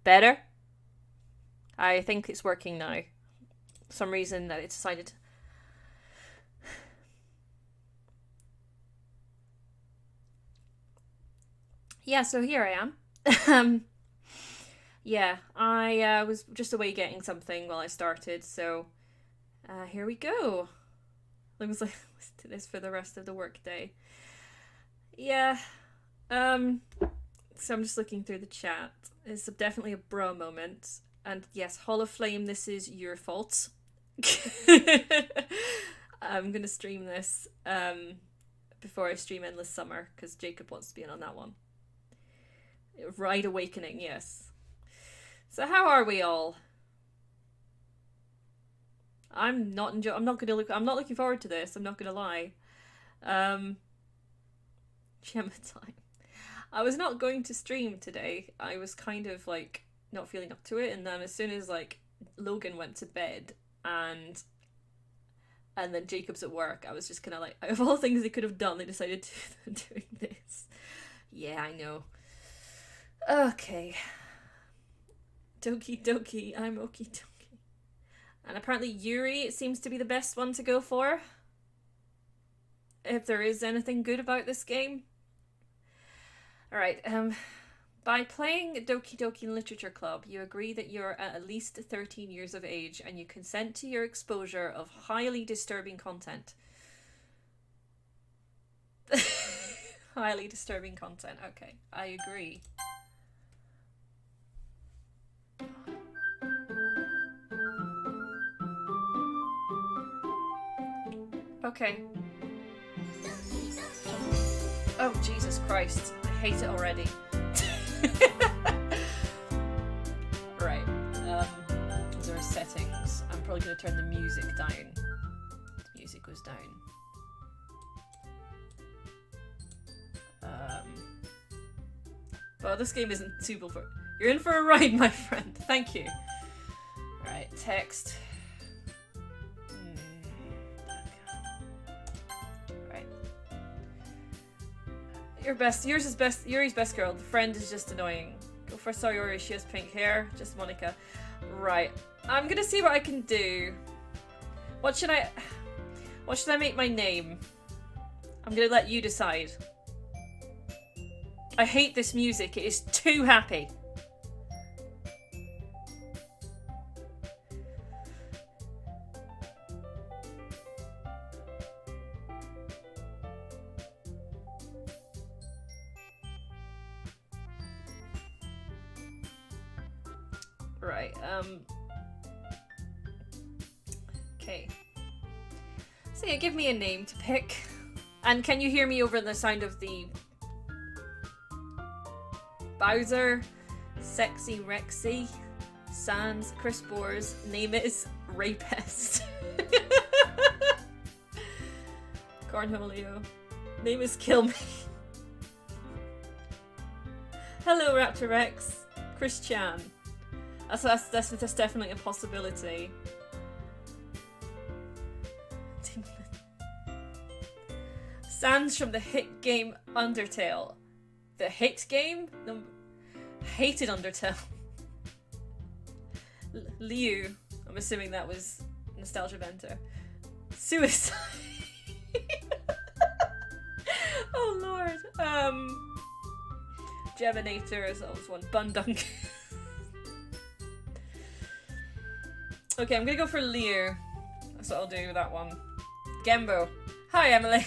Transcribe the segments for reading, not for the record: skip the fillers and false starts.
Better? I think it's working now. For some reason that it decided. Yeah, so here I am. Yeah, I was just away getting something while I started, so here we go. Looks like let's do this for the rest of the workday. Yeah. So I'm just looking through the chat. It's definitely a bro moment. And yes, Hall of Flame, this is your fault. I'm gonna stream this before I stream Endless Summer, because Jacob wants to be in on that one. Ride Awakening, yes. So how are we all? I'm not looking forward to this, I'm not gonna lie. Gemma time. I was not going to stream today. I was kind of like not feeling up to it, and then as soon as like Logan went to bed and then Jacob's at work, I was just kind of like, out of all things they could have done, they decided to doing this. Yeah, I know. Okay. Doki, I'm okie dokie. And apparently Yuri seems to be the best one to go for. If there is anything good about this game. Alright, by playing Doki Doki Literature Club, you agree that you're at least 13 years of age and you consent to your exposure of highly disturbing content. Highly disturbing content, okay, I agree. Okay. Oh, Jesus Christ. I hate it already. Right. Those are settings. I'm probably going to turn the music down. The music goes down. Well, this game isn't suitable for... You're in for a ride, my friend. Thank you. Alright, text. Yours is Yuri's best girl. The friend is just annoying. Go for Sayori, she has pink hair. Just Monica. Right. I'm gonna see what I can do. What should I make my name? I'm gonna let you decide. I hate this music. It is too happy. Right, okay. So yeah, give me a name to pick. And can you hear me over the sound of the Bowser, Sexy Rexy, Sans, Chris Boers, name is Rapist. Cornholio. Name is Kill Me. Hello Raptor Rex. Chris Chan. That's definitely a possibility. Sans from the hit game Undertale. The hit game? No, hated Undertale. Liu. I'm assuming that was Nostalgia Venter. Suicide. Oh lord. Gemminator is always one. Bundunk. Okay, I'm gonna go for Lear. That's what I'll do with that one. Gembo. Hi, Emily.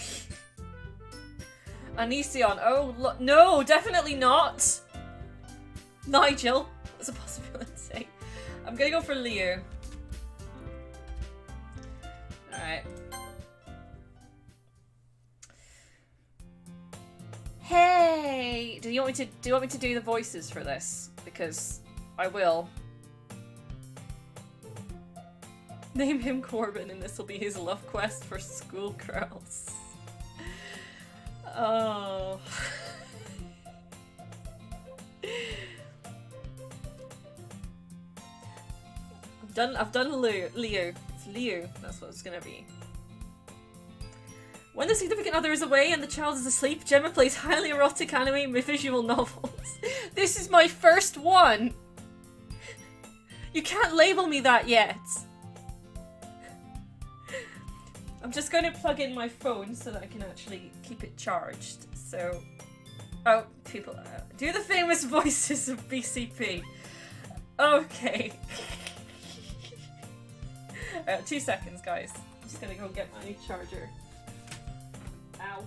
Anision. Oh, no, definitely not. Nigel. That's a possibility. I'm gonna go for Lear. Alright. Hey! Do you want me to do the voices for this? Because I will. Name him Corbin and this will be his love quest for schoolgirls. Oh. I've done Leo. It's Leo. That's what it's gonna be. When the significant other is away and the child is asleep, Gemma plays highly erotic anime and visual novels. This is my first one! You can't label me that yet. I'm just going to plug in my phone so that I can actually keep it charged. So, oh, people, do the famous voices of BCP. Okay. 2 seconds, guys. I'm just going to go get my new charger. Ow.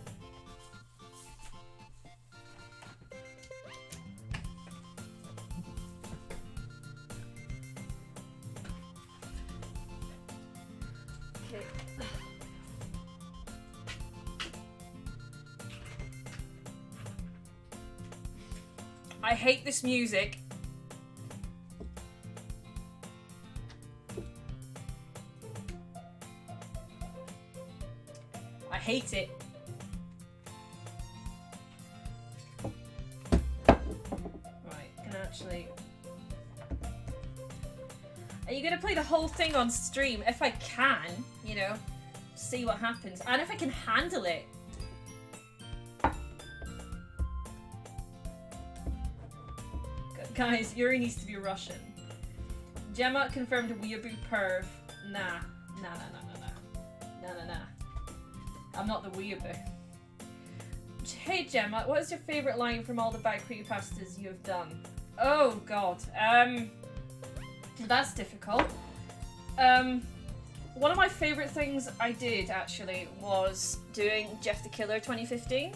Okay. I hate this music. I hate it. Right, can actually... Are you gonna play the whole thing on stream? If I can, you know, see what happens. And if I can handle it. Guys, Yuri needs to be Russian. Gemma confirmed a weeaboo perv. Nah. I'm not the weeaboo. Hey Gemma, what is your favourite line from all the bad creepypastas you have done? Oh god. That's difficult. One of my favourite things I did actually was doing Jeff the Killer 2015.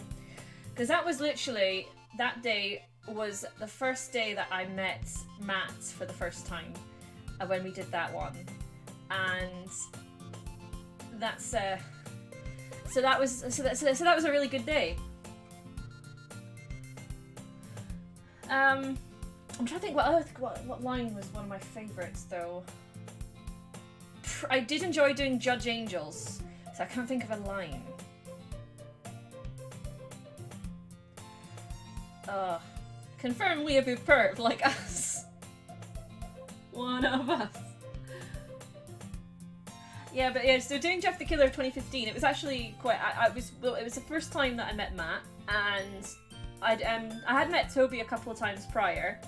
Because that was literally, that day was the first day that I met Matt for the first time when we did that one, and that's so that was a really good day. I'm trying to think what line was one of my favorites though. I did enjoy doing Judge Angels, so I can't think of a line. Confirm weeaboo perv like us. One of us. Yeah, but yeah, so doing Jeff the Killer 2015, it was actually quite, it was the first time that I met Matt, and I had met Toby a couple of times prior.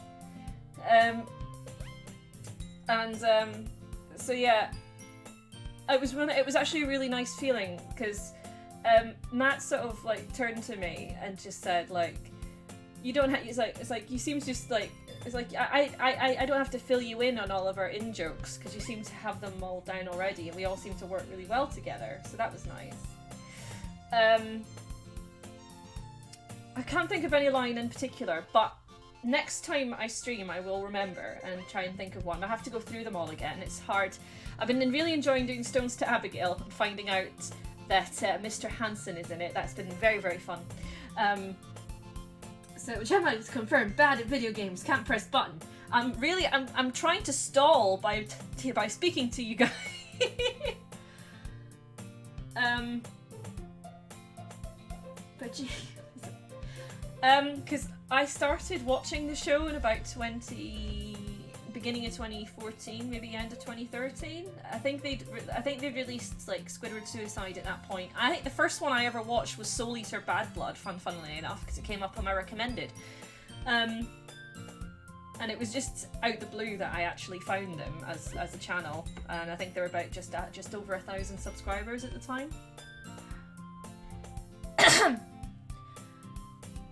So yeah, it was actually a really nice feeling, because Matt sort of like turned to me and just said like, you don't have, it's like you seem just like, it's like I don't have to fill you in on all of our in-jokes because you seem to have them all down already, and we all seem to work really well together, so that was nice. I can't think of any line in particular, but next time I stream I will remember and try and think of one. I have to go through them all again, it's hard. I've been really enjoying doing Stones to Abigail and finding out that Mr. Hansen is in it. That's been very, very fun. So Gemma is confirmed bad at video games, can't press button. I'm trying to stall by speaking to you guys. But because I started watching the show in about beginning of 2014, maybe end of 2013. I think they'd released like Squidward Suicide at that point. I think the first one I ever watched was Soul Eater Bad Blood, funnily enough, because it came up on my recommended. And it was just out the blue that I actually found them as a channel, and I think they were about just over 1,000 subscribers at the time.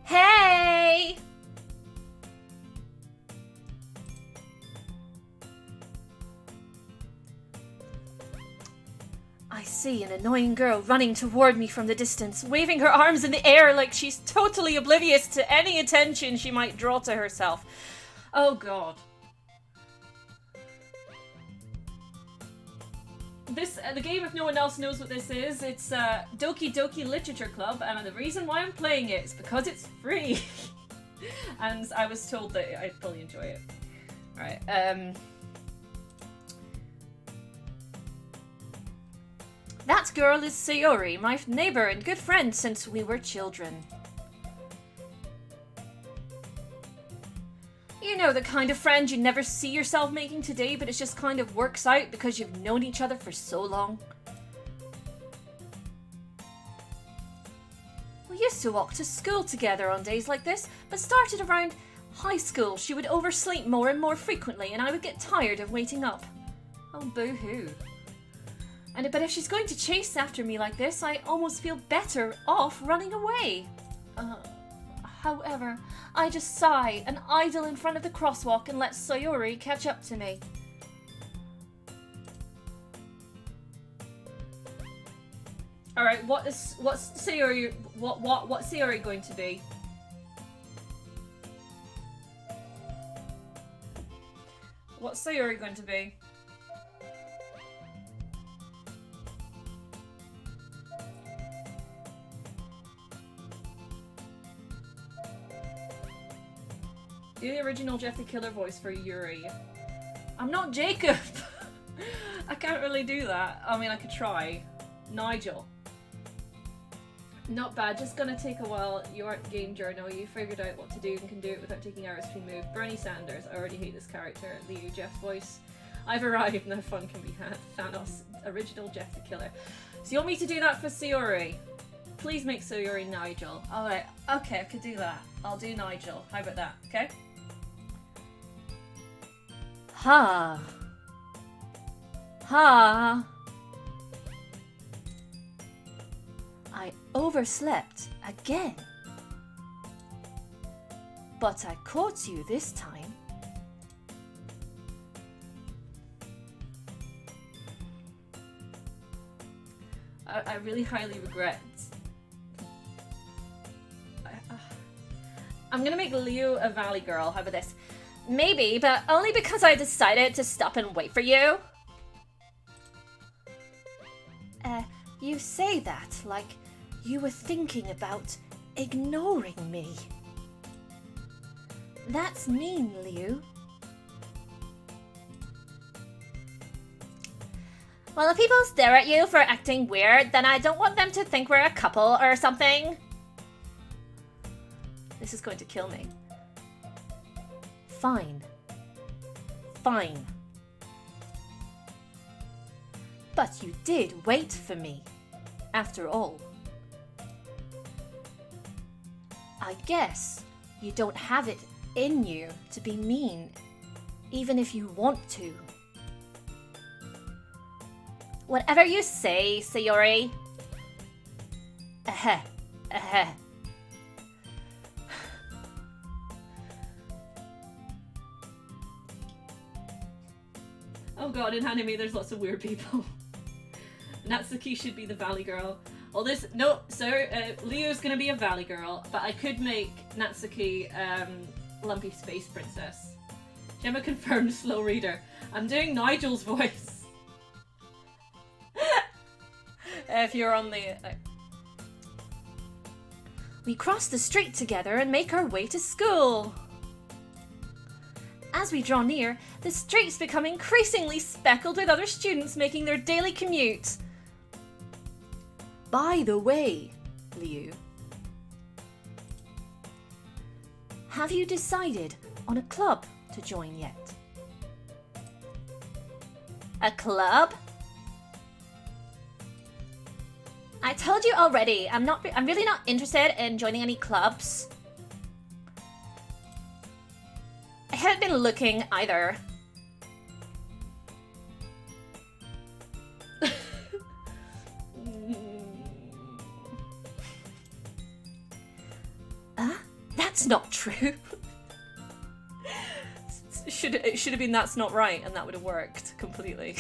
Hey! I see an annoying girl running toward me from the distance, waving her arms in the air like she's totally oblivious to any attention she might draw to herself. Oh god. This, the game, if no one else knows what this is, it's Doki Doki Literature Club, and the reason why I'm playing it is because it's free. And I was told that I'd probably enjoy it. Alright, that girl is Sayori, my neighbor and good friend since we were children. You know, the kind of friend you never see yourself making today, but it just kind of works out because you've known each other for so long. We used to walk to school together on days like this, but started around high school, she would oversleep more and more frequently, and I would get tired of waiting up. Oh, boo-hoo. But if she's going to chase after me like this, I almost feel better off running away. However, I just sigh and idle in front of the crosswalk and let Sayori catch up to me. Alright, what's Sayori going to be? What's Sayori going to be? Do the original Jeff the Killer voice for Yuri. I'm not Jacob! I can't really do that. I mean, I could try. Nigel. Not bad, just gonna take a while. You aren't game journal, you figured out what to do and can do it without taking hours to move. Bernie Sanders, I already hate this character. Liu, Jeff's voice. I've arrived, no fun can be had. Thanos, original Jeff the Killer. So you want me to do that for Sayori? Please make Sayori Nigel. Alright, okay, I could do that. I'll do Nigel. How about that, okay? Ha. Ha. I overslept again. But I caught you this time. I really highly regret. I'm gonna make Leo a valley girl. How about this? Maybe, but only because I decided to stop and wait for you. You say that like you were thinking about ignoring me. That's mean, Liu. Well, if people stare at you for acting weird, then I don't want them to think we're a couple or something. This is going to kill me. Fine. Fine. But you did wait for me, after all. I guess you don't have it in you to be mean, even if you want to. Whatever you say, Sayori. Oh god, in anime there's lots of weird people. Natsuki should be the valley girl. Well, no, sir, Leo's gonna be a valley girl, but I could make Natsuki Lumpy Space Princess. Gemma confirmed slow reader. I'm doing Nigel's voice. If you're on the... We cross the street together and make our way to school. As we draw near, the streets become increasingly speckled with other students making their daily commute. By the way, Liu, have you decided on a club to join yet? A club? I told you already, I'm really not interested in joining any clubs. I haven't been looking either. That's not true. It should have been that's not right, and that would have worked completely.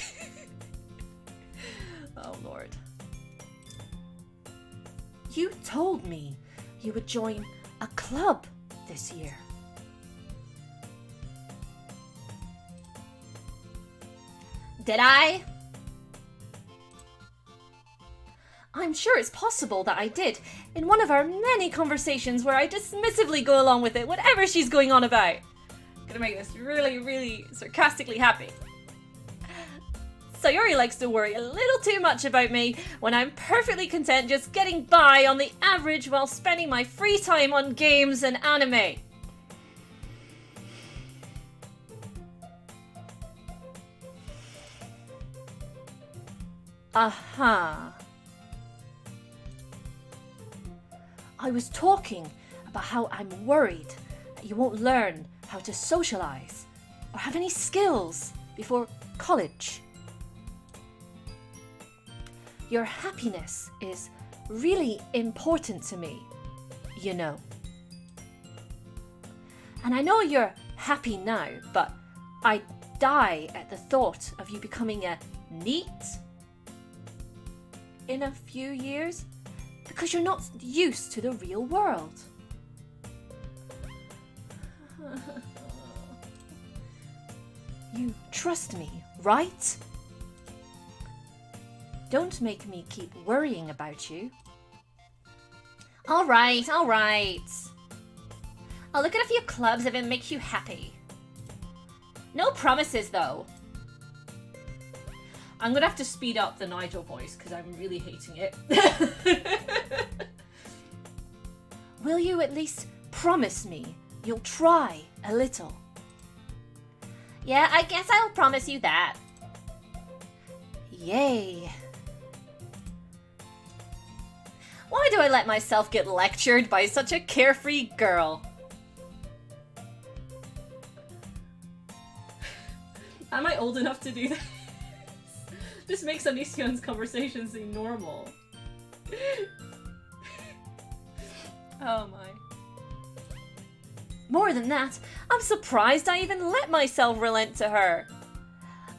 Oh lord. You told me you would join a club this year. Did I? I'm sure it's possible that I did, in one of our many conversations where I dismissively go along with it, whatever she's going on about. Gonna make this really, really sarcastically happy. Sayori likes to worry a little too much about me when I'm perfectly content just getting by on the average while spending my free time on games and anime. Aha. I was talking about how I'm worried that you won't learn how to socialize or have any skills before college. Your happiness is really important to me, you know. And I know you're happy now, but I die at the thought of you becoming a NEET in a few years because you're not used to the real world. You trust me, right? Don't make me keep worrying about you. All right, all right. I'll look at a few clubs if it makes you happy. No promises, though. I'm gonna have to speed up the Nigel voice because I'm really hating it. Will you at least promise me you'll try a little? Yeah, I guess I'll promise you that. Yay. Why do I let myself get lectured by such a carefree girl? Am I old enough to do this? This makes Onision's conversation seem normal. Oh my. More than that, I'm surprised I even let myself relent to her.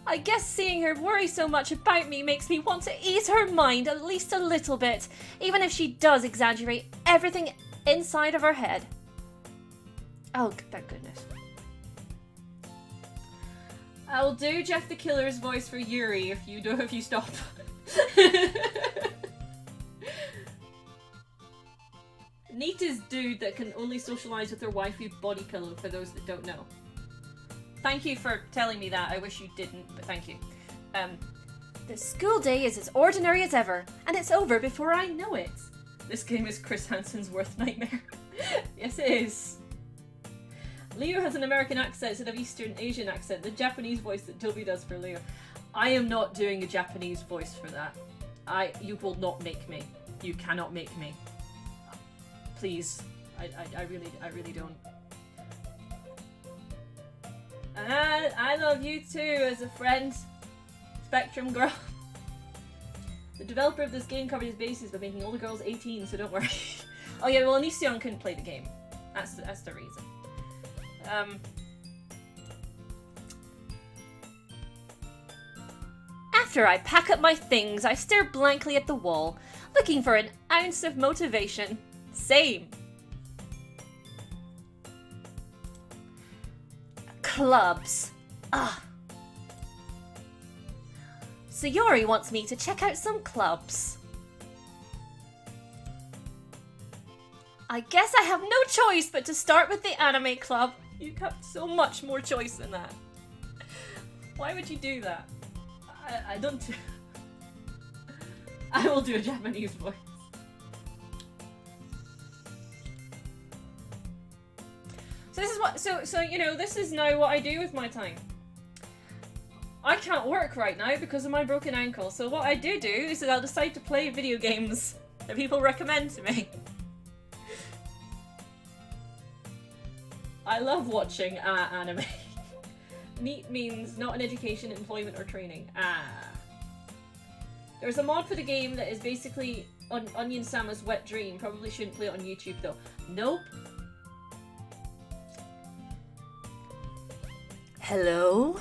I guess seeing her worry so much about me makes me want to ease her mind at least a little bit, even if she does exaggerate everything inside of her head. Oh, thank goodness. I'll do Jeff the Killer's voice for Yuri if you stop. NEET is dude that can only socialise with their waifu body pillow, for those that don't know. Thank you for telling me that. I wish you didn't, but thank you. The school day is as ordinary as ever, and it's over before I know it. This game is Chris Hansen's worst nightmare. Yes, it is. Leo has an American accent instead of Eastern Asian accent, the Japanese voice that Toby does for Leo. I am not doing a Japanese voice for that. You will not make me. You cannot make me. Please. I really don't. And I love you too as a friend, Spectrum Girl. The developer of this game covered his bases by making all the girls 18, so don't worry. Oh yeah, well Onision couldn't play the game. That's the reason. After I pack up my things, I stare blankly at the wall, looking for an ounce of motivation. Same. Clubs. Ugh. Sayori wants me to check out some clubs. I guess I have no choice but to start with the anime club. You have so much more choice than that. Why would you do that? I don't do... I will do a Japanese voice. So this is what, so you know, this is now what I do with my time. I can't work right now because of my broken ankle, so what I do is that I'll decide to play video games that people recommend to me. I love watching anime. NEET means not in education, employment, or training. There's a mod for the game that is basically Onion Sama's wet dream. Probably shouldn't play it on YouTube though. Nope. Hello?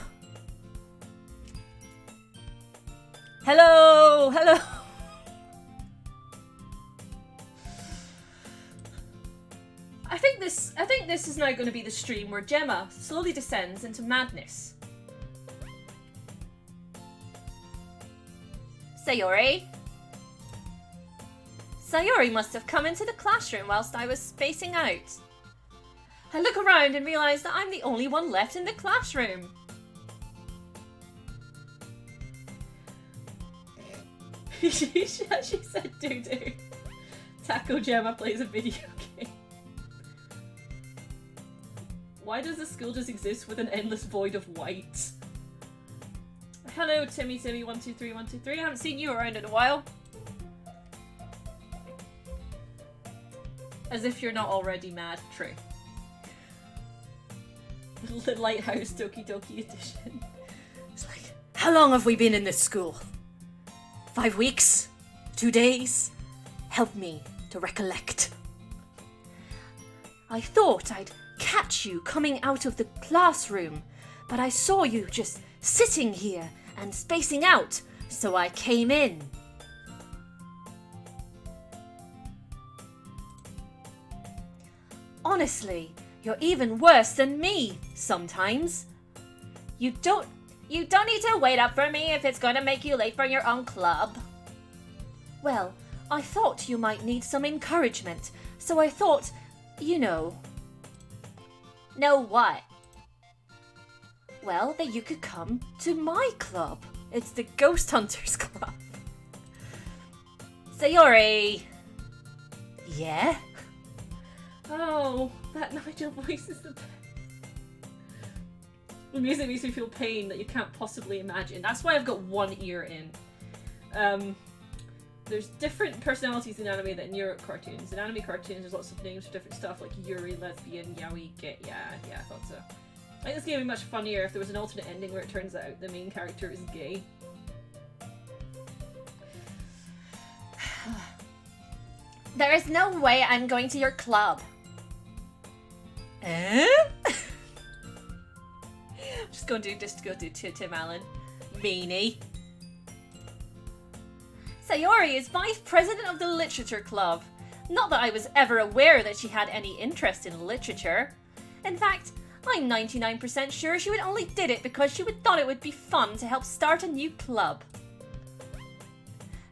Hello! Hello! I think this is now going to be the stream where Gemma slowly descends into madness. Sayori? Sayori must have come into the classroom whilst I was spacing out. I look around and realise that I'm the only one left in the classroom. she said doo-doo. Taco Gemma plays a video game. Why does the school just exist with an endless void of white? Hello, Timmy123123. I haven't seen you around in a while. As if you're not already mad. True. The Lighthouse Doki Doki edition. It's like, how long have we been in this school? 5 weeks? 2 days? Help me to recollect. I thought I'd catch you coming out of the classroom, but I saw you just sitting here and spacing out, so I came in. Honestly, you're even worse than me sometimes. You don't need to wait up for me if it's going to make you late for your own club. Well, I thought you might need some encouragement, so I thought, you know. Know what? Well, that you could come to my club. It's the Ghost Hunters Club. Sayori! Yeah? Oh, that Nigel voice is the best. The music makes me feel pain that you can't possibly imagine. That's why I've got one ear in. There's different personalities in anime than in Euro cartoons. In anime cartoons, there's lots of names for different stuff, like Yuri, lesbian, yaoi, get, yeah, I thought so. I think this game would be much funnier if there was an alternate ending where it turns out the main character is gay. There is no way I'm going to your club. Eh? Just go do Tim Allen. Meanie. Sayori is vice president of the literature club. Not that I was ever aware that she had any interest in literature. In fact, I'm 99% sure she would only did it because she would thought it would be fun to help start a new club.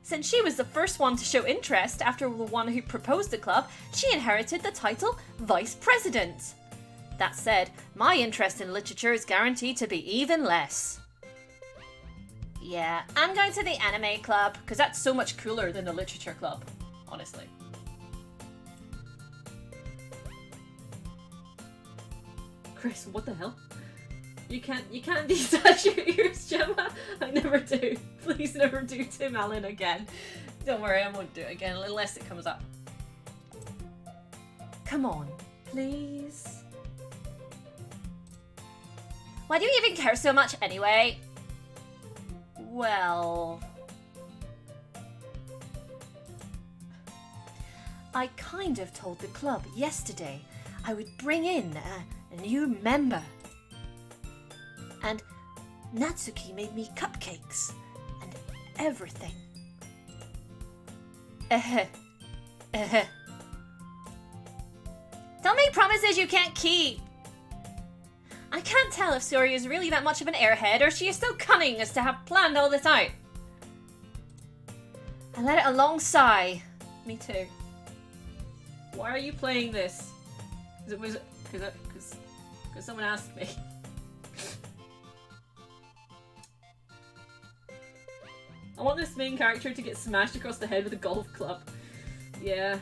Since she was the first one to show interest after the one who proposed the club, she inherited the title Vice President. That said, my interest in literature is guaranteed to be even less. Yeah, I'm going to the anime club, because that's so much cooler than the literature club, honestly. Chris, what the hell? You can't detach your ears, Gemma. I never do. Please never do Tim Allen again. Don't worry, I won't do it again unless it comes up. Come on, please. Why do you even care so much anyway? Well, I kind of told the club yesterday I would bring in a new member. And Natsuki made me cupcakes and everything. Don't make promises you can't keep. I can't tell if Sayori is really that much of an airhead or she is so cunning as to have planned all this out. I let out a long sigh. Me too. Why are you playing this? Because someone asked me. I want this main character to get smashed across the head with a golf club. Yeah.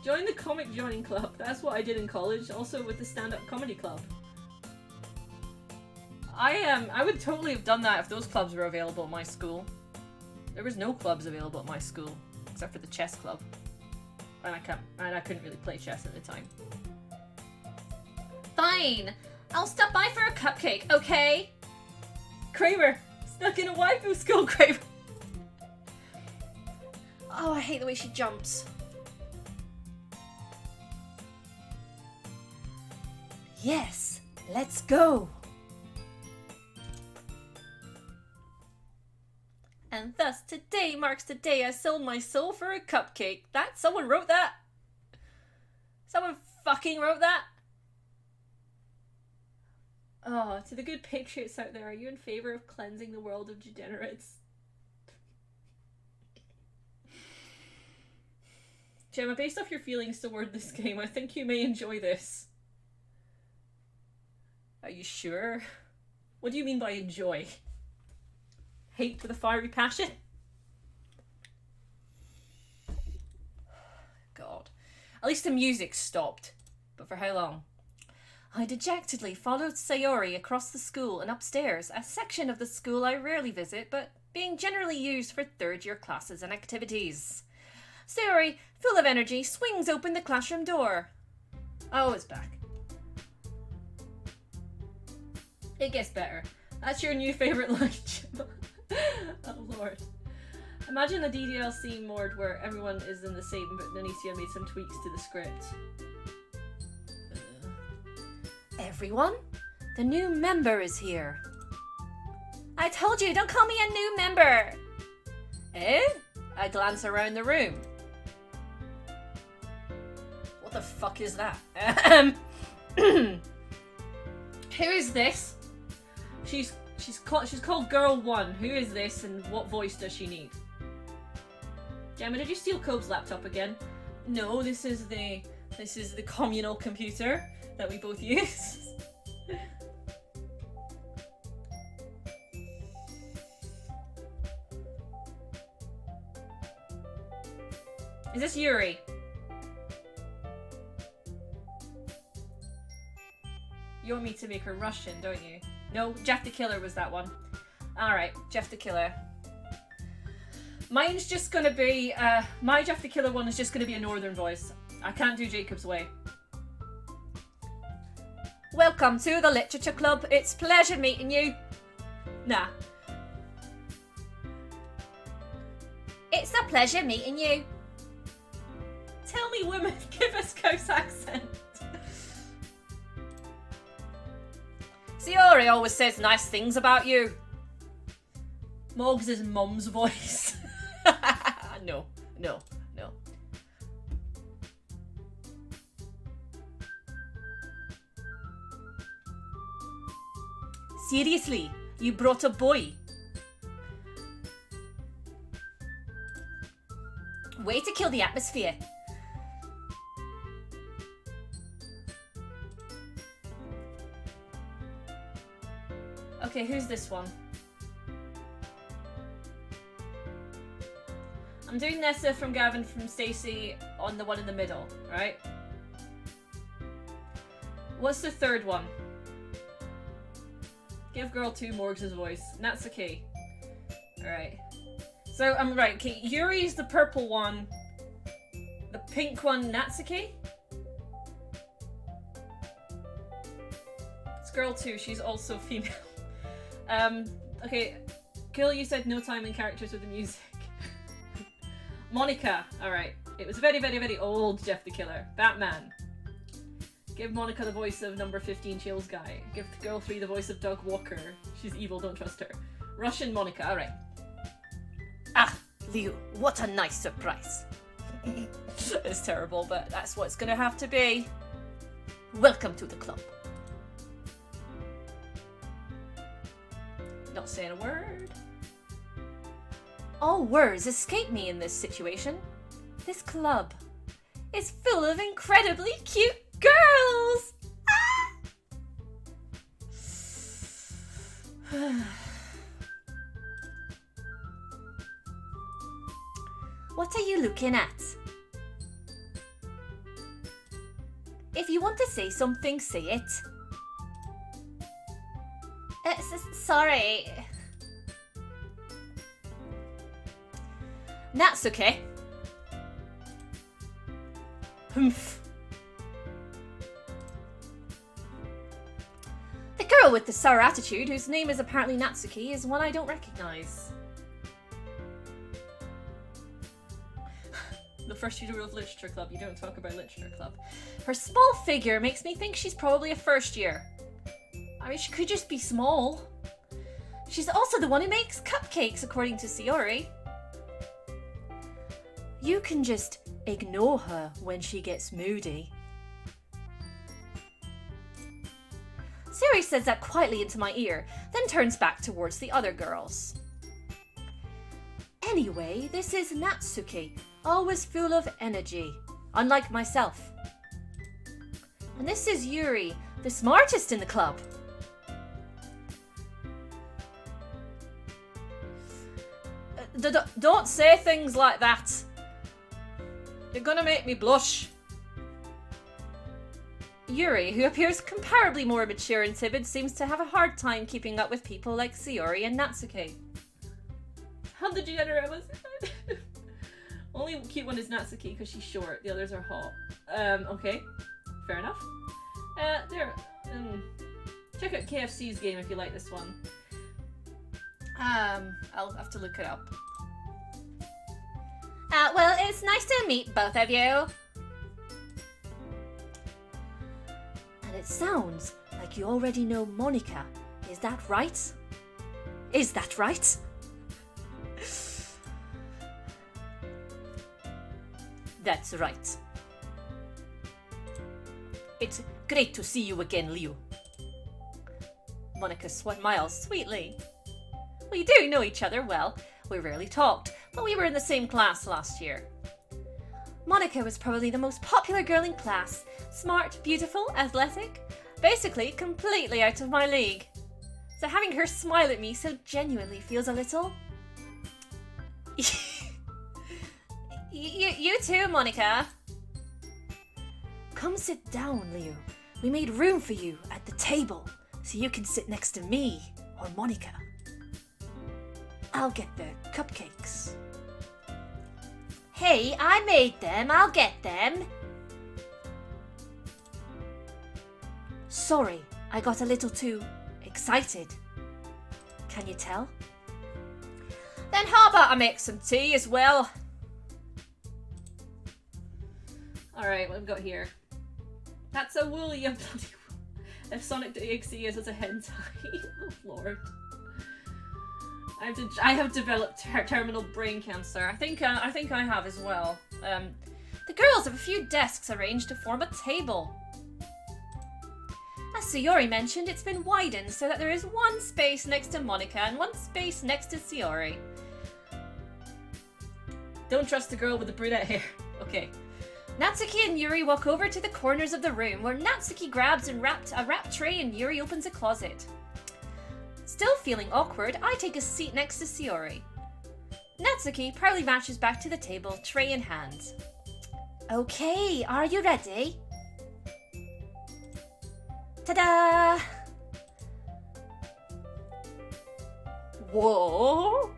Join the comic joining club. That's what I did in college, also with the stand-up comedy club. I would totally have done that if those clubs were available at my school. There was no clubs available at my school, except for the chess club. And I couldn't really play chess at the time. Fine. I'll stop by for a cupcake, okay? Kramer! Stuck in a waifu school, Kramer! Oh, I hate the way she jumps. Yes, let's go. And thus today marks the day I sold my soul for a cupcake. Someone wrote that? Someone fucking wrote that? Oh, to the good patriots out there, are you in favour of cleansing the world of degenerates? Gemma, based off your feelings toward this game, I think you may enjoy this. Are you sure? What do you mean by enjoy? Hate with a fiery passion? God. At least the music stopped. But for how long? I dejectedly followed Sayori across the school and upstairs, a section of the school I rarely visit, but being generally used for third-year classes and activities. Sayori, full of energy, swings open the classroom door. Oh, it's back. It gets better. That's your new favourite line, Gemma. Oh lord. Imagine a DDLC mode where everyone is in the same, but Anicia made some tweaks to the script. Everyone? The new member is here. I told you, don't call me a new member! Eh? I glance around the room. What the fuck is that? Who is this? She's called Girl 1. Who is this and what voice does she need? Gemma, did you steal Cobb's laptop again? No, this is the communal computer that we both use. Is this Yuri? You want me to make her Russian, don't you? No, Jeff the Killer was that one. Alright, Jeff the Killer. Mine's just gonna be, my Jeff the Killer one is just gonna be a northern voice. I can't do Jacob's way. Welcome to the Literature Club. It's a pleasure meeting you. Nah. It's a pleasure meeting you. Tell me, women, give us Coast accent. Siori always says nice things about you. Moggs' mum's voice. No. Seriously, you brought a boy? Way to kill the atmosphere. Okay, who's this one? I'm doing Nessa from Gavin from Stacey on the one in the middle, right? What's the third one? Give girl 2 Morgs' voice. Natsuki. Alright. So, I'm right. Okay, Yuri's the purple one. The pink one, Natsuki? It's girl 2. She's also female. Okay. Kill, you said no time in characters with the music. Monica. Alright. It was very, very, very old Jeff the Killer. Batman. Give Monica the voice of number 15 Chills guy. Give girl 3 the voice of Doug Walker. She's evil, don't trust her. Russian Monica. Alright. Ah, Liu, what a nice surprise. It's terrible, but that's what it's gonna have to be. Welcome to the club. Not saying a word. All words escape me in this situation. This club is full of incredibly cute girls! Ah! What are you looking at? If you want to say something, say it. Sorry. That's okay. Humph. The girl with the sour attitude, whose name is apparently Natsuki, is one I don't recognize. The first rule of Literature Club, you don't talk about Literature Club. Her small figure makes me think she's probably a first year. I mean, she could just be small. She's also the one who makes cupcakes, according to Siori. You can just ignore her when she gets moody. Siori says that quietly into my ear, then turns back towards the other girls. Anyway, this is Natsuki, always full of energy, unlike myself. And this is Yuri, the smartest in the club. Don't say things like that. You're gonna make me blush. Yuri, who appears comparably more mature and timid, seems to have a hard time keeping up with people like Siori and Natsuki. How degenerate was it? Only cute one is Natsuki because she's short. The others are hot. Okay. Fair enough. Check out KFC's game if you like this one. I'll have to look it up. Well, it's nice to meet both of you. And it sounds like you already know Monica. Is that right? Is that right? That's right. It's great to see you again, Leo. Monica smiles sweetly. We do know each other well. We rarely talked, but we were in the same class last year. Monica was probably the most popular girl in class. Smart, beautiful, athletic. Basically, completely out of my league. So having her smile at me so genuinely feels a little... You too, Monica. Come sit down, Leo. We made room for you at the table, so you can sit next to me or Monica. I'll get the cupcakes. Hey, I made them. I'll get them. Sorry, I got a little too excited. Can you tell? Then how about I make some tea as well? Alright, what have we got here? That's a woolly, you bloody wool. If Sonic.exe is as a hentai. Oh lord. I have developed terminal brain cancer. I think I have as well. The girls have a few desks arranged to form a table. As Sayori mentioned, it's been widened so that there is one space next to Monica and one space next to Sayori. Don't trust the girl with the brunette hair. Okay. Natsuki and Yuri walk over to the corners of the room where Natsuki grabs and a wrap tray and Yuri opens a closet. Still feeling awkward, I take a seat next to Sayori. Natsuki proudly marches back to the table, tray in hand. Okay, are you ready? Ta-da! Whoa!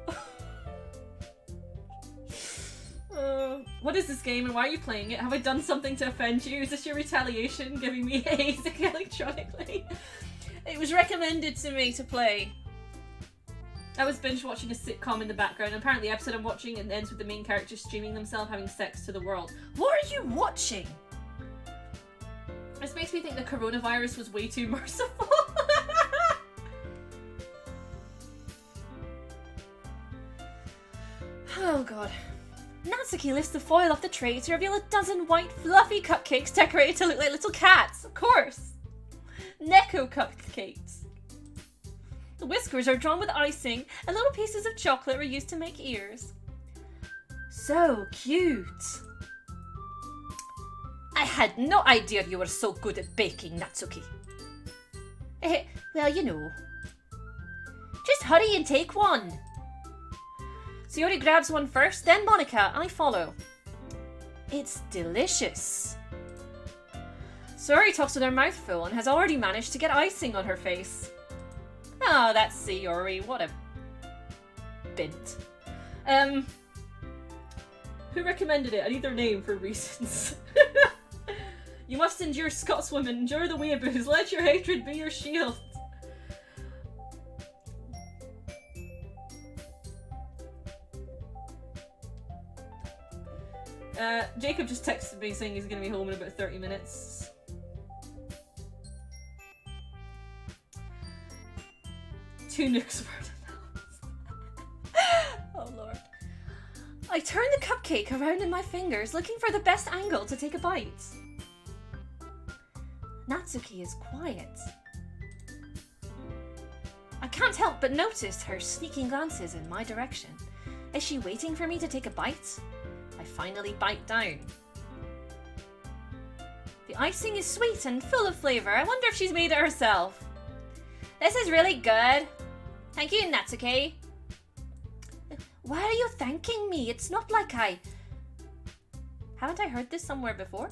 What is this game and why are you playing it? Have I done something to offend you? Is this your retaliation giving me A's electronically? It was recommended to me to play. I was binge watching a sitcom in the background and apparently the episode I'm watching it ends with the main character streaming themselves having sex to the world. What are you watching? This makes me think the coronavirus was way too merciful. Oh god. Natsuki lifts the foil off the tray to reveal a dozen white fluffy cupcakes decorated to look like little cats. Of course! Neko cupcakes. The whiskers are drawn with icing and little pieces of chocolate were used to make ears. So cute! I had no idea you were so good at baking, Natsuki. Well, you know. Just hurry and take one. Sayori grabs one first, then Monica. I follow. It's delicious. Sayori talks with her mouth full and has already managed to get icing on her face. Oh, that's Sayori. What a bint. Who recommended it? I need their name for reasons. You must endure Scotswomen, endure the weeaboos, let your hatred be your shield. Jacob just texted me saying he's going to be home in about 30 minutes. Two nooks worth of Oh lord. I turn the cupcake around in my fingers, looking for the best angle to take a bite. Natsuki is quiet. I can't help but notice her sneaking glances in my direction. Is she waiting for me to take a bite? I finally bite down. The icing is sweet and full of flavour. I wonder if she's made it herself. This is really good. Thank you, Natsuki. Why are you thanking me? It's not like I... Haven't I heard this somewhere before?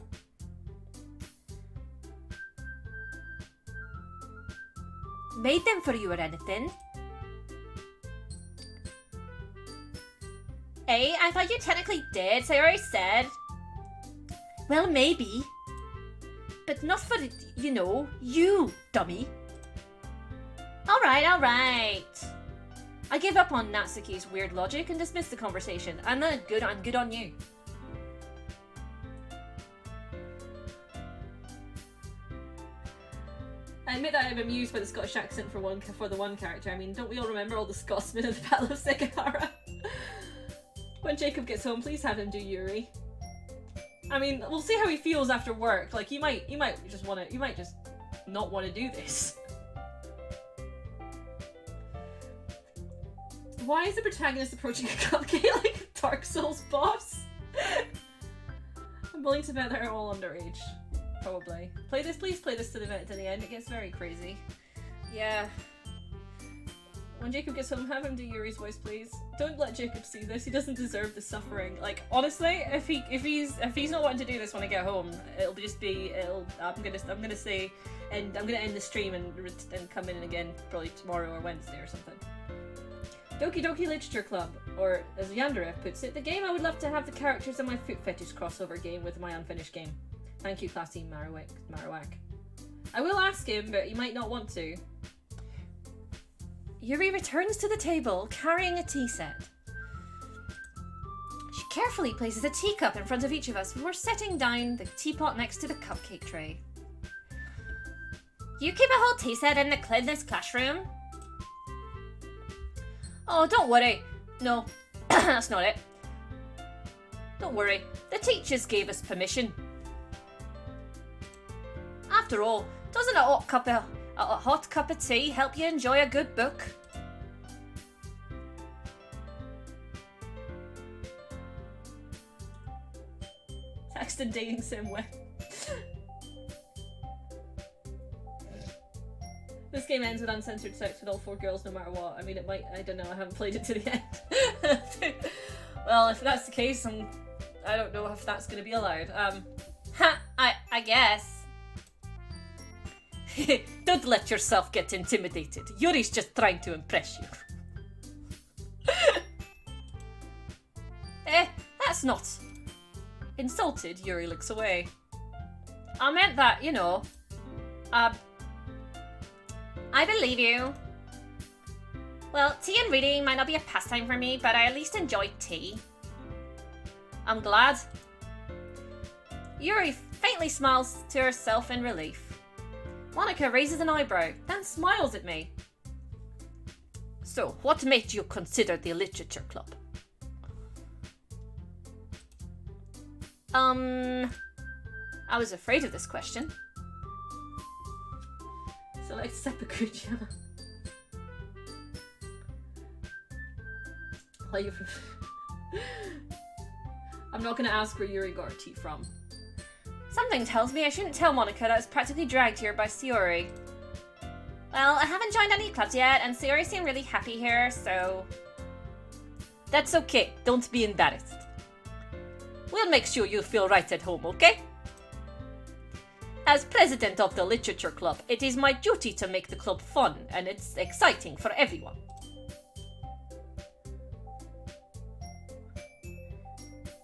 Made them for you or anything? Hey, I thought you technically did, so I already said. Well, maybe. But not for, you know, you, dummy. Alright. I gave up on Natsuki's weird logic and dismissed the conversation. I'm good on you. I admit that I'm amused by the Scottish accent for the one character. I mean, don't we all remember all the Scotsmen in the Battle of Sekigahara? When Jacob gets home, please have him do Yuri. I mean, we'll see how he feels after work. Like, you might just not want to do this. Why is the protagonist approaching a cupcake like a Dark Souls boss? I'm willing to bet they're all underage. Probably. Please play this to the end. It gets very crazy. Yeah. When Jacob gets home, have him do Yuri's voice, please. Don't let Jacob see this. He doesn't deserve the suffering. Like, honestly, if he's not wanting to do this when I get home, I'm gonna say, and I'm gonna end the stream and come in again probably tomorrow or Wednesday or something. Doki Doki Literature Club, or as Yanderev puts it, the game I would love to have the characters in my foot fetish crossover game with my unfinished game. Thank you, classy Marowak. I will ask him, but he might not want to. Yuri returns to the table, carrying a tea set. She carefully places a teacup in front of each of us before setting down the teapot next to the cupcake tray. You keep a whole tea set in the cleanliness classroom? Oh, don't worry. No, that's not it. Don't worry, the teachers gave us permission. After all, doesn't a hot cup of tea help you enjoy a good book? Texting dating sim way. This game ends with uncensored sex with all 4 girls no matter what. I mean, it might, I don't know, I haven't played it to the end. Well, if that's the case, I don't know if that's going to be allowed. I guess. Don't let yourself get intimidated. Yuri's just trying to impress you. That's not. Insulted, Yuri looks away. I meant that, you know. I believe you. Well, tea and reading might not be a pastime for me, but I at least enjoy tea. I'm glad. Yuri faintly smiles to herself in relief. Monika raises an eyebrow, then smiles at me. So, what made you consider the literature club? I was afraid of this question. Select seppuku, Gemma. I'm not going to ask where Yuri got her tea from. Something tells me I shouldn't tell Monika that I was practically dragged here by Sayori. Well, I haven't joined any clubs yet, and Sayori seemed really happy here, so... That's okay, don't be embarrassed. We'll make sure you feel right at home, okay? As president of the literature club, it is my duty to make the club fun and it's exciting for everyone.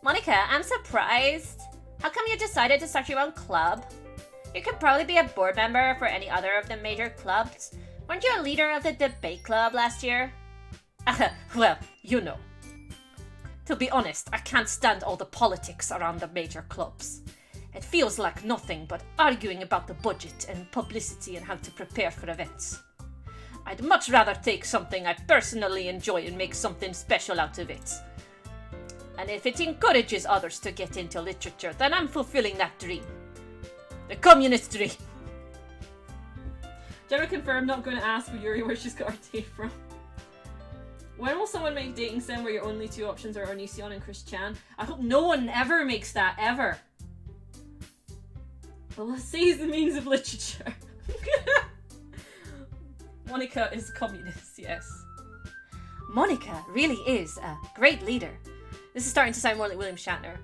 Monika, I'm surprised. How come you decided to start your own club? You could probably be a board member for any other of the major clubs. Weren't you a leader of the debate club last year? Well, you know. To be honest, I can't stand all the politics around the major clubs. It feels like nothing but arguing about the budget and publicity and how to prepare for events. I'd much rather take something I personally enjoy and make something special out of it. And if it encourages others to get into literature, then I'm fulfilling that dream. The communist dream. Gemma confirmed, not going to ask Yuri where she's got her tea from. When will someone make dating sim where your only 2 options are Onision and Chris Chan? I hope no one ever makes that, ever. Well, let's seize the means of literature. Monika is a communist, yes. Monika really is a great leader. This is starting to sound more like William Shatner.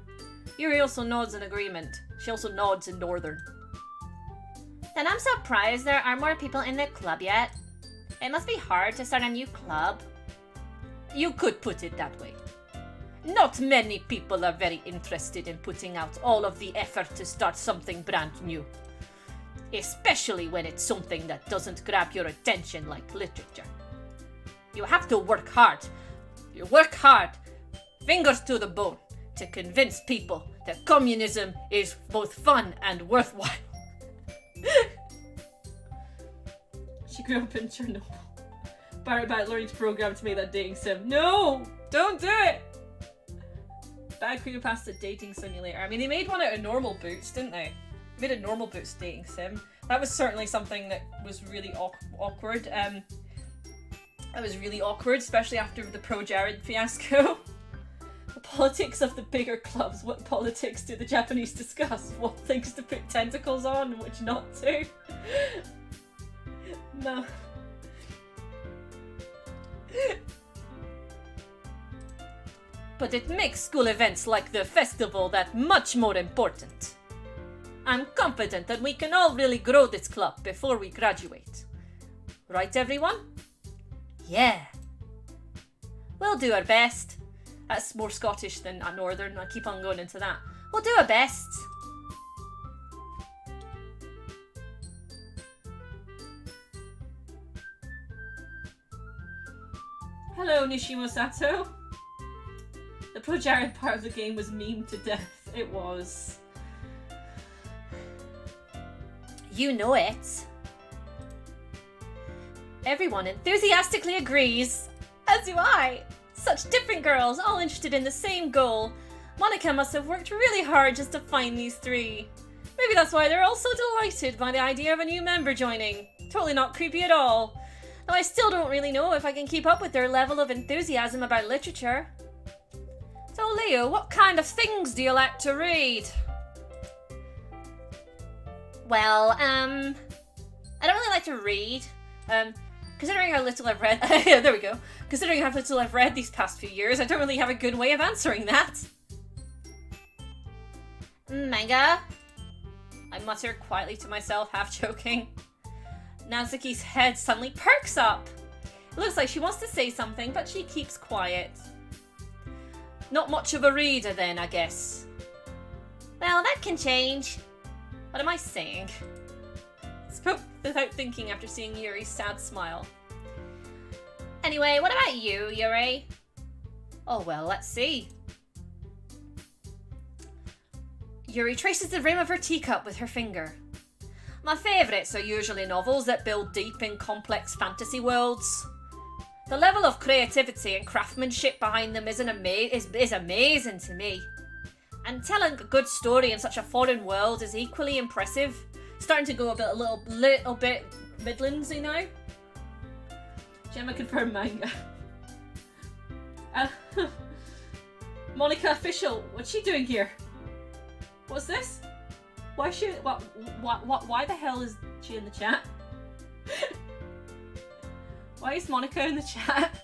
Yuri also nods in agreement. She also nods in Northern. Then I'm surprised there aren't more people in the club yet. It must be hard to start a new club. You could put it that way. Not many people are very interested in putting out all of the effort to start something brand new. especially when it's something that doesn't grab your attention like literature. You have to work hard. You work hard, fingers to the bone, to convince people that communism is both fun and worthwhile. She grew up in Chernobyl. Barrett Back learning to program to make that dating sim. No! Don't do it! Bad creepypasta dating simulator. I mean, they made one out of normal boots, didn't they? They made a normal boots dating sim. That was certainly something that was really awkward. That was really awkward, especially after the Pro Jared fiasco. The politics of the bigger clubs. What politics do the Japanese discuss? What things to put tentacles on and which not to? No. But it makes school events like the festival that much more important. I'm confident that we can all really grow this club before we graduate. Right, everyone? Yeah. We'll do our best. That's more Scottish than a Northern. I keep on going into that. We'll do our best. Hello, Nishimo Sato. The Pro Jared part of the game was memed to death. It was. You know it. Everyone enthusiastically agrees. As do I. Such different girls, all interested in the same goal. Monica must have worked really hard just to find these three. Maybe that's why they're all so delighted by the idea of a new member joining. Totally not creepy at all. Though I still don't really know if I can keep up with their level of enthusiasm about literature. So Leo, what kind of things do you like to read? Well, I don't really like to read. Considering how little I've read, there we go. Considering how little I've read these past few years, I don't really have a good way of answering that. Manga? I mutter quietly to myself, half joking. Nazuki's head suddenly perks up. It looks like she wants to say something, but she keeps quiet. Not much of a reader then, I guess. Well, that can change. What am I saying? Spoke without thinking after seeing Yuri's sad smile. Anyway, what about you, Yuri? Oh well, let's see. Yuri traces the rim of her teacup with her finger. My favourites are usually novels that build deep in complex fantasy worlds. The level of creativity and craftsmanship behind them is amazing to me. And telling a good story in such a foreign world is equally impressive. Starting to go a little bit Midlandsy now. Gemma confirmed manga. Monica official. What's she doing here? What's this? Why is she? Why the hell is she in the chat? Why is Monica in the chat?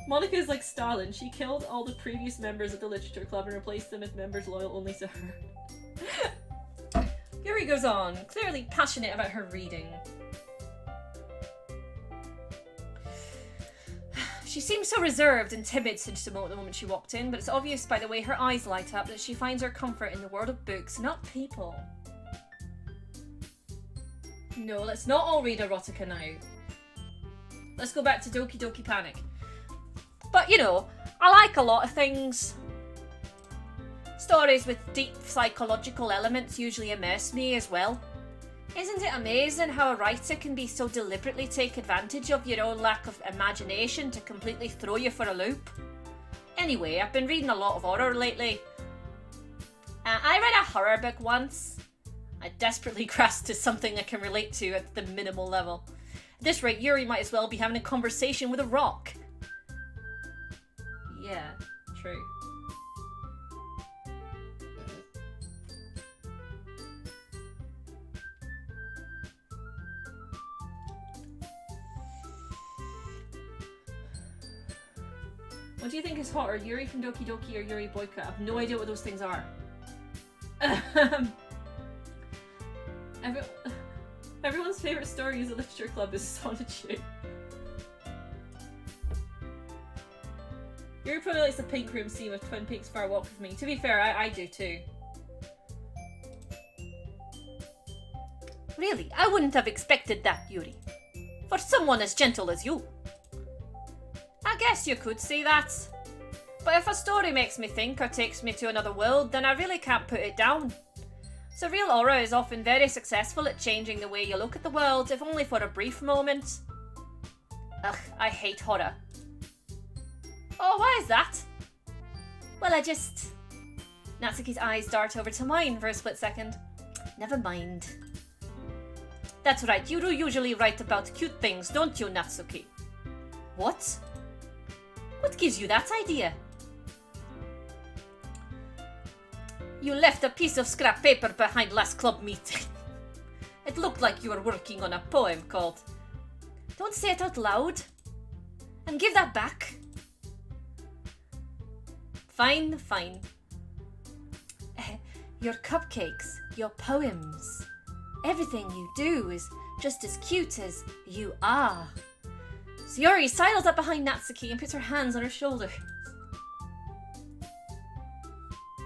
Monica is like Stalin. She killed all the previous members of the literature club and replaced them with members loyal only to her. Yuri goes on, clearly passionate about her reading. She seems so reserved and timid since the moment she walked in, but it's obvious by the way her eyes light up that she finds her comfort in the world of books, not people. No, let's not all read erotica now. Let's go back to Doki Doki Panic. But, you know, I like a lot of things. Stories with deep psychological elements usually immerse me as well. Isn't it amazing how a writer can be so deliberately take advantage of your own lack of imagination to completely throw you for a loop? Anyway, I've been reading a lot of horror lately. I read a horror book once. I desperately grasped to something I can relate to at the minimal level. At this rate, Yuri might as well be having a conversation with a rock. Yeah, true. What do you think is hotter, Yuri from Doki Doki or Yuri Boyka? I have no idea what those things are. Everyone's favourite story is a literature club is Solitude. Yuri probably likes the pink room scene with Twin Peaks Far Walk with Me. To be fair, I do too. Really, I wouldn't have expected that, Yuri. For someone as gentle as you. I guess you could say that. But if a story makes me think or takes me to another world, then I really can't put it down. Surreal aura is often very successful at changing the way you look at the world, if only for a brief moment. Ugh, I hate horror. Oh, why is that? Well, Natsuki's eyes dart over to mine for a split second. Never mind. That's right, you do usually write about cute things, don't you, Natsuki? What? What gives you that idea? You left a piece of scrap paper behind last club meeting. It looked like you were working on a poem called... Don't say it out loud. And give that back. Fine, fine. Your cupcakes, your poems. Everything you do is just as cute as you are. Sayori sidles up behind Natsuki and puts her hands on her shoulders.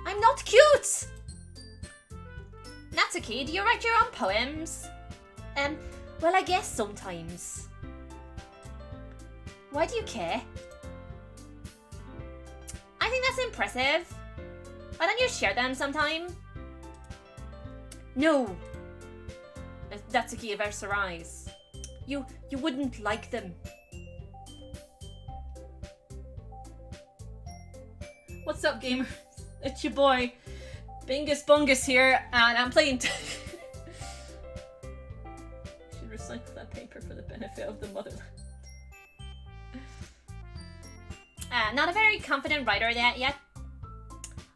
I'm not cute! Natsuki, do you write your own poems? Well, I guess sometimes. Why do you care? I think that's impressive. Why don't you share them sometime? No. Natsuki averts her eyes. You wouldn't like them. What's up, gamers? It's your boy, Bingus Bungus here, and I'm playing... Should recycle that paper for the benefit of the motherland. Not a very confident writer yet.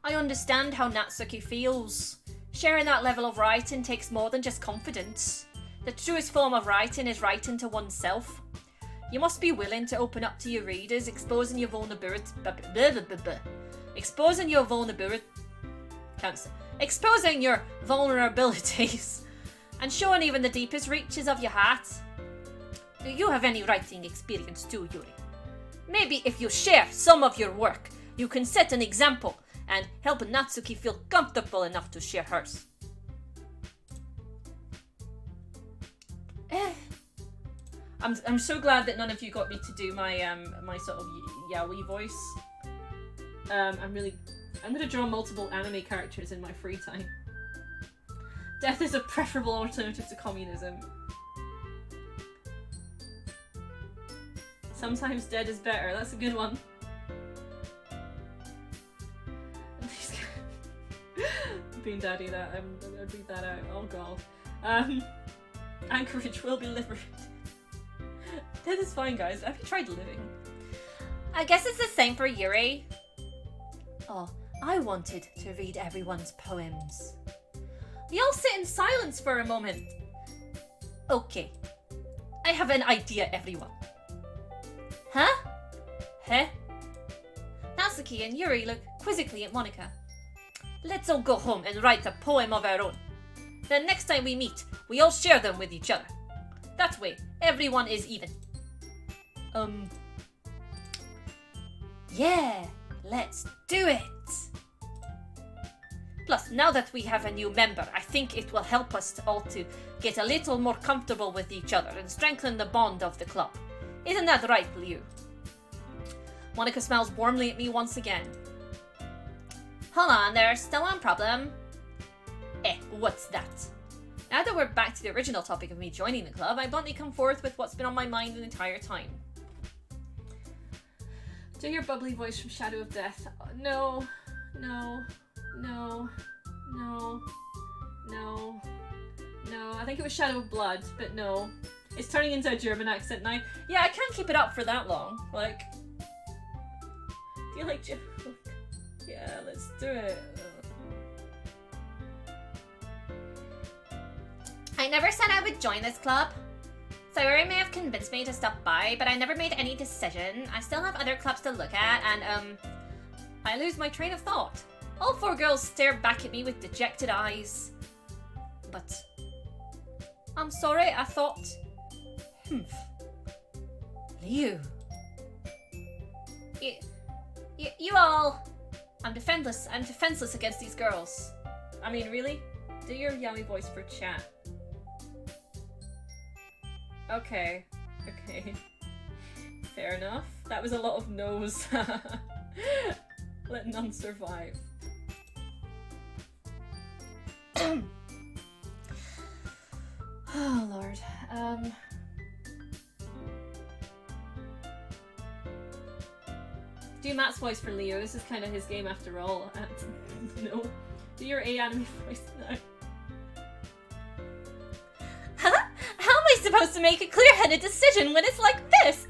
I understand how Natsuki feels. Sharing that level of writing takes more than just confidence. The truest form of writing is writing to oneself. You must be willing to open up to your readers, exposing your vulnerability... Exposing your vulnerabilities and showing even the deepest reaches of your heart. You have any writing experience too, Yuri. Maybe if you share some of your work, you can set an example and help Natsuki feel comfortable enough to share hers. I'm so glad that none of you got me to do my my sort of yaoi voice. I'm gonna draw multiple anime characters in my free time. Death is a preferable alternative to communism. Sometimes dead is better. That's a good one. Bean Daddy, that I'd read that out. Oh god. Anchorage will be liberated. Death is fine, guys. Have you tried living? I guess it's the same for Yuri. Oh, I wanted to read everyone's poems. We all sit in silence for a moment. Okay. I have an idea, everyone. Huh? Huh? Natsuki and Yuri look quizzically at Monika. Let's all go home and write a poem of our own. Then next time we meet, we all share them with each other. That way, everyone is even. Yeah, let's do it! Plus, now that we have a new member, I think it will help us all to get a little more comfortable with each other and strengthen the bond of the club. Isn't that right, Liu? Monika smiles warmly at me once again. Hold on, there's still one problem. What's that? Now that we're back to the original topic of me joining the club, I bluntly come forth with what's been on my mind the entire time. Do your bubbly voice from Shadow of Death. No. I think it was Shadow of Blood, but no. It's turning into a German accent now. Yeah, I can't keep it up for that long. Like, do you like Yeah, let's do it. I never said I would join this club. Sayori may have convinced me to stop by, but I never made any decision. I still have other clubs to look at, and I lose my train of thought. All four girls stare back at me with dejected eyes. But I'm sorry, I thought... Liu. You all... I'm defenseless against these girls. I mean, really? Do your yaoi voice for chat. Okay. Okay. Fair enough. That was a lot of no's. Let none survive. Oh, Lord. Do Matt's voice for Leo. This is kind of his game after all. No. Do your A anime voice now. Huh? How am I supposed to make a clear-headed decision when it's like this?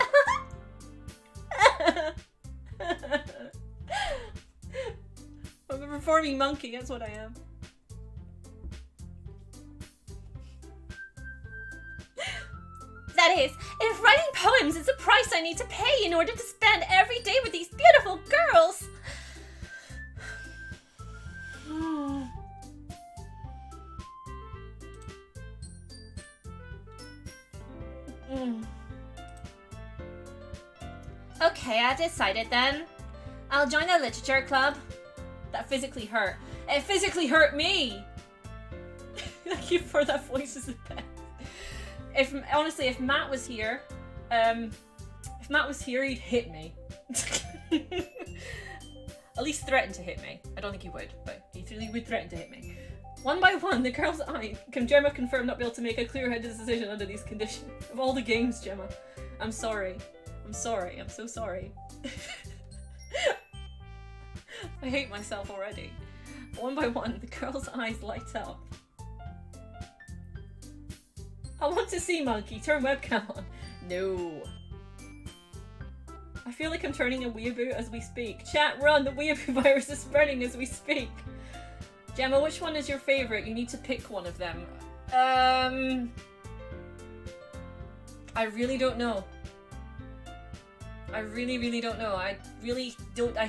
I'm a performing monkey, that's what I am. That is, if writing poems is a price I need to pay in order to spend every day with these beautiful girls. Okay, I decided then. I'll join a literature club. That physically hurt. It physically hurt me! Thank you for that voice is the best. Honestly, if Matt was here, he'd hit me. At least threaten to hit me. I don't think he would, but he really would threaten to hit me. One by one, the girl's eye. Can Gemma confirm not be able to make a clear-headed decision under these conditions? Of all the games, Gemma. I'm sorry. I'm sorry. I'm so sorry. I hate myself already. One by one, the girl's eyes light up. I want to see Monkey. Turn webcam on. No. I feel like I'm turning a weeaboo as we speak. Chat, run! The weeaboo virus is spreading as we speak. Gemma, which one is your favourite? You need to pick one of them. I really don't know. I really, really don't know. I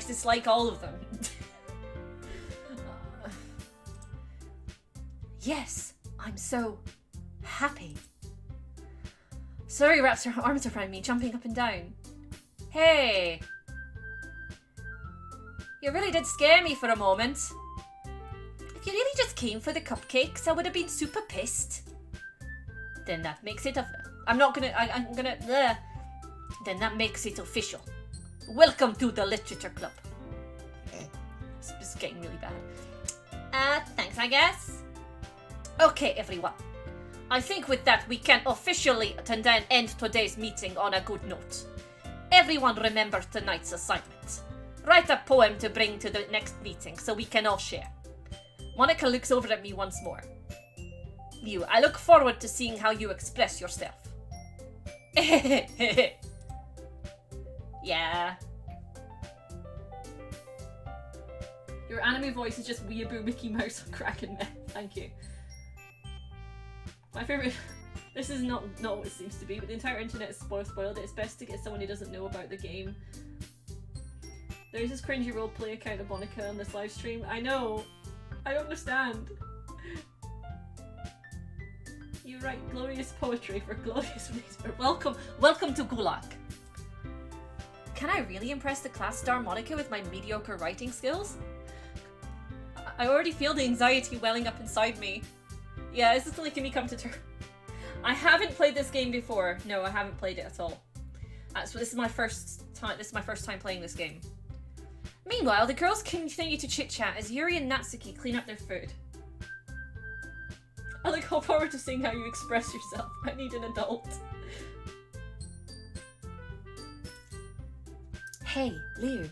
dislike all of them. Yes, I'm so happy. Suri wraps her arms around me, jumping up and down. Hey! You really did scare me for a moment. If you really just came for the cupcakes, I would have been super pissed. Then that makes it I'm gonna Then that makes it official. Welcome to the literature club. This is getting really bad. Thanks, I guess. Okay, everyone. I think with that we can officially end today's meeting on a good note. Everyone remember tonight's assignment. Write a poem to bring to the next meeting so we can all share. Monica looks over at me once more. You, I look forward to seeing how you express yourself. Yeah. Your anime voice is just weeaboo Mickey Mouse on crack and meth. Thank you. My favourite... This is not what it seems to be, but the entire internet is spoiled. It's best to get someone who doesn't know about the game. There's this cringy roleplay account of Monica on this live stream. I know. I don't understand. You write glorious poetry for glorious reason. Welcome to Gulag. Can I really impress the class star Monica with my mediocre writing skills? I already feel the anxiety welling up inside me. Yeah, this is making me come to terms. I haven't played this game before. No, I haven't played it at all. So this is my first time playing this game. Meanwhile, the girls continue to chit-chat as Yuri and Natsuki clean up their food. I look forward to seeing how you express yourself. I need an adult. Hey, Liu.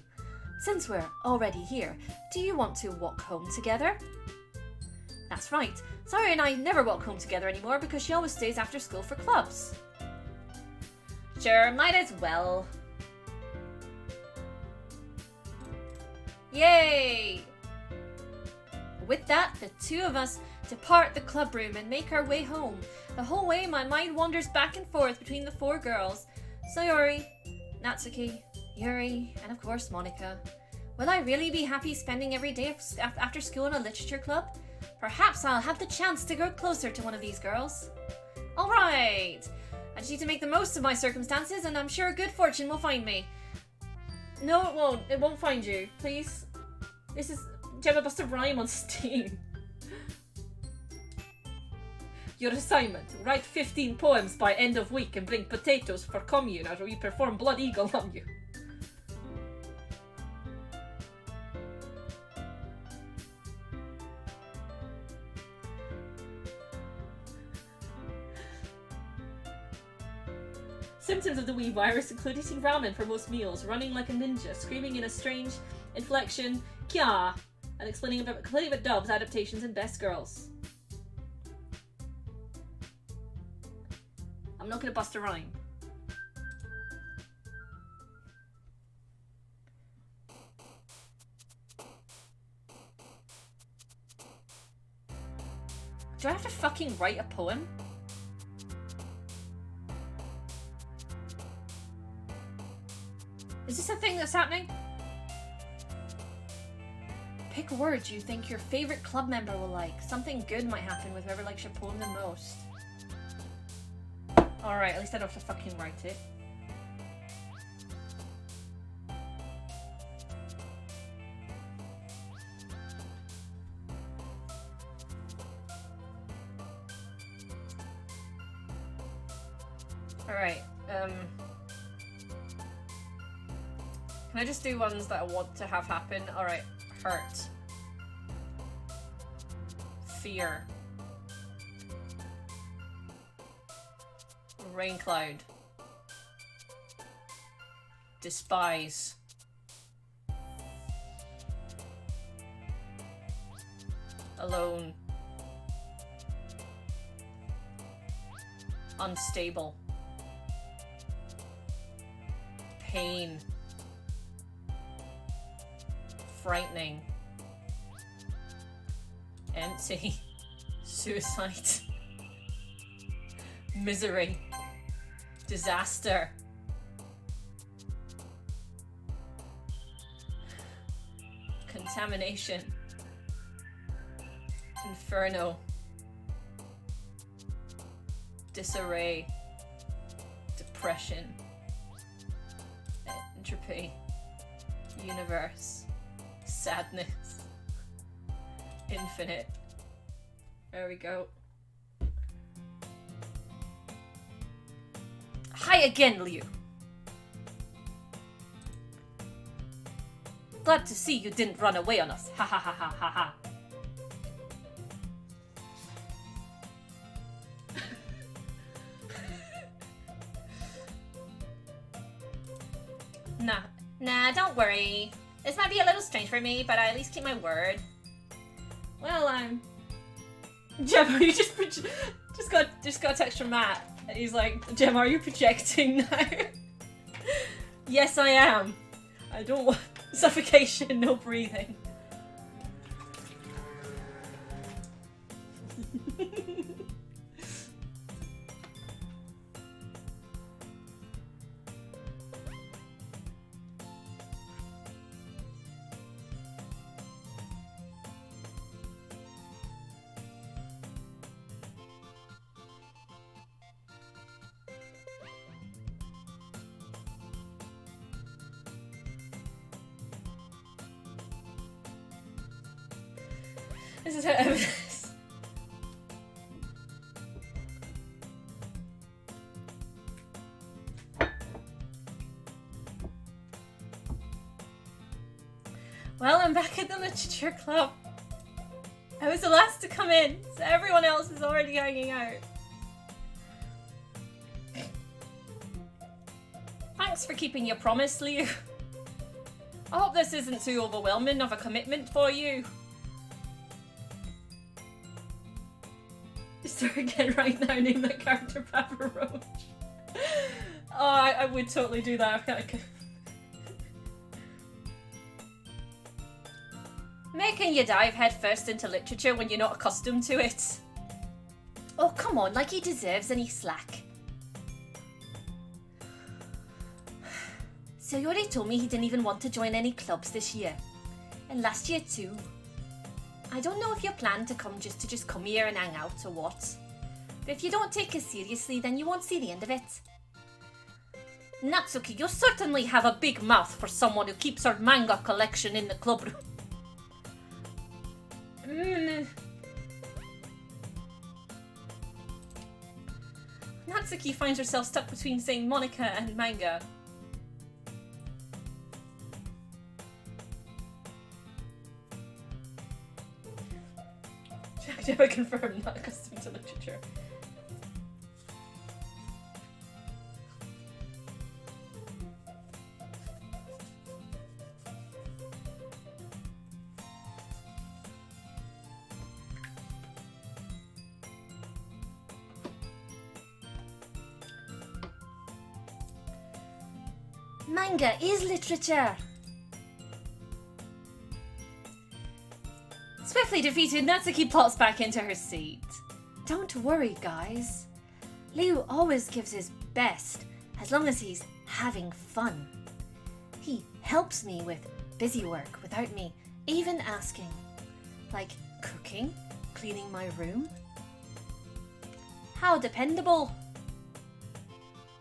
Since we're already here, do you want to walk home together? That's right. Sari and I never walk home together anymore because she always stays after school for clubs. Sure, might as well. Yay! With that, the two of us depart the club room and make our way home. The whole way, my mind wanders back and forth between the four girls. Sayori, Natsuki, Yuri, and of course Monica. Will I really be happy spending every day after school in a literature club? Perhaps I'll have the chance to grow closer to one of these girls. Alright! I just need to make the most of my circumstances and I'm sure good fortune will find me. No, it won't. It won't find you. Please. This is... Gemma must have rhyme on Steam. Your assignment, write 15 poems by end of week and bring potatoes for commune or we perform Blood Eagle on you. Symptoms of the Wii virus include eating ramen for most meals, running like a ninja, screaming in a strange inflection, kya, and complaining about dubs, adaptations, and best girls. I'm not gonna bust a rhyme. Do I have to fucking write a poem? Is this a thing that's happening? Pick words you think your favorite club member will like. Something good might happen with whoever likes your poem the most. Alright, at least I don't have to fucking write it. Alright, can I just do ones that I want to have happen? Alright, hurt. Fear. Rain cloud. Despise. Alone. Unstable. Pain. Frightening. Empty. Suicide. Misery. Disaster. Contamination. Inferno. Disarray. Depression. Entropy. Universe. Sadness. Infinite. There we go. Hi again, Liu. Glad to see you didn't run away on us. Ha ha ha ha ha ha. Nah, don't worry. This might be a little strange for me, but I at least keep my word. Well, Gemma, you just got a text from Matt. And he's like, Gemma, are you projecting now? Yes, I am. I don't want suffocation, no breathing. This is her evidence. Well, I'm back at the literature club. I was the last to come in, so everyone else is already hanging out. Thanks for keeping your promise, Liu. I hope this isn't too overwhelming of a commitment for you. Start again right now, name that character Papa Roach. Oh, I would totally do that. Making you dive headfirst into literature when you're not accustomed to it. Oh, come on, like he deserves any slack. So Yori told me he didn't even want to join any clubs this year. And last year too. I don't know if you plan to come just to come here and hang out or what. But if you don't take it seriously, then you won't see the end of it. Natsuki, you certainly have a big mouth for someone who keeps her manga collection in the club room. Natsuki finds herself stuck between saying Monica and manga. Gemma confirmed, not accustomed to literature. Manga is literature. Swiftly defeated, Natsuki plops back into her seat. Don't worry, guys. Liu always gives his best as long as he's having fun. He helps me with busy work without me even asking. Like cooking, cleaning my room. How dependable.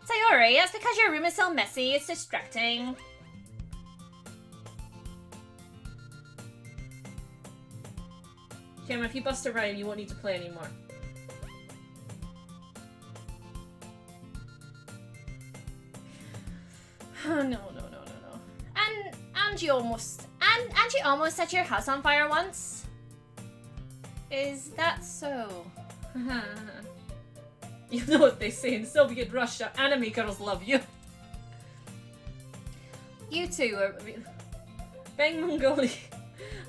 Sayori, that's because your room is so messy, it's distracting. Gemma, if you bust a rhyme, you won't need to play anymore. Oh, no. And you almost set your house on fire once. Is that so? You know what they say in Soviet Russia, anime girls love you. You two are... Bang Mongoli.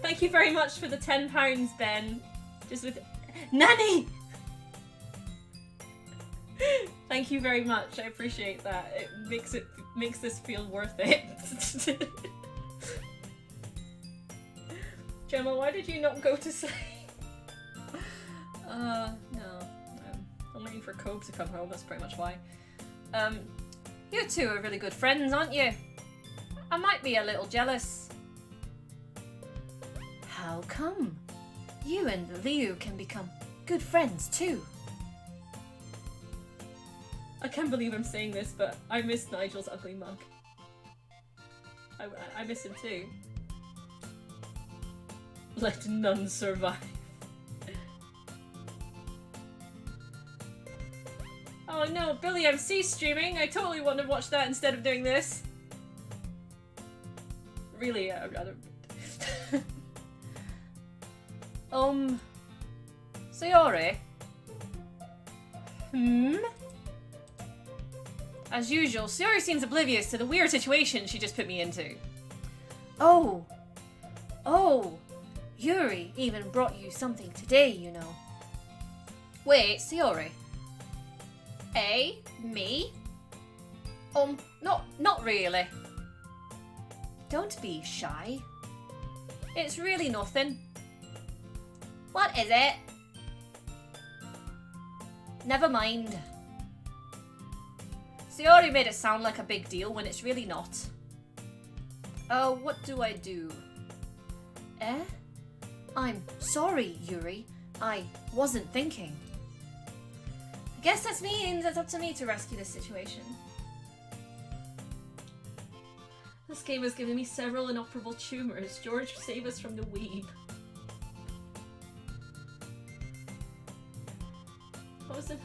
Thank you very much for the £10, Ben. Just with... Nanny! Thank you very much, I appreciate that. It makes this feel worth it. Gemma, why did you not go to sleep? No. I'm waiting for Cobe to come home, that's pretty much why. You two are really good friends, aren't you? I might be a little jealous. How come? You and Liu can become good friends too. I can't believe I'm saying this, but I miss Nigel's ugly mug. I miss him too. Let none survive. Oh no, Billy, I'm streaming. I totally want to watch that instead of doing this. Really, I'd rather... Sayori? As usual, Sayori seems oblivious to the weird situation she just put me into. Oh, Yuri even brought you something today, you know. Wait, Sayori? Me? Not really. Don't be shy. It's really nothing. What is it? Never mind. Sayori made it sound like a big deal when it's really not. What do I do? I'm sorry, Yuri. I wasn't thinking. I guess that means it's up to me to rescue this situation. This game has given me several inoperable tumors. George, save us from the weeb. What was it?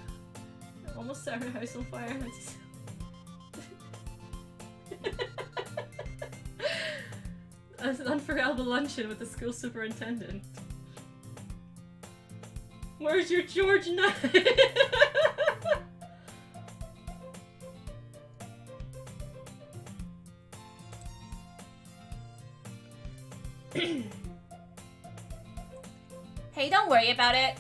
I almost set her house on fire. That's an unforgettable luncheon with the school superintendent. Where's your George now? Hey, don't worry about it.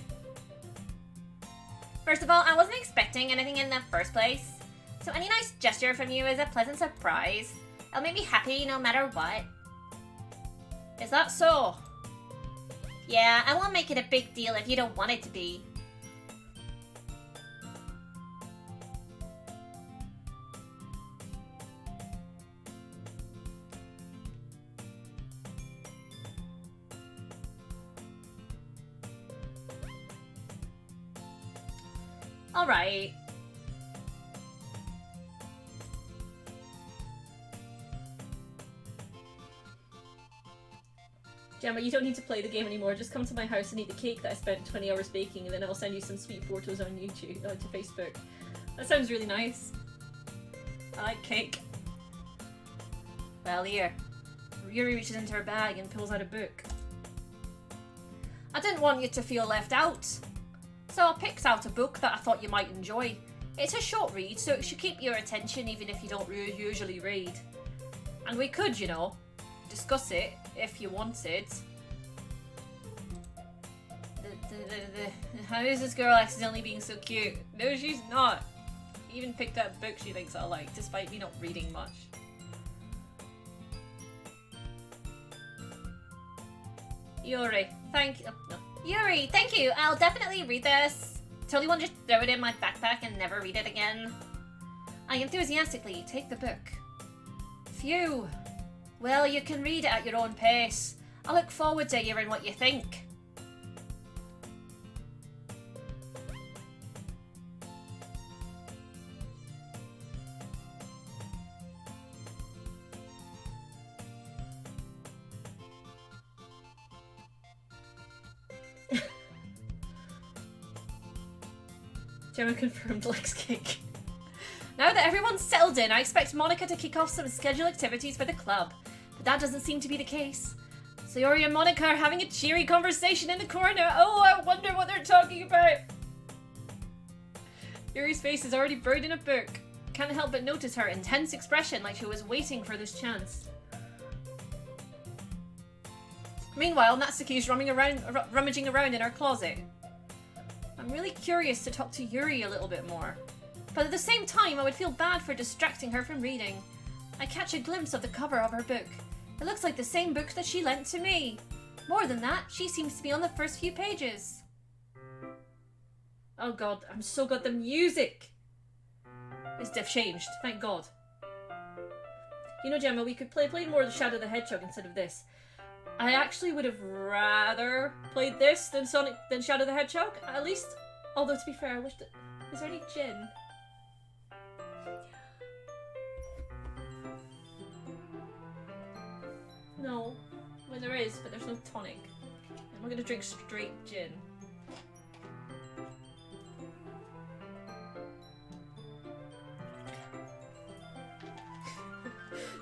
First of all, I wasn't expecting anything in the first place. So any nice gesture from you is a pleasant surprise. It'll make me happy no matter what. Is that so? Yeah, I won't make it a big deal if you don't want it to be. Alright. Gemma, you don't need to play the game anymore. Just come to my house and eat the cake that I spent 20 hours baking, and then I'll send you some sweet photos on YouTube, to Facebook. That sounds really nice. I like cake. Well, here. Yuri reaches into her bag and pulls out a book. I didn't want you to feel left out, so I picked out a book that I thought you might enjoy. It's a short read, so it should keep your attention even if you don't usually read. And we could, you know, discuss it if you wanted. How is this girl accidentally being so cute? No, she's not. Even picked out a book she thinks I'll like, despite me not reading much. Yuri, thank you. No. Yuri, thank you. I'll definitely read this. Totally won't just throw it in my backpack and never read it again. I enthusiastically take the book. Phew. Well, you can read it at your own pace. I look forward to hearing what you think. Gemma confirmed likes cake. Now that everyone's settled in, I expect Monica to kick off some scheduled activities for the club. But that doesn't seem to be the case. So Yuri and Monica are having a cheery conversation in the corner. Oh, I wonder what they're talking about. Yuri's face is already buried in a book. Can't help but notice her intense expression, like she was waiting for this chance. Meanwhile, Natsuki's rummaging around in her closet. I'm really curious to talk to Yuri a little bit more. But at the same time, I would feel bad for distracting her from reading. I catch a glimpse of the cover of her book. It looks like the same book that she lent to me. More than that, she seems to be on the first few pages. Oh god, I'm so glad the music is changed. Thank god. You know, Gemma, we could play more of the Shadow the Hedgehog instead of this. I actually would have rather played this than Shadow the Hedgehog, at least. Although, to be fair, I wish that... Is there any gin? No. Well, there is, but there's no tonic. I'm not going to drink straight gin.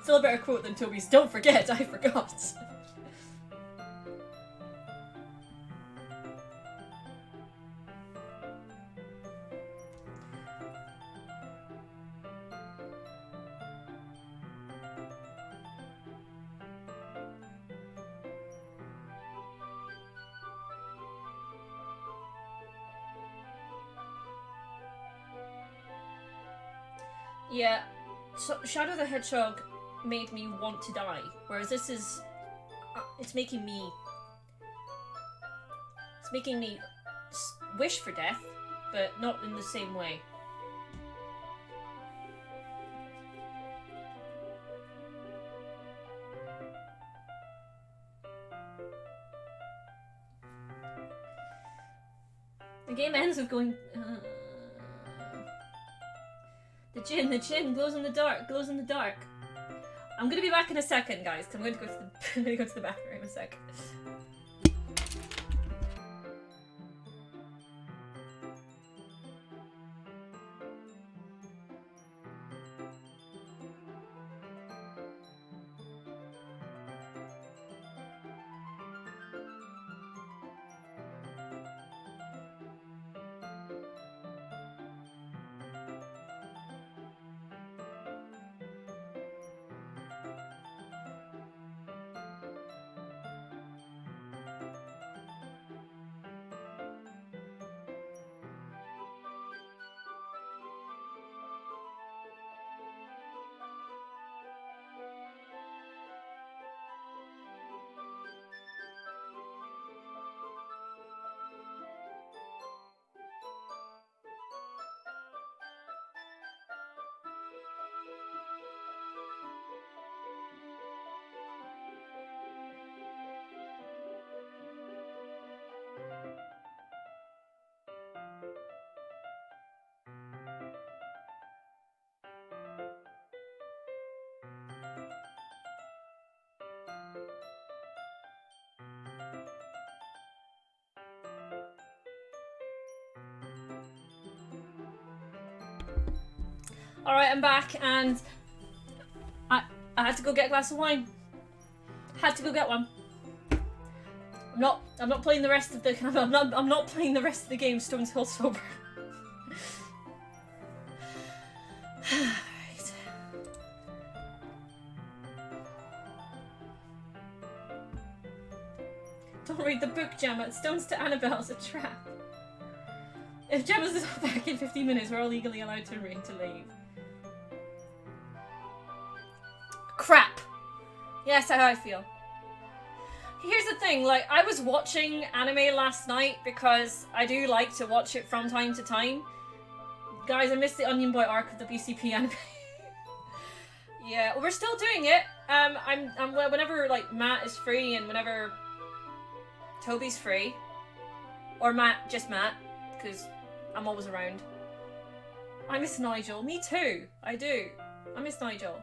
Still a better quote than Toby's, "Don't forget, I forgot." Yeah, so Shadow the Hedgehog made me want to die, whereas this is... it's making me wish for death, but not in the same way. The game ends with going... The gin glows in the dark, I'm gonna be back in a second, guys, because I'm going to go to the bathroom in a sec. Alright, I'm back, and I had to go get a glass of wine. Had to go get one. I'm not playing the rest of the I'm not playing the rest of the game Stones Hill sober. Right. Don't read the book, Gemma. It Stones to Annabelle's a trap. If Gemma's not back in 15 minutes, we're all legally allowed to leave. Crap! Yes, that's how I feel. Here's the thing, like, I was watching anime last night because I do like to watch it from time to time. Guys, I missed the Onion Boy arc of the BCP anime. Yeah, we're still doing it. Whenever, like, Matt is free and whenever Toby's free. Or just Matt, because I'm always around. I miss Nigel. Me too. I do. I miss Nigel.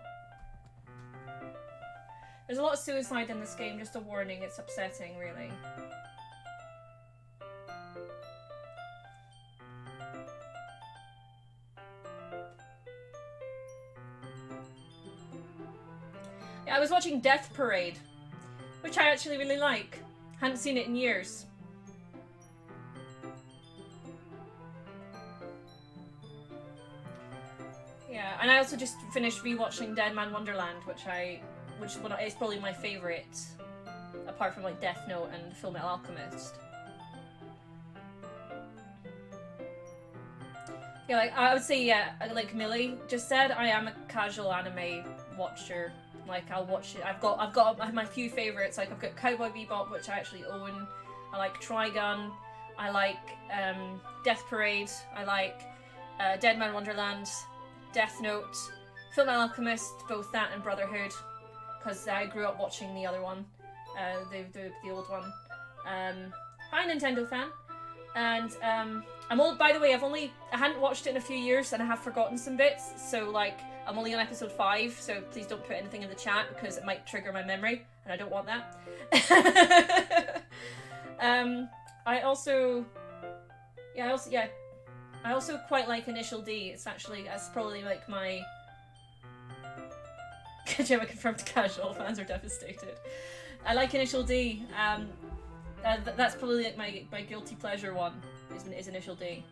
There's a lot of suicide in this game, just a warning. It's upsetting, really. Yeah, I was watching Death Parade, which I actually really like. Hadn't seen it in years. Yeah, and I also just finished rewatching Dead Man Wonderland, which is probably my favourite, apart from like Death Note and Fullmetal Alchemist. Yeah, like I would say, yeah, like Millie just said, I am a casual anime watcher. Like I'll watch it. I have my few favourites. Like I've got Cowboy Bebop, which I actually own. I like Trigun. I like Death Parade. I like Dead Man Wonderland, Death Note, Fullmetal Alchemist, both that and Brotherhood. Because I grew up watching the other one, the old one. Hi, Nintendo fan. And I'm old, by the way. I hadn't watched it in a few years, and I have forgotten some bits. So like, I'm only on episode 5. So please don't put anything in the chat because it might trigger my memory, and I don't want that. I also quite like Initial D. That's probably like my. Gemma confirmed casual. Fans are devastated. I like Initial D. That's probably like my guilty pleasure one. Is Initial D.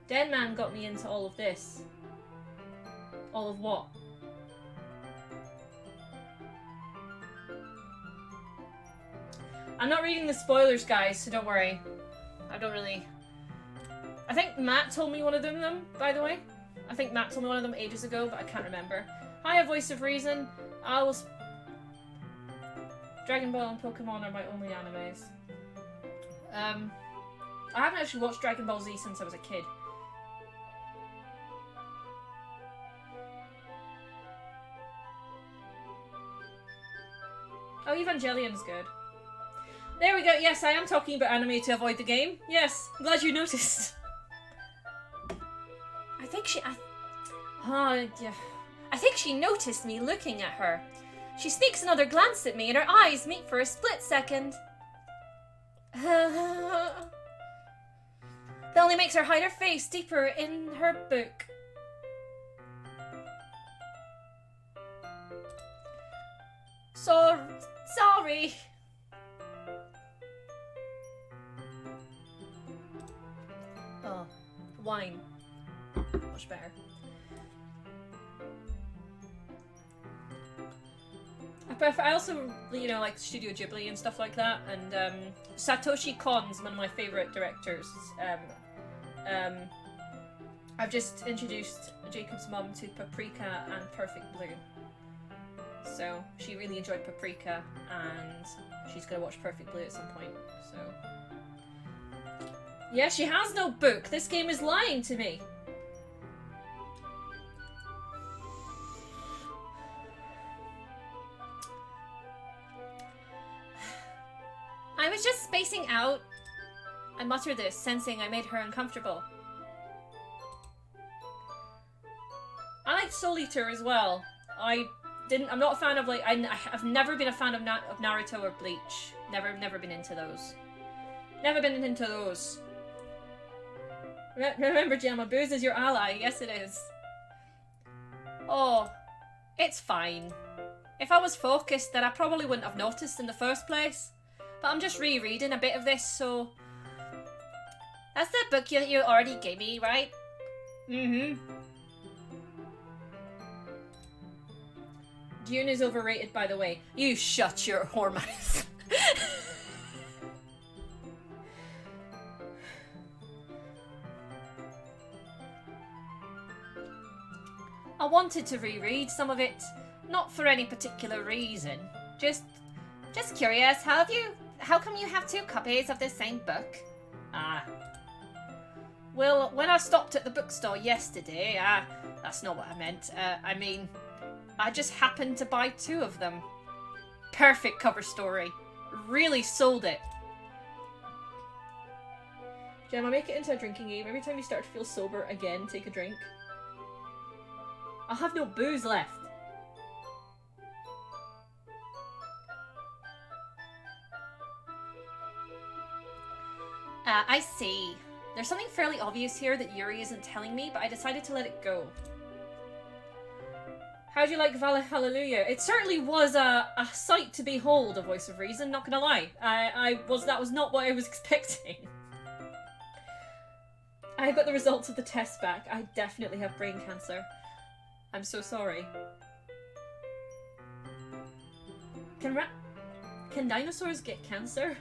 Dead Man got me into all of this. All of what? I'm not reading the spoilers, guys, so don't worry. I think Matt told me one of them, by the way. I think Matt told me one of them ages ago, but I can't remember. Hi, A Voice of Reason. Dragon Ball and Pokemon are my only animes. I haven't actually watched Dragon Ball Z since I was a kid. Oh, Evangelion's good. There we go. Yes, I am talking about anime to avoid the game. Yes, I'm glad you noticed. I think she noticed me looking at her. She sneaks another glance at me and our eyes meet for a split second. That only makes her hide her face deeper in her book. Sorry. Oh, wine. Much better. I also, like Studio Ghibli and stuff like that, and Satoshi Kon's one of my favourite directors. I've just introduced Jacob's mum to Paprika and Perfect Blue. So she really enjoyed Paprika, and she's going to watch Perfect Blue at some point, so... Yeah, she has no book! This game is lying to me! I was just spacing out. I muttered this, sensing I made her uncomfortable. I like Soul Eater as well. I'm not a fan of I've never been a fan of Naruto or Bleach. Never been into those. Never been into those. Remember, Gemma, booze is your ally. Yes, it is. Oh, it's fine. If I was focused, then I probably wouldn't have noticed in the first place. But I'm just rereading a bit of this, so... That's the book you already gave me, right? Mm-hmm. Dune is overrated, by the way. You shut your whore mouth. I wanted to reread some of it, not for any particular reason. Just curious, how come you have 2 copies of the same book? Ah. Well, when I stopped at the bookstore yesterday, that's not what I meant. I mean, I just happened to buy 2 of them. Perfect cover story. Really sold it. Gemma, make it into a drinking game. Every time you start to feel sober again, take a drink. I'll have no booze left. I see. There's something fairly obvious here that Yuri isn't telling me, but I decided to let it go. How do you like Hallelujah? It certainly was a sight to behold, A Voice of Reason, not gonna lie. That was not what I was expecting. I got the results of the test back. I definitely have brain cancer. I'm so sorry. Can dinosaurs get cancer?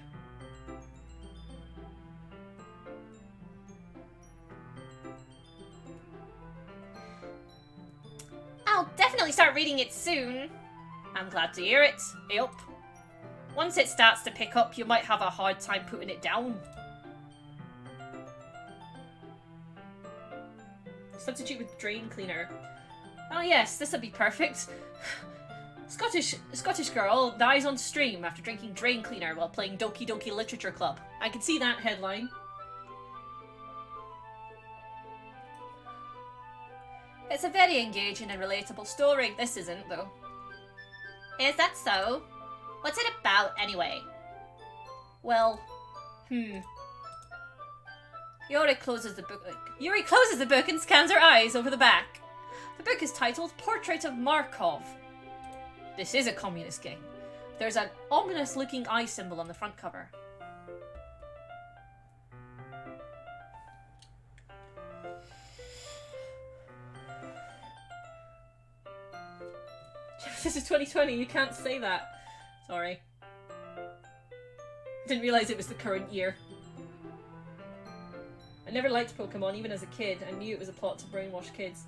I'll definitely start reading it soon. I'm glad to hear it. Yep. Once it starts to pick up, you might have a hard time putting it down. Substitute with drain cleaner. Oh yes, this would be perfect. Scottish girl dies on stream after drinking drain cleaner while playing Doki Doki Literature Club. I can see that headline. It's a very engaging and relatable story. This isn't, though. Is that so? What's it about, anyway? Well, Yuri closes the book and scans her eyes over the back. The book is titled Portrait of Markov. This is a communist game. There's an ominous-looking eye symbol on the front cover. This is 2020, you can't say that. Sorry. I didn't realise it was the current year. I never liked Pokemon, even as a kid. I knew it was a plot to brainwash kids.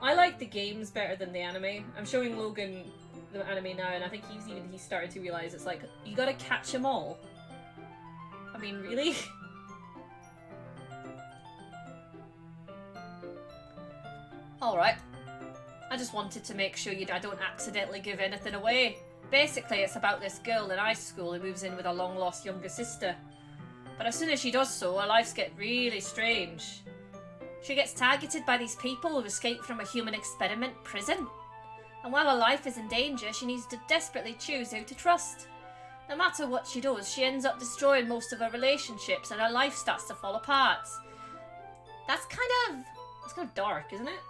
I like the games better than the anime. I'm showing Logan the anime now, and I think he's starting to realise it's like, you gotta catch them all. I mean, really? Alright. I just wanted to make sure I don't accidentally give anything away. Basically, it's about this girl in high school who moves in with a long-lost younger sister. But as soon as she does so, her lives get really strange. She gets targeted by these people who escaped from a human experiment prison. And while her life is in danger, she needs to desperately choose who to trust. No matter what she does, she ends up destroying most of her relationships and her life starts to fall apart. That's kind of dark, isn't it?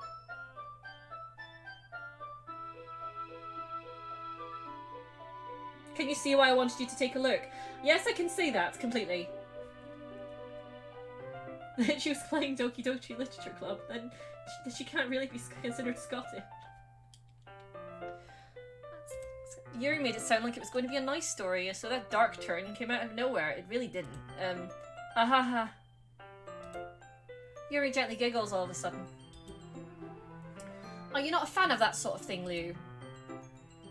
Can you see why I wanted you to take a look? Yes, I can see that completely. She was playing Doki Doki Literature Club, then she can't really be considered Scottish. Yuri made it sound like it was going to be a nice story, so that dark turn came out of nowhere. It really didn't. Ahaha. Yuri gently giggles all of a sudden. Are you not a fan of that sort of thing, Lou?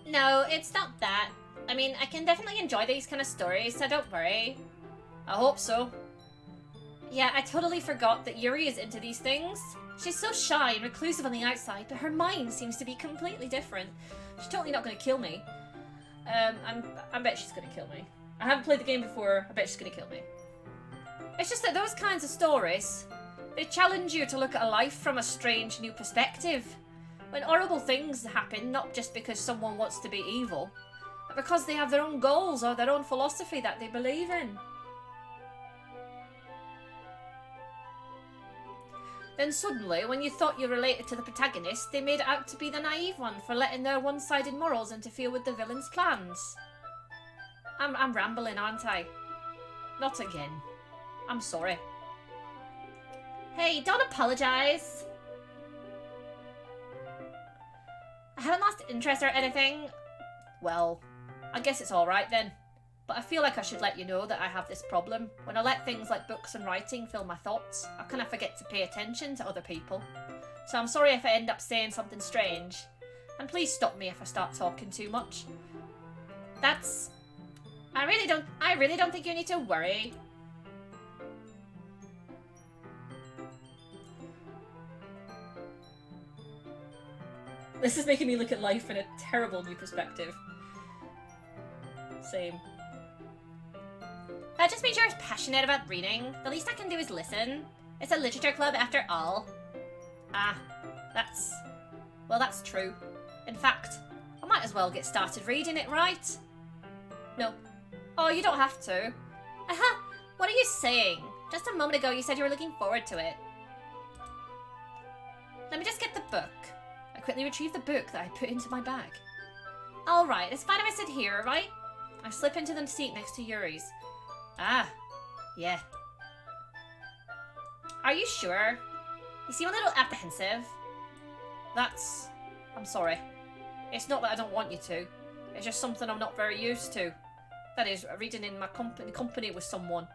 No, it's not that. I mean, I can definitely enjoy these kind of stories, so don't worry. I hope so. Yeah, I totally forgot that Yuri is into these things. She's so shy and reclusive on the outside, but her mind seems to be completely different. She's totally not going to kill me. I bet she's going to kill me. I haven't played the game before, I bet she's going to kill me. It's just that those kinds of stories, they challenge you to look at a life from a strange new perspective. When horrible things happen, not just because someone wants to be evil, but because they have their own goals or their own philosophy that they believe in. Then suddenly, when you thought you related to the protagonist, they made it out to be the naive one for letting their one-sided morals interfere with the villain's plans. I'm rambling, aren't I? Not again. I'm sorry. Hey, don't apologise. I haven't lost interest or anything. Well, I guess it's alright then. But I feel like I should let you know that I have this problem. When I let things like books and writing fill my thoughts, I kind of forget to pay attention to other people. So I'm sorry if I end up saying something strange. And please stop me if I start talking too much. I really don't think you need to worry. This is making me look at life in a terrible new perspective. Same. That just means you're passionate about reading. The least I can do is listen. It's a literature club after all. Ah, that's true. In fact, I might as well get started reading it, right? No. Oh, you don't have to. Aha! What are you saying? Just a moment ago you said you were looking forward to it. Let me just get the book. I quickly retrieved the book that I put into my bag. Alright, it's fine if I sit here, right? I slip into the seat next to Yuri's. Ah, yeah. Are you sure? You seem a little apprehensive. I'm sorry. It's not that I don't want you to. It's just something I'm not very used to. That is, reading in my company with someone.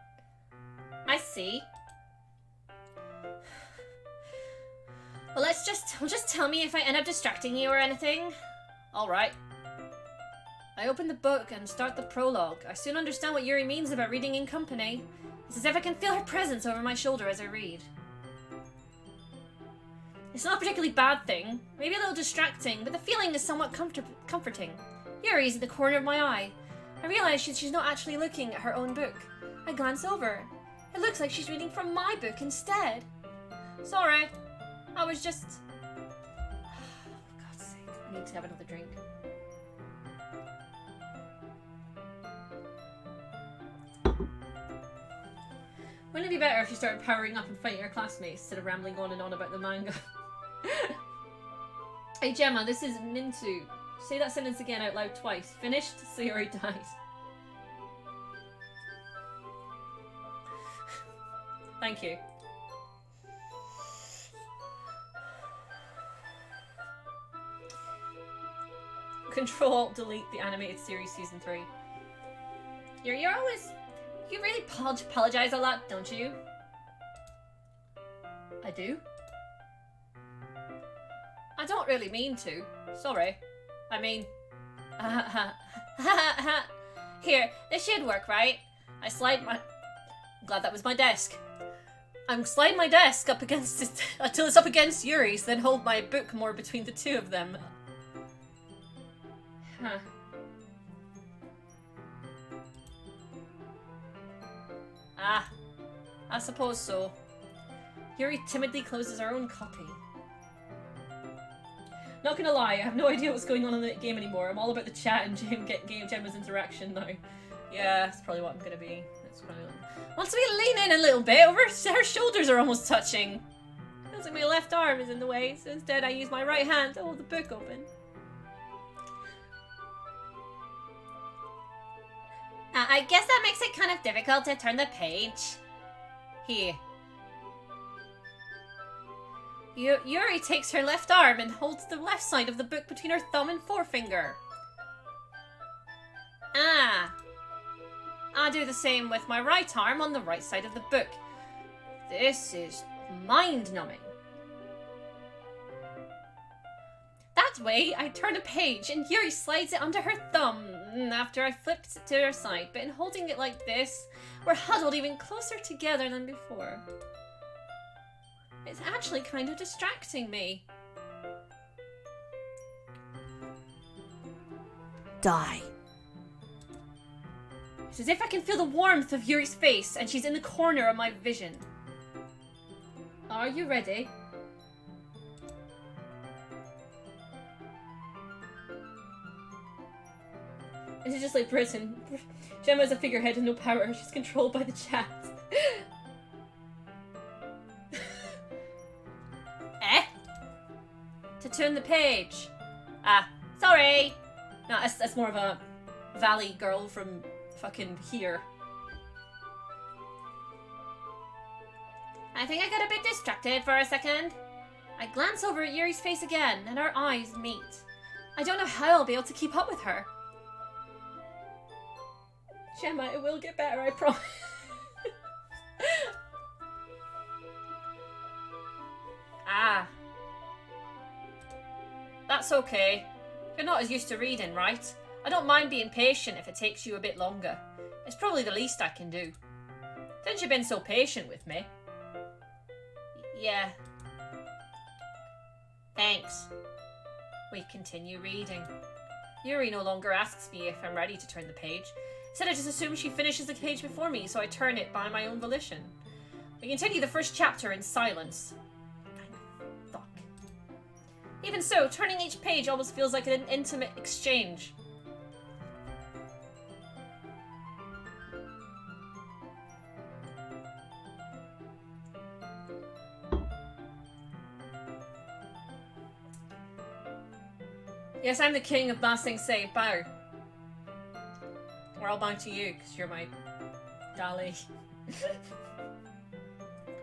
I see. Well, just tell me if I end up distracting you or anything. Alright. I open the book and start the prologue. I soon understand what Yuri means about reading in company. It's as if I can feel her presence over my shoulder as I read. It's not a particularly bad thing, maybe a little distracting, but the feeling is somewhat comforting. Yuri's in the corner of my eye. I realize she's not actually looking at her own book. I glance over. It looks like she's reading from my book instead. Sorry, I was just... For God's sake, I need to have another drink. Wouldn't it be better if you started powering up and fighting your classmates instead of rambling on and on about the manga? Hey Gemma, this is Mintu. Say that sentence again out loud twice. Finished? Sayori dies. Thank you. Control delete the animated series season 3. You really apologize a lot, don't you? I do? I don't really mean to. Sorry. I mean... Here, this should work, right? I slide my... I'm glad that was my desk. I'm sliding my desk up against it until it's up against Yuri's, then hold my book more between the two of them. Huh. Ah, I suppose so. Yuri timidly closes her own copy. Not gonna lie, I have no idea what's going on in the game anymore. I'm all about the chat and Gemma's interaction now. Yeah, that's probably what I'm gonna be. That's probably Wants me to lean in a little bit, her shoulders are almost touching. Feels like my left arm is in the way, so instead I use my right hand to hold the book open. I guess that makes it kind of difficult to turn the page. Here. Yuri takes her left arm and holds the left side of the book between her thumb and forefinger. Ah. I do the same with my right arm on the right side of the book. This is mind-numbing. That way, I turn a page and Yuri slides it under her thumb after I flipped it to her side, but in holding it like this, we're huddled even closer together than before. It's actually kind of distracting me. Die. It's as if I can feel the warmth of Yuri's face and she's in the corner of my vision. Are you ready? This is just like prison. Gemma is a figurehead with no power. She's controlled by the chat. To turn the page. Ah, sorry. No, that's more of a valley girl from fucking here. I think I got a bit distracted for a second. I glance over at Yuri's face again, and our eyes meet. I don't know how I'll be able to keep up with her. Gemma, it will get better, I promise. Ah. That's okay. You're not as used to reading, right? I don't mind being patient if it takes you a bit longer. It's probably the least I can do. Since you've been so patient with me. Yeah. Thanks. We continue reading. Yuri no longer asks me if I'm ready to turn the page. Instead, I just assume she finishes the page before me, so I turn it by my own volition. We continue the first chapter in silence. Fuck. Even so, turning each page almost feels like an intimate exchange. Yes, I'm the king of Ba Sing Se. Bow. We're all bowing to you, because you're my Dali.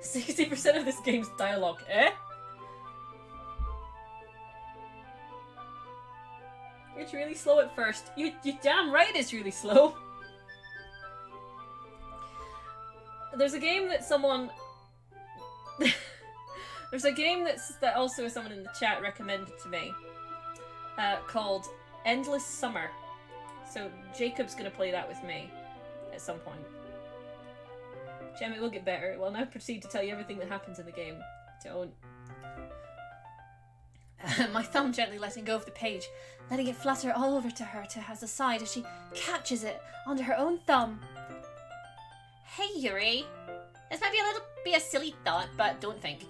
60% of this game's dialogue, eh? It's really slow at first. You damn right it's really slow. There's a game that someone... There's a game that also someone in the chat recommended to me. Called Endless Summer. So Jacob's gonna play that with me at some point. Gem, it will get better. Well, now proceed to tell you everything that happens in the game. Don't. My thumb gently letting go of the page, letting it flutter all over to her as a side as she catches it under her own thumb. Hey Yuri. This might be a silly thought, but don't think.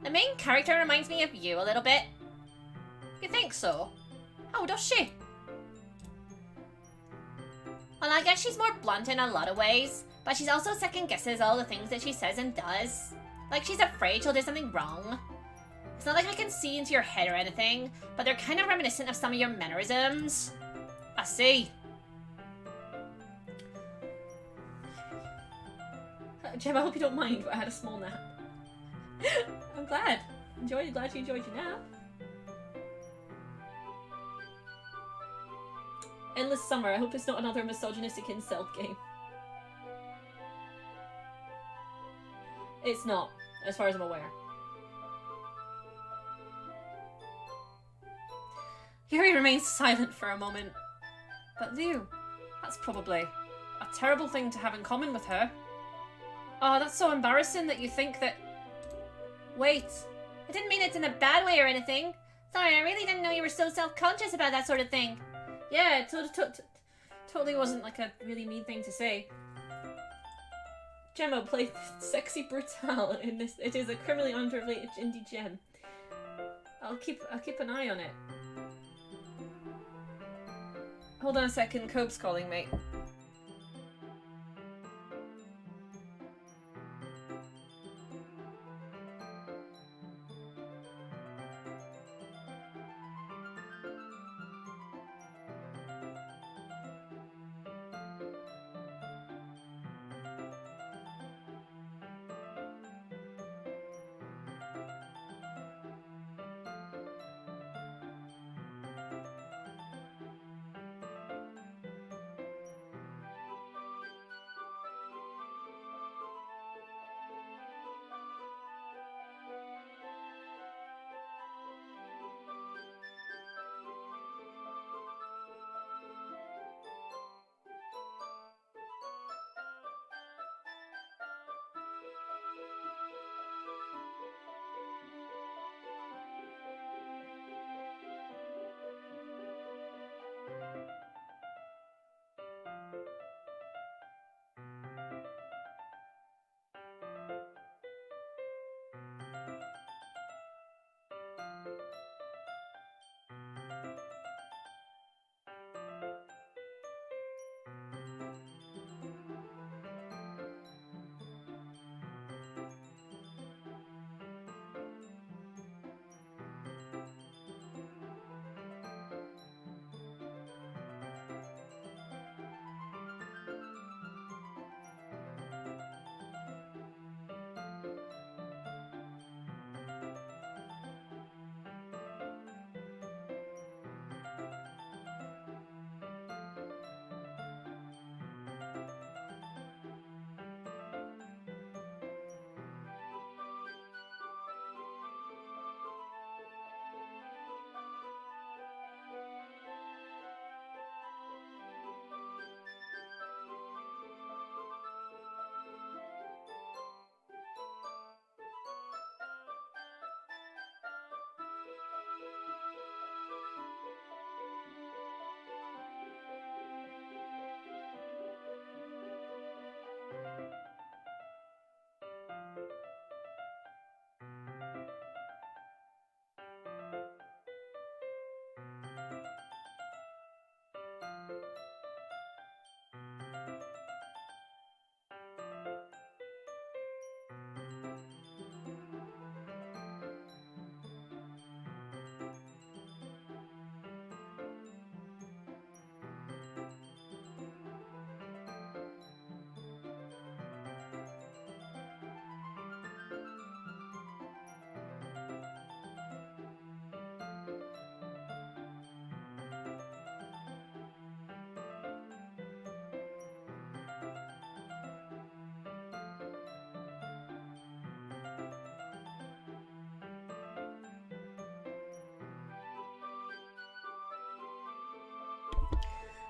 The main character reminds me of you a little bit. You think so? How does she? Well, I guess she's more blunt in a lot of ways, but she's also second guesses all the things that she says and does. Like she's afraid she'll do something wrong. It's not like I can see into your head or anything, but they're kind of reminiscent of some of your mannerisms. I see. Gem, I hope you don't mind, but I had a small nap. I'm glad. Glad you enjoyed your nap. Endless Summer. I hope it's not another misogynistic incel game. It's not, as far as I'm aware. Yuri remains silent for a moment. But Liu, that's probably a terrible thing to have in common with her. Oh, that's so embarrassing that you think that... Wait, I didn't mean it in a bad way or anything. Sorry, I really didn't know you were so self-conscious about that sort of thing. Yeah, it totally wasn't like a really mean thing to say. Gemma played Sexy Brutal in this. It is a criminally underrated indie gem. I'll keep an eye on it. Hold on a second, Cope's calling me.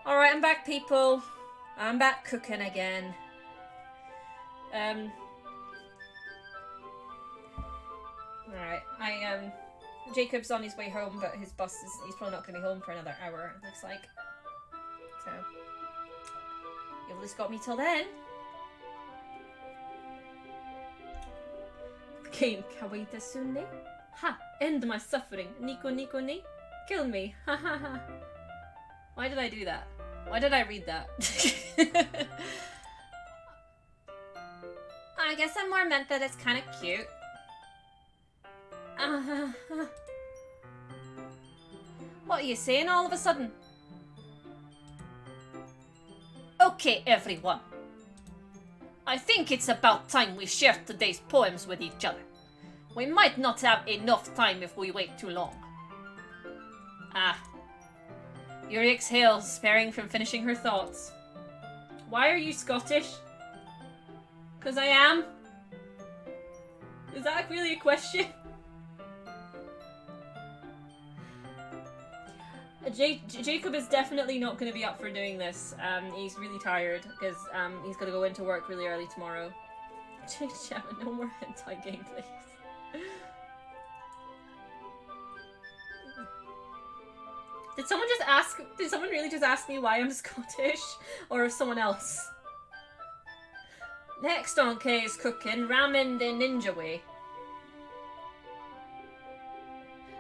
Alright, I'm back, people. I'm back cooking again. Alright, Jacob's on his way home, but he's probably not going to be home for another hour, it looks like. So, you've at least got me till then. Kain kawaii desu. Ha! End my suffering. Nico nico ni. Kill me. Ha ha ha. Why did I do that? Why did I read that? I guess I more meant that it's kind of cute. What are you saying all of a sudden? Okay, everyone. I think it's about time we shared today's poems with each other. We might not have enough time if we wait too long. Yuri exhales, sparing from finishing her thoughts. Why are you Scottish? 'Cause I am? Is that really a question? Jacob is definitely not going to be up for doing this. He's really tired because he's got to go into work really early tomorrow. Gemma, no more hentai game, please. Did someone really just ask me why I'm Scottish? Or someone else? Next on Kay's cooking, ramen the ninja way.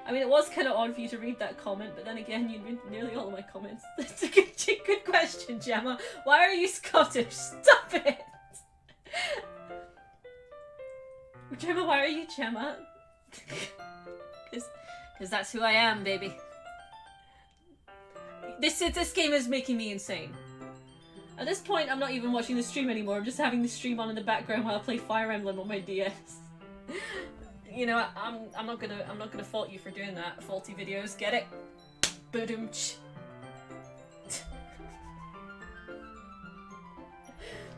I mean, it was kind of odd for you to read that comment, but then again, you read nearly all of my comments. That's a good question, Gemma. Why are you Scottish? Stop it! Gemma, why are you Gemma? Because that's who I am, baby. This game is making me insane. At this point, I'm not even watching the stream anymore. I'm just having the stream on in the background while I play Fire Emblem on my DS. You know, I'm not gonna fault you for doing that. Faulty videos, get it? Boom-ch.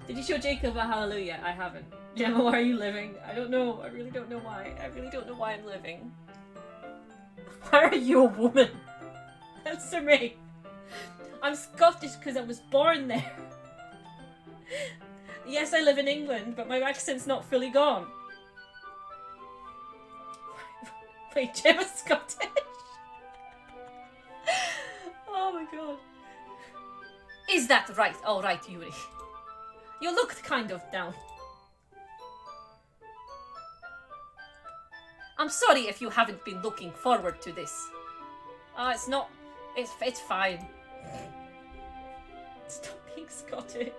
Did you show Jacob a hallelujah? I haven't. Gemma, why are you living? I don't know. I really don't know why. I really don't know why I'm living. Why are you a woman? Answer me. I'm Scottish because I was born there. Yes, I live in England, but my accent's not fully gone. Wait, Gemma's Scottish? Oh my god. Is that right? All right, Yuri. You looked kind of down. I'm sorry if you haven't been looking forward to this. It's not. It's fine. Stop being Scottish.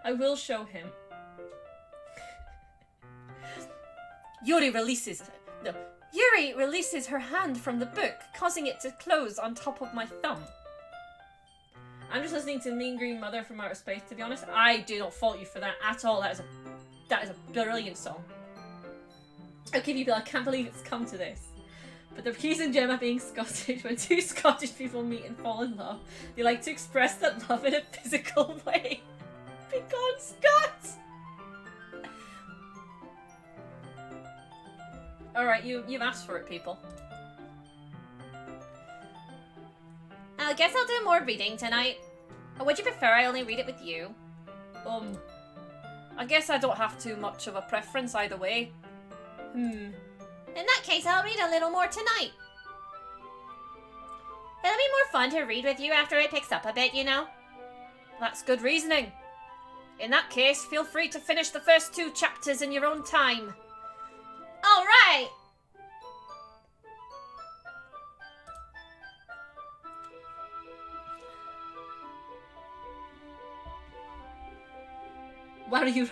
I will show him. Yuri releases her hand from the book, causing it to close on top of my thumb. I'm just listening to Mean Green Mother from Outer Space, to be honest. I do not fault you for that at all. That is a brilliant song. Okay, people, I can't believe it's come to this. But the reason Gemma being Scottish, when two Scottish people meet and fall in love, they like to express that love in a physical way. Begone, Scot! Alright, you've asked for it, people. I guess I'll do more reading tonight. Or would you prefer I only read it with you? I guess I don't have too much of a preference either way. In that case, I'll read a little more tonight. It'll be more fun to read with you after it picks up a bit, you know? That's good reasoning. In that case, feel free to finish the first 2 chapters in your own time. All right. What are you...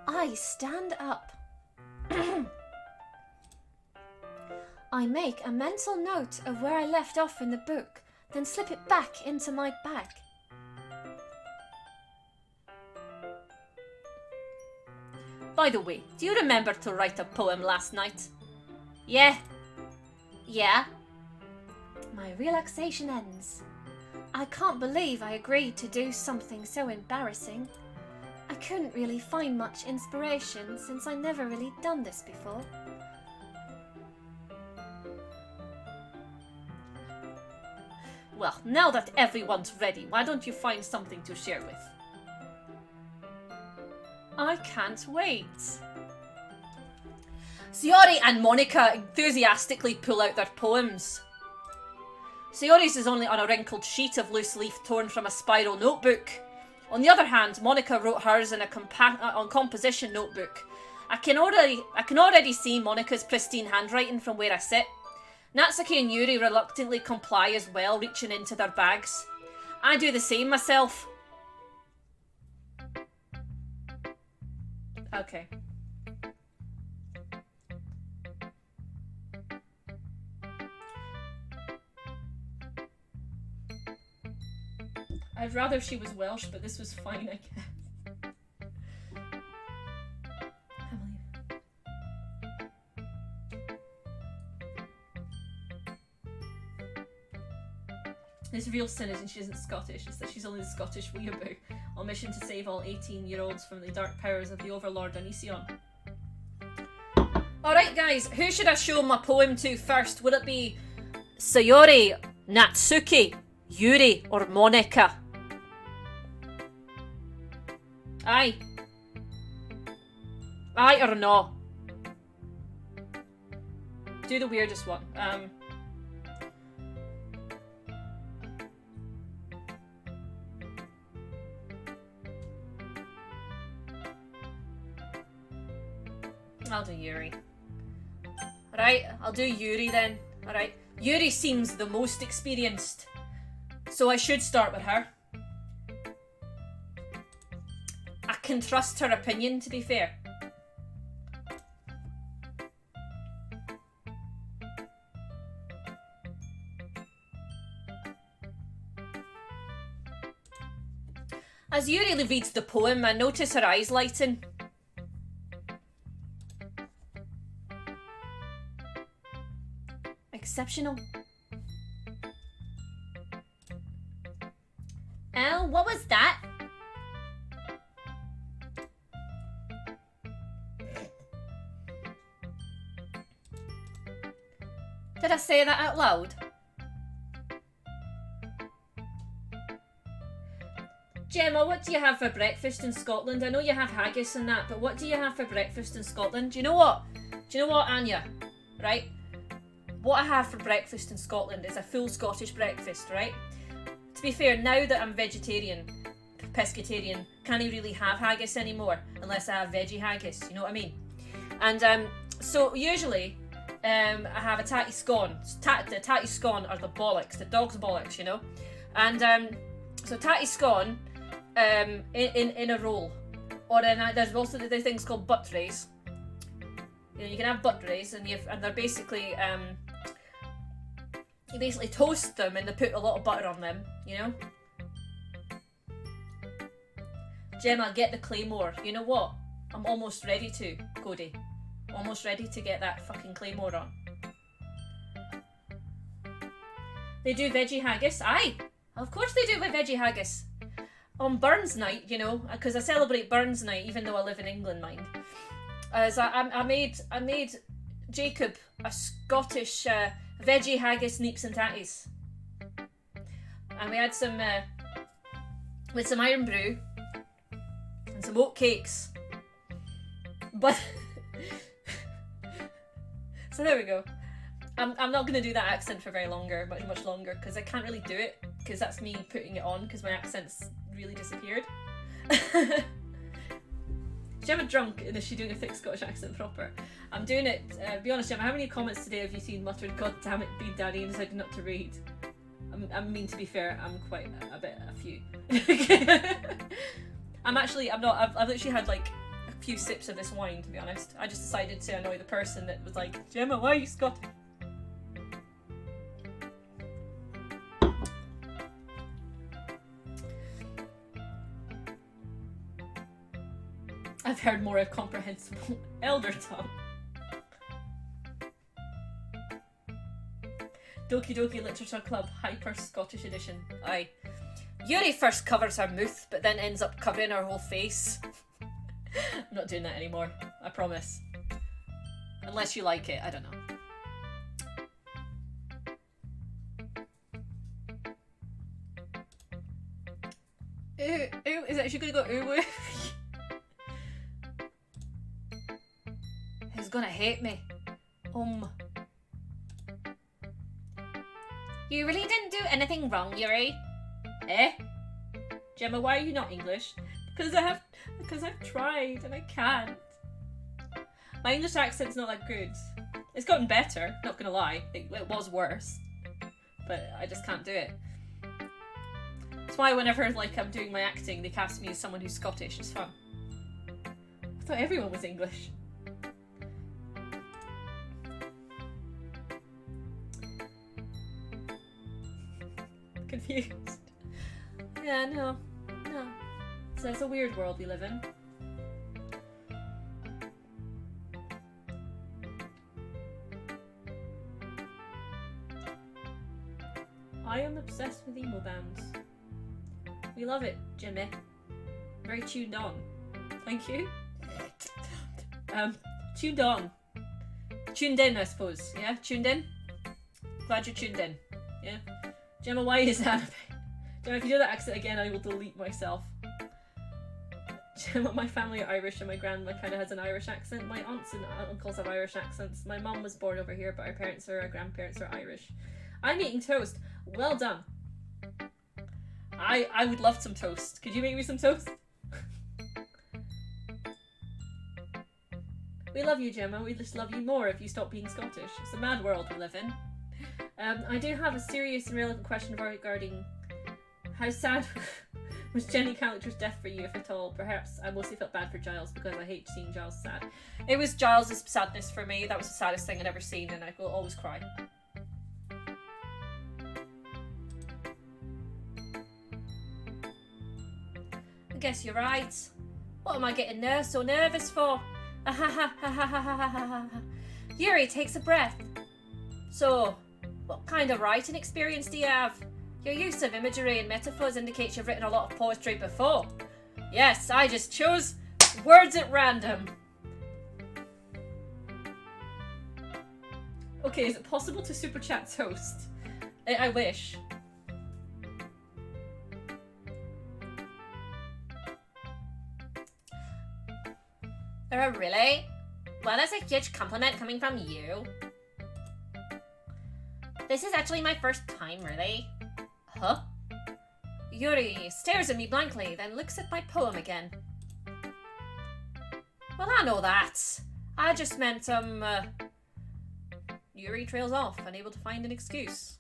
I stand up. I make a mental note of where I left off in the book, then slip it back into my bag. By the way, do you remember to write a poem last night? Yeah. My relaxation ends. I can't believe I agreed to do something so embarrassing. I couldn't really find much inspiration since I never really done this before. Well, now that everyone's ready, why don't you find something to share with? I can't wait. Sayori and Monica enthusiastically pull out their poems. Sayori's is only on a wrinkled sheet of loose leaf torn from a spiral notebook. On the other hand, Monica wrote hers in a composition notebook. I can already see Monica's pristine handwriting from where I sit. Natsuki and Yuri reluctantly comply as well, reaching into their bags. I do the same myself. Okay. I'd rather she was Welsh, but this was fine, I guess. His real sin isn't she isn't Scottish, it's that she's only the Scottish weeaboo on mission to save all 18-year-olds from the dark powers of the Overlord Onision. Alright guys, who should I show my poem to first? Will it be Sayori, Natsuki, Yuri, or Monica? Aye. Aye or no? Do the weirdest one. I'll do Yuri. Alright, I'll do Yuri then. Alright. Yuri seems the most experienced, so I should start with her. I can trust her opinion, to be fair. As Yuri reads the poem, I notice her eyes lighten. Exceptional. Oh, what was that? Did I say that out loud? Gemma, what do you have for breakfast in Scotland? I know you have haggis and that, but what do you have for breakfast in Scotland? Do you know what? Anya? Right? What I have for breakfast in Scotland is a full Scottish breakfast, right? To be fair, now that I'm vegetarian, pescatarian, can't really have haggis anymore unless I have veggie haggis, you know what I mean? And so usually I have a tatty scone. The tatty scone are the bollocks, the dog's bollocks, you know? And so tatty scone in a roll. Or then there's also the things called buttrays. You know, you can have buttrays and they're basically you basically toast them and they put a lot of butter on them, you know? Gemma, get the claymore. You know what? I'm almost ready to, Cody. Almost ready to get that fucking claymore on. They do veggie haggis? Aye! Of course they do with veggie haggis. On Burns night, you know, because I celebrate Burns night even though I live in England, mind. As I made Jacob a Scottish veggie haggis neeps and tatties, and we had some with some iron brew and some oat cakes. But so there we go. I'm not going to do that accent for much longer, because I can't really do it, because that's me putting it on, because my accent's really disappeared. Gemma drunk, and is she doing a thick Scottish accent proper? I'm doing it. Be honest, Gemma, how many comments today have you seen muttering, "God damn it, Bean Daddy," and decided not to read? I mean, to be fair, I'm quite a few. I'm not. I've literally had like a few sips of this wine, to be honest. I just decided to annoy the person that was like, "Gemma, why are you Scottish?" I've heard more of comprehensible elder tongue. Doki Doki Literature Club Hyper Scottish Edition. Aye. Yuri first covers her mouth, but then ends up covering her whole face. I'm not doing that anymore, I promise. Unless you like it, I don't know. Ooh, is it actually gonna go ooh? Who's gonna hate me? You really didn't do anything wrong, Yuri. Eh? Gemma, why are you not English? Because I've tried and I can't. My English accent's not that good. It's gotten better, not gonna lie. It was worse. But I just can't do it. That's why whenever like I'm doing my acting, they cast me as someone who's Scottish. It's fun. I thought everyone was English. Confused. Yeah, no. So it's a weird world we live in. I am obsessed with emo bands. We love it, Jimmy. Very tuned on. Thank you. Tuned on. Tuned in, I suppose. Yeah, tuned in. Glad you're tuned in. Yeah. Gemma, why is that? Gemma, if you do that accent again, I will delete myself. Gemma, my family are Irish and my grandma kind of has an Irish accent. My aunts and uncles have Irish accents. My mum was born over here, but our grandparents are Irish. I'm eating toast. Well done. I would love some toast. Could you make me some toast? We love you, Gemma. We just love you more if you stop being Scottish. It's a mad world we live in. I do have a serious and relevant question regarding how sad was Jenny Callender's death for you, if at all. Perhaps I mostly felt bad for Giles because I hate seeing Giles sad. It was Giles' sadness for me. That was the saddest thing I'd ever seen, and I will always cry. I guess you're right. What am I getting so nervous for? Yuri takes a breath. So, what kind of writing experience do you have? Your use of imagery and metaphors indicates you've written a lot of poetry before. Yes, I just chose words at random. Okay, is it possible to super chat toast? I wish. Really? Well, that's a huge compliment coming from you. This is actually my first time, really. Huh? Yuri stares at me blankly, then looks at my poem again. Well, I know that. I just meant, Yuri trails off, unable to find an excuse.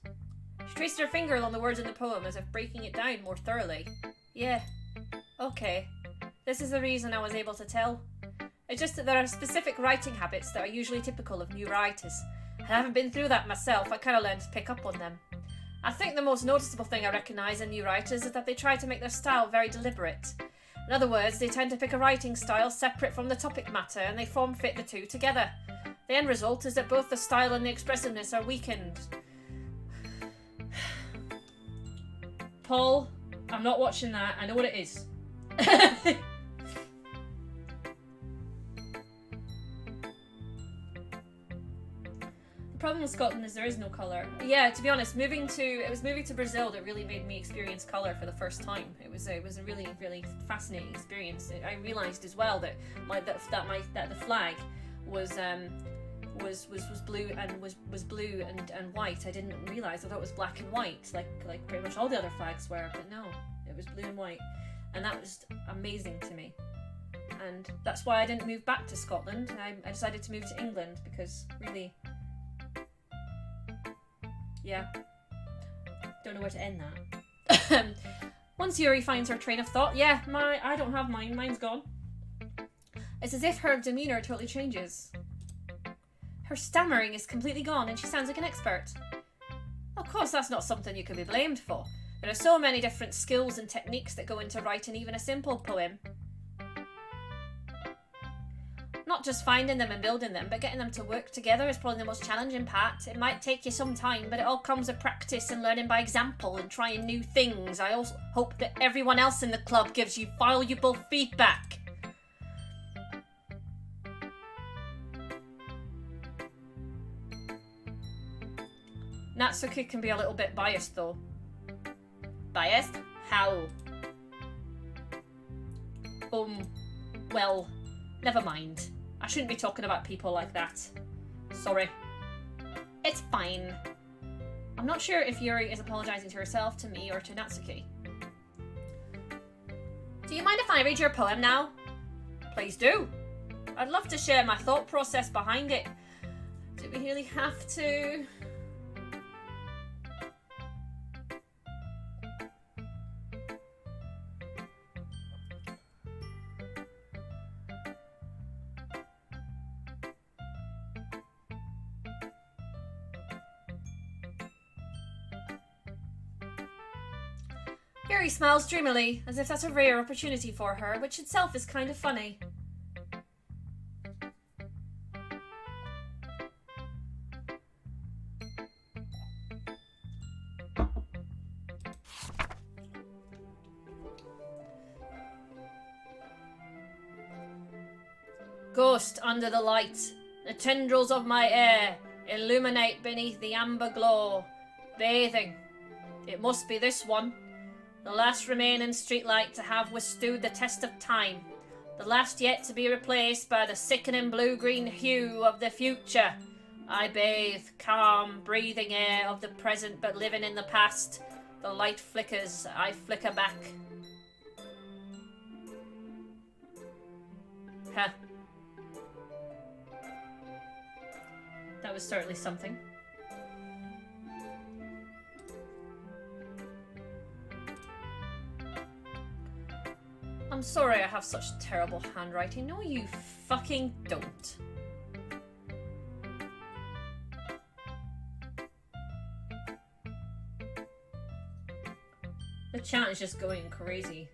She traces her finger along the words in the poem as if breaking it down more thoroughly. Yeah. Okay. This is the reason I was able to tell. It's just that there are specific writing habits that are usually typical of new writers. I haven't been through that myself, I kind of learned to pick up on them. I think the most noticeable thing I recognise in new writers is that they try to make their style very deliberate. In other words, they tend to pick a writing style separate from the topic matter and they form fit the two together. The end result is that both the style and the expressiveness are weakened. Paul, I'm not watching that, I know what it is. The problem with Scotland is there is no colour. Yeah, to be honest, moving to Brazil that really made me experience colour for the first time. It was a really, really fascinating experience. I realised as well that the flag was blue and white. I didn't realise. I thought it was black and white, like pretty much all the other flags were, but no, it was blue and white, and that was amazing to me. And that's why I didn't move back to Scotland. I decided to move to England because really. Yeah. Don't know where to end that. Once Yuri finds her train of thought, yeah, I don't have mine. Mine's gone. It's as if her demeanour totally changes. Her stammering is completely gone and she sounds like an expert. Of course, that's not something you can be blamed for. There are so many different skills and techniques that go into writing even a simple poem. Not just finding them and building them, but getting them to work together is probably the most challenging part. It might take you some time, but it all comes with practice and learning by example and trying new things. I also hope that everyone else in the club gives you valuable feedback. Natsuki can be a little bit biased though. Biased? How? Well, never mind. I shouldn't be talking about people like that. Sorry. It's fine. I'm not sure if Yuri is apologising to herself, to me, or to Natsuki. Do you mind if I read your poem now? Please do. I'd love to share my thought process behind it. Do we really have to? Yuri smiles dreamily, as if that's a rare opportunity for her, which itself is kind of funny. Ghost under the light, the tendrils of my hair illuminate beneath the amber glow, bathing. It must be this one, the last remaining streetlight to have withstood the test of time, the last yet to be replaced by the sickening blue-green hue of the future. I bathe, calm, breathing air of the present but living in the past. The light flickers, I flicker back. Huh. That was certainly something. I'm sorry I have such terrible handwriting. No, you fucking don't. The chat is just going crazy.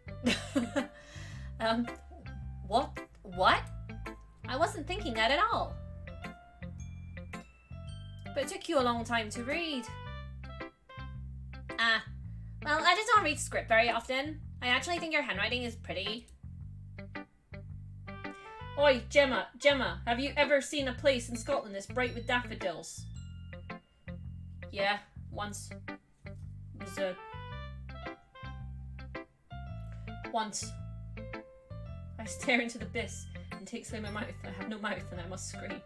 What? I wasn't thinking that at all. But it took you a long time to read. Well, I just don't read script very often. I actually think your handwriting is pretty. Oi, Gemma, have you ever seen a place in Scotland that's bright with daffodils? Yeah, once. It was once. I stare into the abyss and takes away my mouth. I have no mouth and I must scream.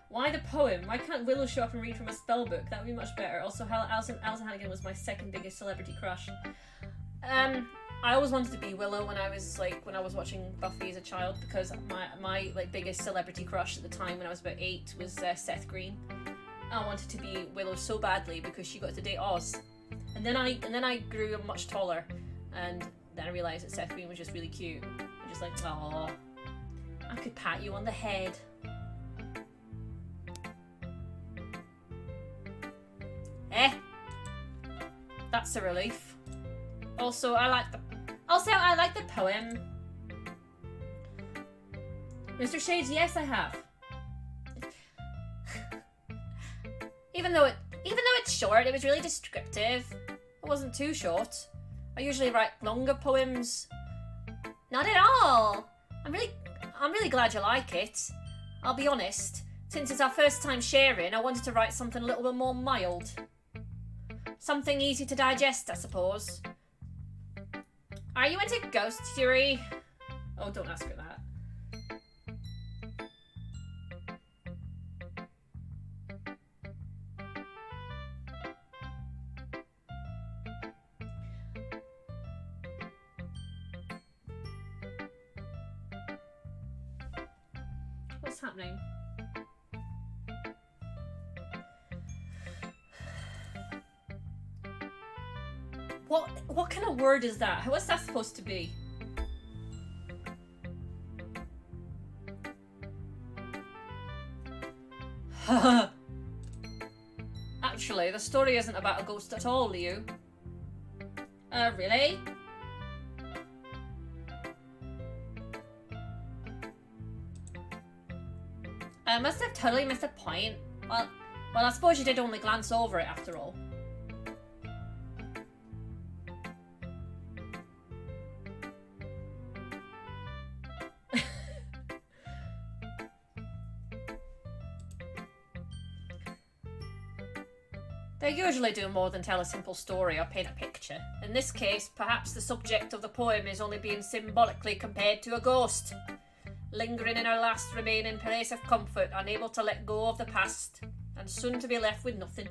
Why the poem? Why can't Willow show up and read from a spell book? That would be much better. Also, Alison Hannigan was my second biggest celebrity crush. I always wanted to be Willow when I was watching Buffy as a child, because my biggest celebrity crush at the time when I was about 8 was Seth Green. I wanted to be Willow so badly because she got to date Oz, and then I grew much taller, and then I realised that Seth Green was just really cute. I'm just like, oh, I could pat you on the head. That's a relief. Also, I like the poem. Mr. Shades, yes, I have. Even though it's short, it was really descriptive. It wasn't too short. I usually write longer poems. Not at all. I'm really glad you like it. I'll be honest. Since it's our first time sharing, I wanted to write something a little bit more mild. Something easy to digest, I suppose. Are you into ghosts, Yuri? Oh, don't ask her that. What's happening? What kind of word is that? What's that supposed to be? Actually, the story isn't about a ghost at all, Liu. Really? I must have totally missed the point. Well, I suppose you did only glance over it after all. They usually do more than tell a simple story or paint a picture. In this case, perhaps the subject of the poem is only being symbolically compared to a ghost, lingering in her last remaining place of comfort, unable to let go of the past, and soon to be left with nothing.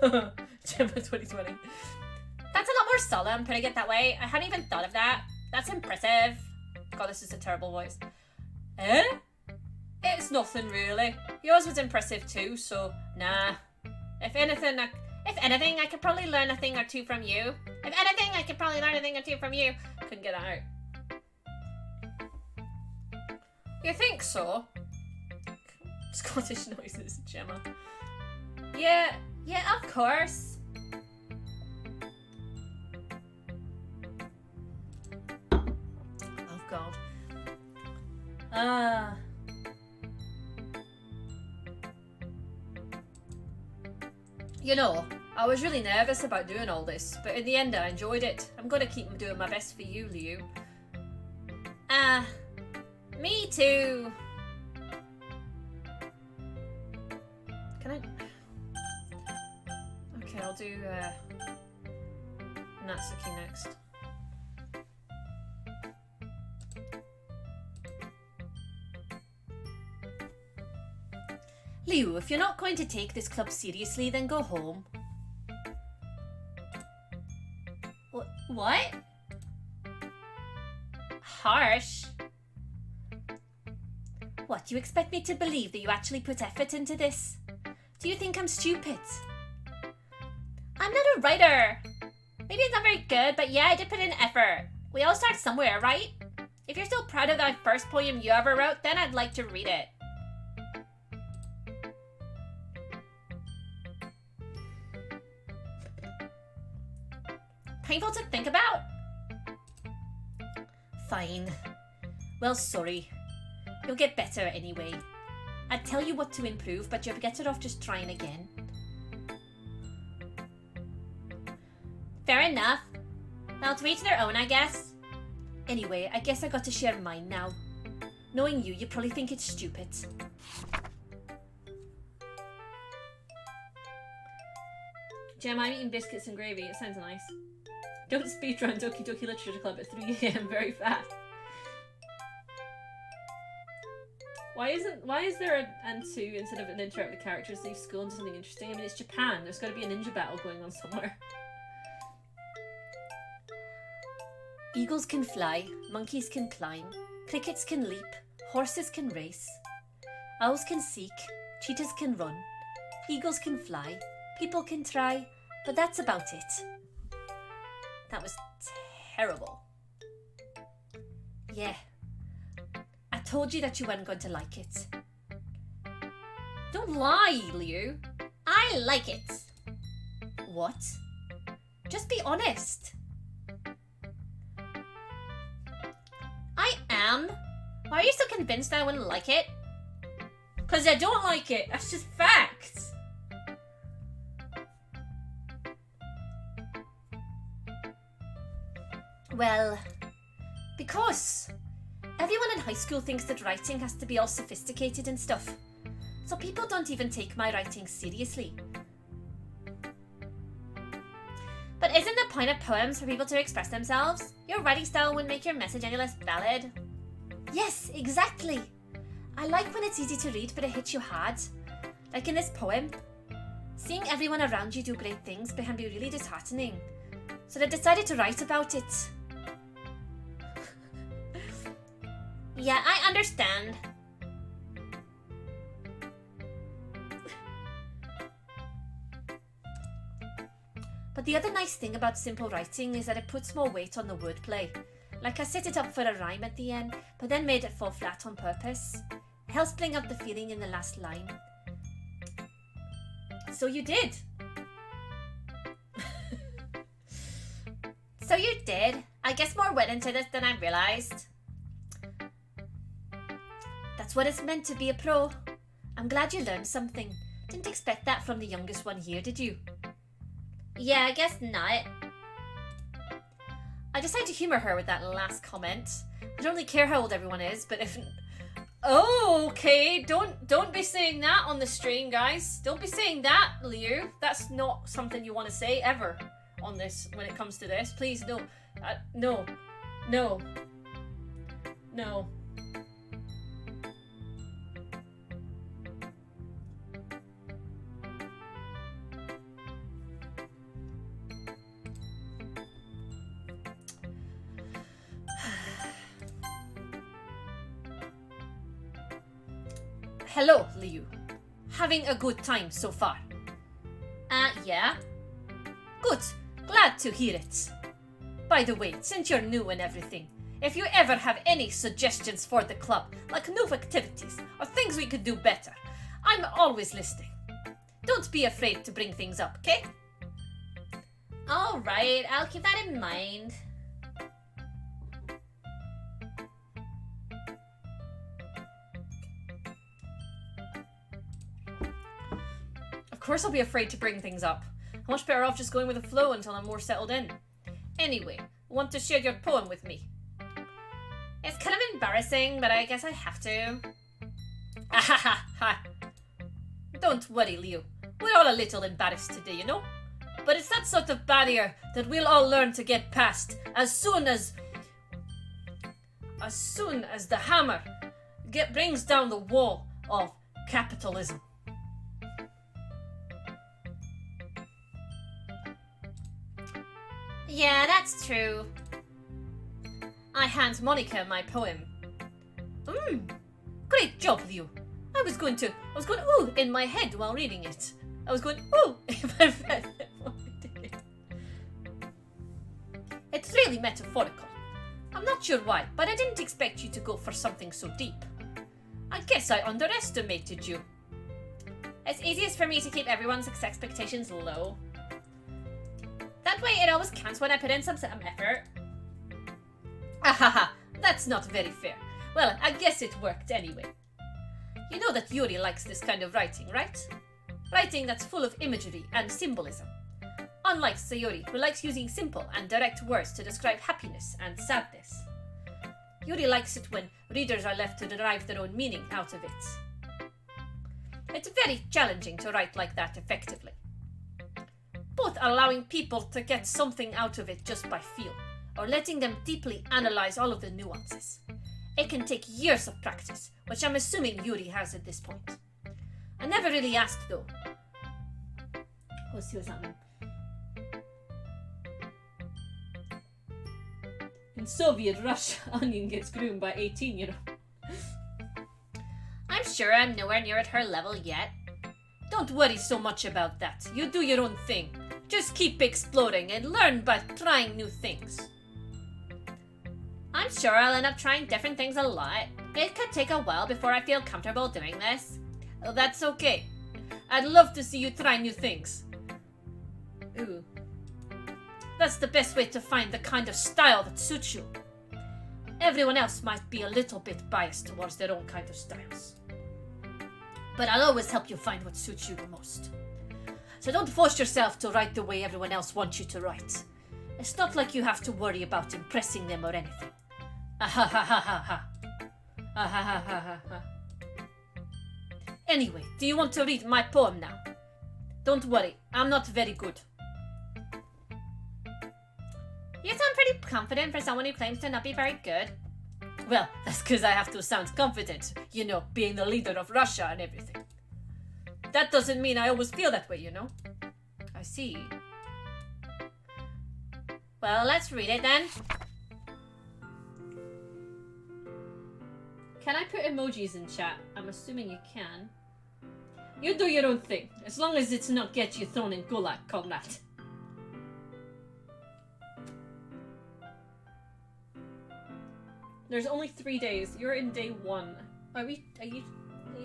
Gemma 2020. That's a lot more solemn, putting it that way. I hadn't even thought of that. That's impressive. God, this is a terrible voice. Eh? It's nothing really. Yours was impressive too, so nah. If anything, I could probably learn a thing or two from you. Couldn't get that out. You think so? Scottish noises, Gemma. Yeah, of course. Oh God. You know, I was really nervous about doing all this, but in the end I enjoyed it. I'm gonna keep doing my best for you, Liu. Me too. Can I... Okay, I'll do, Natsuki next. Liu, if you're not going to take this club seriously, then go home. What? Harsh. What, do you expect me to believe that you actually put effort into this? Do you think I'm stupid? I'm not a writer. Maybe it's not very good, but yeah, I did put in effort. We all start somewhere, right? If you're still proud of that first poem you ever wrote, then I'd like to read it. Painful to think about? Fine. Well, sorry. You'll get better anyway. I'd tell you what to improve, but you're better off just trying again. Fair enough. Well, to each their own, I guess. Anyway, I guess I got to share mine now. Knowing you probably think it's stupid. Gem, I'm eating biscuits and gravy. It sounds nice. Don't speedrun Doki Doki Literature Club at 3 AM very fast. Why is there an two instead of an interact with the characters? Leave school into something interesting. I mean, it's Japan. There's got to be a ninja battle going on somewhere. Eagles can fly, monkeys can climb, crickets can leap, horses can race, owls can seek, cheetahs can run, eagles can fly, people can try, but that's about it. That was terrible. Yeah. I told you that you weren't going to like it. Don't lie, Liu. I like it. What? Just be honest. I am. Why are you so convinced that I wouldn't like it? Because I don't like it. That's just fact. Well, because everyone in high school thinks that writing has to be all sophisticated and stuff. So people don't even take my writing seriously. But isn't the point of poems for people to express themselves? Your writing style wouldn't make your message any less valid. Yes, exactly. I like when it's easy to read but it hits you hard. Like in this poem. Seeing everyone around you do great things can be really disheartening. So I decided to write about it. Yeah, I understand. But the other nice thing about simple writing is that it puts more weight on the wordplay. Like I set it up for a rhyme at the end, but then made it fall flat on purpose. It helps bring out the feeling in the last line. So you did. So you did. I guess more went into this than I realised. That's what it's meant to be a pro. I'm glad you learned something. Didn't expect that from the youngest one here, did you? Yeah, I guess not. I decided to humour her with that last comment. I don't really care how old everyone is, but if... Oh, okay. Don't be saying that on the stream, guys. Don't be saying that, Liu. That's not something you want to say ever on this when it comes to this. Please, no. No. No. No. Hello, Liu. Having a good time so far? Yeah. Good. Glad to hear it. By the way, since you're new and everything, if you ever have any suggestions for the club, like new activities or things we could do better, I'm always listening. Don't be afraid to bring things up, okay? Alright, I'll keep that in mind. Of course I'll be afraid to bring things up. I'm much better off just going with the flow until I'm more settled in. Anyway, want to share your poem with me? It's kind of embarrassing, but I guess I have to. Ha. Don't worry, Leo. We're all a little embarrassed today, you know? But it's that sort of barrier that we'll all learn to get past as soon as the hammer brings down the wall of capitalism. Yeah, that's true. I hand Monica my poem. Great job, Leo. I was going ooh in my head while reading it. I was going ooh in my head while reading it. It's really metaphorical. I'm not sure why, but I didn't expect you to go for something so deep. I guess I underestimated you. It's easiest for me to keep everyone's expectations low. That way it always counts when I put in some effort. Ahaha, that's not very fair. Well, I guess it worked anyway. You know that Yuri likes this kind of writing, right? Writing that's full of imagery and symbolism. Unlike Sayori, who likes using simple and direct words to describe happiness and sadness. Yuri likes it when readers are left to derive their own meaning out of it. It's very challenging to write like that effectively. Both allowing people to get something out of it just by feel, or letting them deeply analyze all of the nuances. It can take years of practice, which I'm assuming Yuri has at this point. I never really asked though. Let's see what's happening. In Soviet Russia, onion gets groomed by 18, you know. I'm sure I'm nowhere near at her level yet. Don't worry so much about that. You do your own thing. Just keep exploring and learn by trying new things. I'm sure I'll end up trying different things a lot. It could take a while before I feel comfortable doing this. Well, that's okay. I'd love to see you try new things. Ooh. That's the best way to find the kind of style that suits you. Everyone else might be a little bit biased towards their own kind of styles. But I'll always help you find what suits you the most. So don't force yourself to write the way everyone else wants you to write. It's not like you have to worry about impressing them or anything. Ahahahaha. Ahahahaha. Anyway, do you want to read my poem now? Don't worry, I'm not very good. You sound pretty confident for someone who claims to not be very good. Well, that's because I have to sound confident, you know, being the leader of Russia and everything. That doesn't mean I always feel that way, you know. I see. Well, let's read it then. Can I put emojis in chat? I'm assuming you can. You do your own thing, as long as it's not get you thrown in gulag, comrade. There's only 3 days. You're in day 1. Are you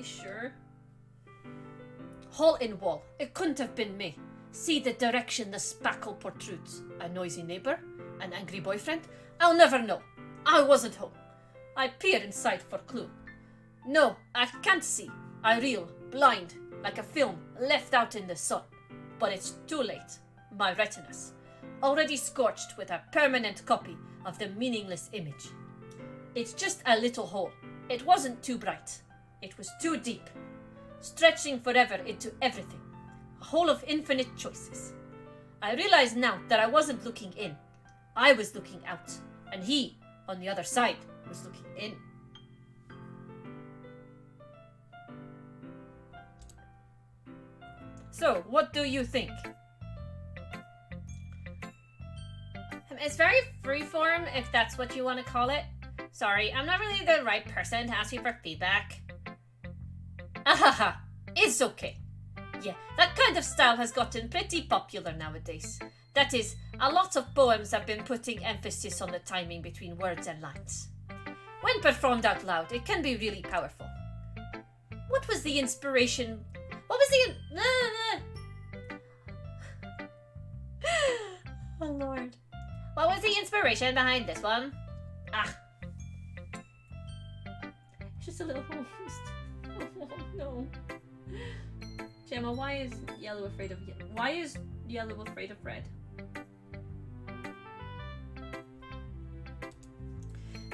sure? Hole in wall. It couldn't have been me. See the direction the spackle protrudes. A noisy neighbor? An angry boyfriend? I'll never know. I wasn't home. I peer inside for clue. No, I can't see. I reel, blind, like a film left out in the sun. But it's too late. My retinas, already scorched with a permanent copy of the meaningless image. It's just a little hole, It wasn't too bright. It was too deep, stretching forever into everything. A hole of infinite choices. I realize now that I wasn't looking in. I was looking out, and he, on the other side, was looking in. So, what do you think? It's very freeform, if that's what you want to call it. Sorry, I'm not really the right person to ask you for feedback. Ahaha, it's okay. Yeah, that kind of style has gotten pretty popular nowadays. That is, a lot of poems have been putting emphasis on the timing between words and lines. When performed out loud, it can be really powerful. What was the inspiration? What was the... Oh Lord. What was the inspiration behind this one? It's just a little host. Oh no. Gemma, why is yellow afraid of red?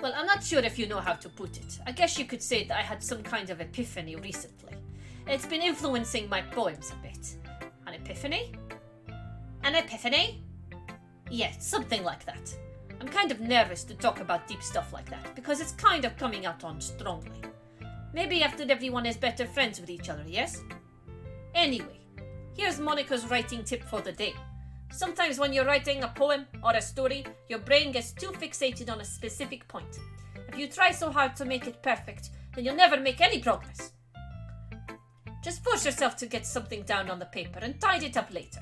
Well, I'm not sure if you know how to put it. I guess you could say that I had some kind of epiphany recently. It's been influencing my poems a bit. An epiphany? An epiphany? Yeah, something like that. I'm kind of nervous to talk about deep stuff like that, because it's kind of coming out on strongly. Maybe after everyone is better friends with each other, yes? Anyway, here's Monica's writing tip for the day. Sometimes when you're writing a poem or a story, your brain gets too fixated on a specific point. If you try so hard to make it perfect, then you'll never make any progress. Just force yourself to get something down on the paper and tidy it up later.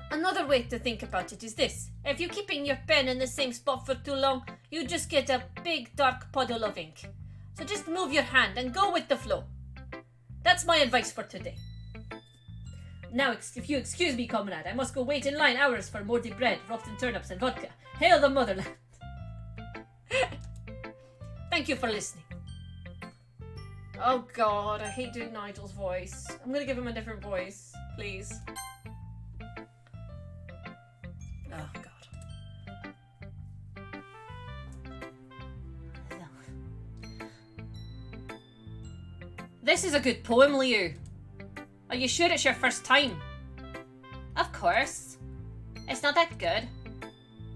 Another way to think about it is this. If you're keeping your pen in the same spot for too long, you just get a big dark puddle of ink. So just move your hand and go with the flow. That's my advice for today. Now, if you excuse me, comrade, I must go wait in line hours for moldy bread, roasted turnips and vodka. Hail the motherland! Thank you for listening. Oh god, I hate doing Nigel's voice. I'm gonna give him a different voice, please. Oh god. This is a good poem, Leo. Are you sure it's your first time? Of course. It's not that good.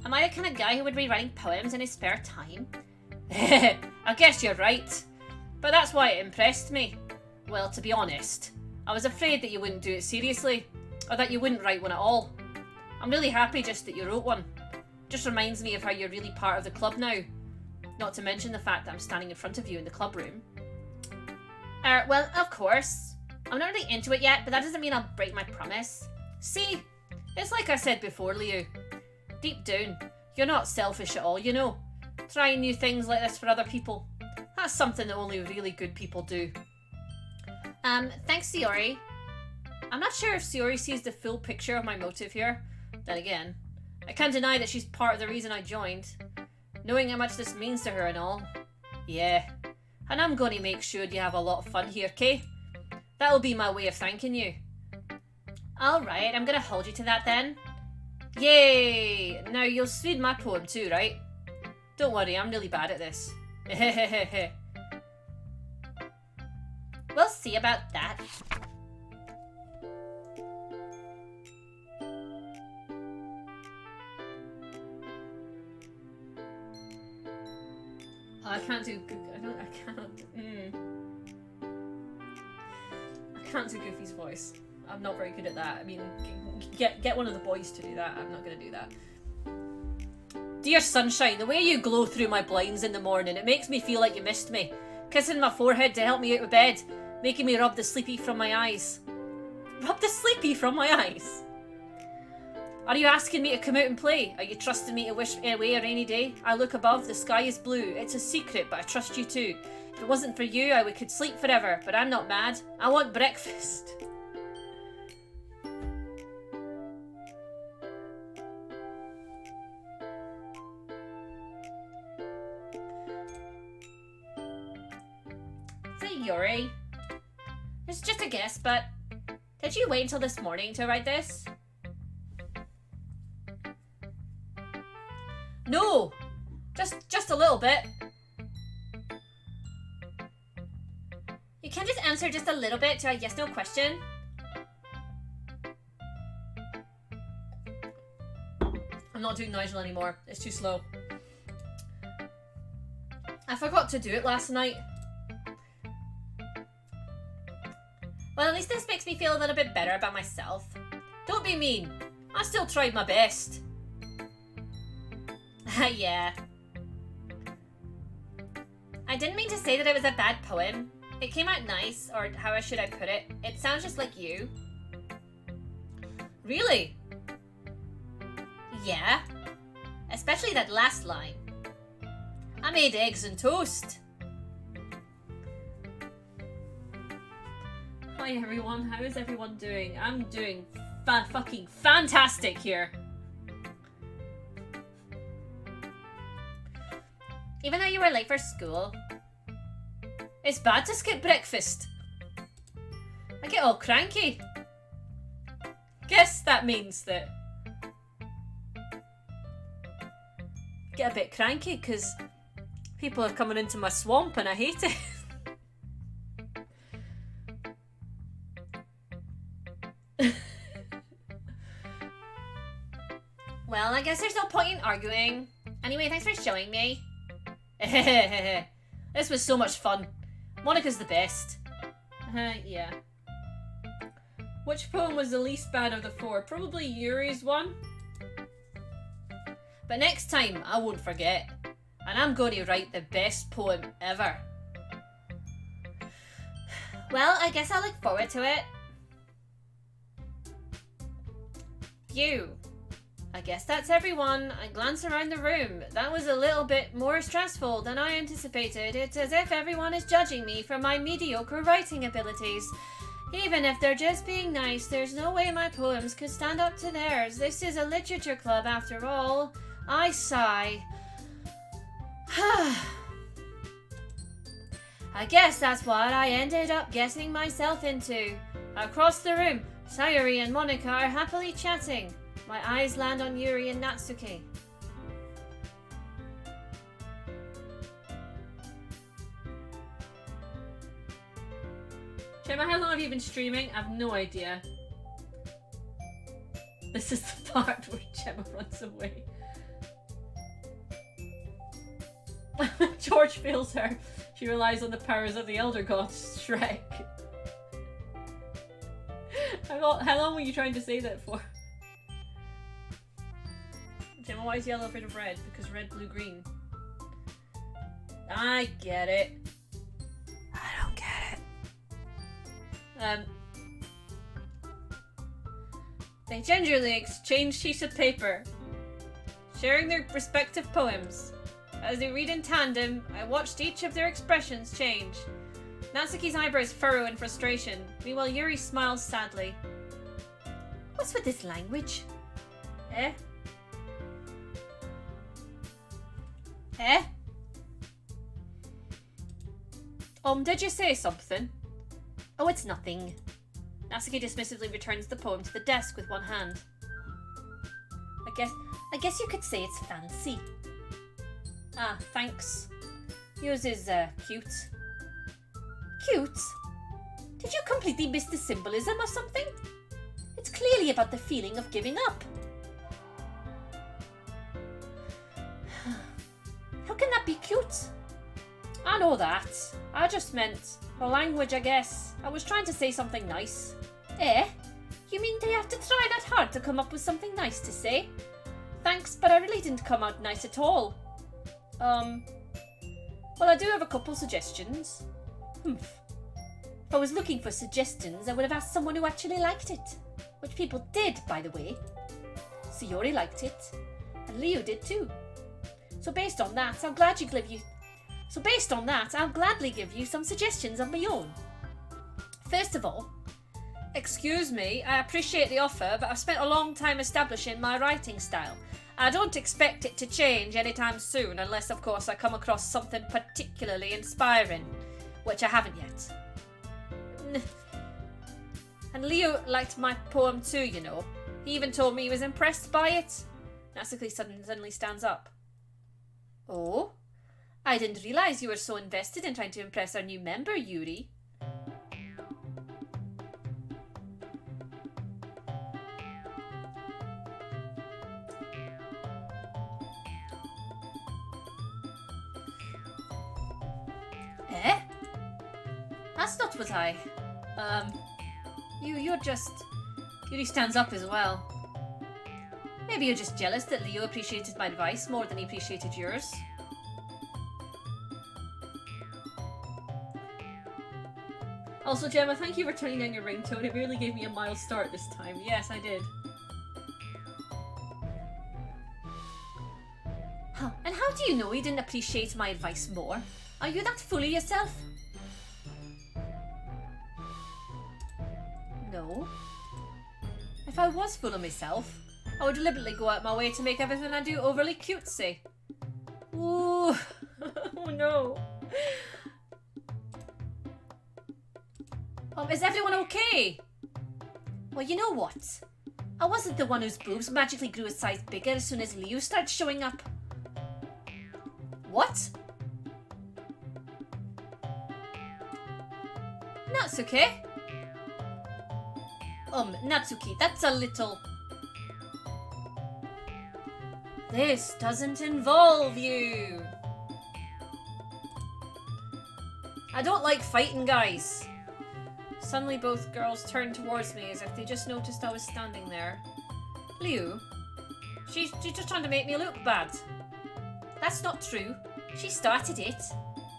Am I the kind of guy who would be writing poems in his spare time? I guess you're right. But that's why it impressed me. Well, to be honest, I was afraid that you wouldn't do it seriously, or that you wouldn't write one at all. I'm really happy just that you wrote one. Just reminds me of how you're really part of the club now. Not to mention the fact that I'm standing in front of you in the club room. Well, of course. I'm not really into it yet, but that doesn't mean I'll break my promise. See? It's like I said before, Leo. Deep down, you're not selfish at all, you know. Trying new things like this for other people. That's something that only really good people do. Thanks, Siori. I'm not sure if Siori sees the full picture of my motive here. Then again, I can't deny that she's part of the reason I joined. Knowing how much this means to her and all. Yeah. And I'm going to make sure you have a lot of fun here, Kay? That'll be my way of thanking you. Alright, I'm gonna hold you to that then. Yay! Now you'll read my poem too, right? Don't worry, I'm really bad at this. We'll see about that. I can't do. I can't do Goofy's voice. I'm not very good at that. I mean, get one of the boys to do that. I'm not going to do that. Dear sunshine, the way you glow through my blinds in the morning, it makes me feel like you missed me. Kissing my forehead to help me out of bed, making me rub the sleepy from my eyes. Rub the sleepy from my eyes? Are you asking me to come out and play? Are you trusting me to wish away a rainy day? I look above, the sky is blue. It's a secret, but I trust you too. If it wasn't for you, I could sleep forever, but I'm not mad. I want breakfast. Yuri. It's just a guess, but did you wait until this morning to write this? No, just a little bit. You can just answer just a little bit to a yes-no question. I'm not doing Nigel anymore. It's too slow. I forgot to do it last night. Well, at least this makes me feel a little bit better about myself. Don't be mean. I still tried my best. Yeah. I didn't mean to say that it was a bad poem. It came out nice, or how should I put it? It sounds just like you. Really? Yeah. Especially that last line. I made eggs and toast. Hi everyone, how is everyone doing? I'm doing fucking fantastic here. Even though you were late for school. It's bad to skip breakfast. I get all cranky. Guess that means that I get a bit cranky because people are coming into my swamp and I hate it. Well, I guess there's no point in arguing. Anyway, thanks for showing me. This was so much fun. Monica's the best. Yeah. Which poem was the least bad of the four? Probably Yuri's one. But next time, I won't forget. And I'm going to write the best poem ever. Well, I guess I'll look forward to it. Phew. I guess that's everyone. I glance around the room. That was a little bit more stressful than I anticipated. It's as if everyone is judging me for my mediocre writing abilities. Even if they're just being nice, there's no way my poems could stand up to theirs. This is a literature club after all. I sigh. I guess that's what I ended up getting myself into. Across the room, Sayuri and Monica are happily chatting. My eyes land on Yuri and Natsuki. Gemma, how long have you been streaming? I have no idea. This is the part where Gemma runs away. When George fails her, she relies on the powers of the Elder Gods, Shrek. How long were you trying to say that for? Gemma, why is yellow afraid of red? Because red, blue, green. I get it. I don't get it. They gingerly exchange sheets of paper, sharing their respective poems. As they read in tandem, I watched each of their expressions change. Natsuki's eyebrows furrow in frustration. Meanwhile, Yuri smiles sadly. What's with this language? Eh? Eh? Did you say something? Oh, it's nothing. Natsuki dismissively returns the poem to the desk with one hand. I guess you could say it's fancy. Ah, thanks. Yours is, cute. Cute? Did you completely miss the symbolism or something? It's clearly about the feeling of giving up. How can that be cute? I know that. I just meant the language, I guess. I was trying to say something nice. Eh? You mean they have to try that hard to come up with something nice to say? Thanks, but I really didn't come out nice at all. Well, I do have a couple suggestions. Humph. If I was looking for suggestions, I would have asked someone who actually liked it. Which people did, by the way. Sayori liked it. And Leo did too. So based on that, I'll gladly give you some suggestions of my own. First of all, excuse me, I appreciate the offer, but I've spent a long time establishing my writing style. I don't expect it to change anytime soon, unless of course I come across something particularly inspiring, which I haven't yet. And Leo liked my poem too, you know. He even told me he was impressed by it. Natsuki suddenly stands up. Oh? I didn't realize you were so invested in trying to impress our new member, Yuri. That's not what I... You're just... Yuri stands up as well. Maybe you're just jealous that Leo appreciated my advice more than he appreciated yours. Also, Gemma, thank you for turning down your ringtone. It really gave me a mild start this time. Yes, I did. Huh. And how do you know he didn't appreciate my advice more? Are you that full of yourself? No. If I was full of myself, I would deliberately go out my way to make everything I do overly cutesy. Ooh. Oh no. Is everyone okay? Well, you know what? I wasn't the one whose boobs magically grew a size bigger as soon as Leo started showing up. What? Natsuki? Natsuki, that's a little... This doesn't involve you. I don't like fighting, guys. Suddenly both girls turned towards me as if they just noticed I was standing there. Liu? She's just trying to make me look bad. That's not true. She started it.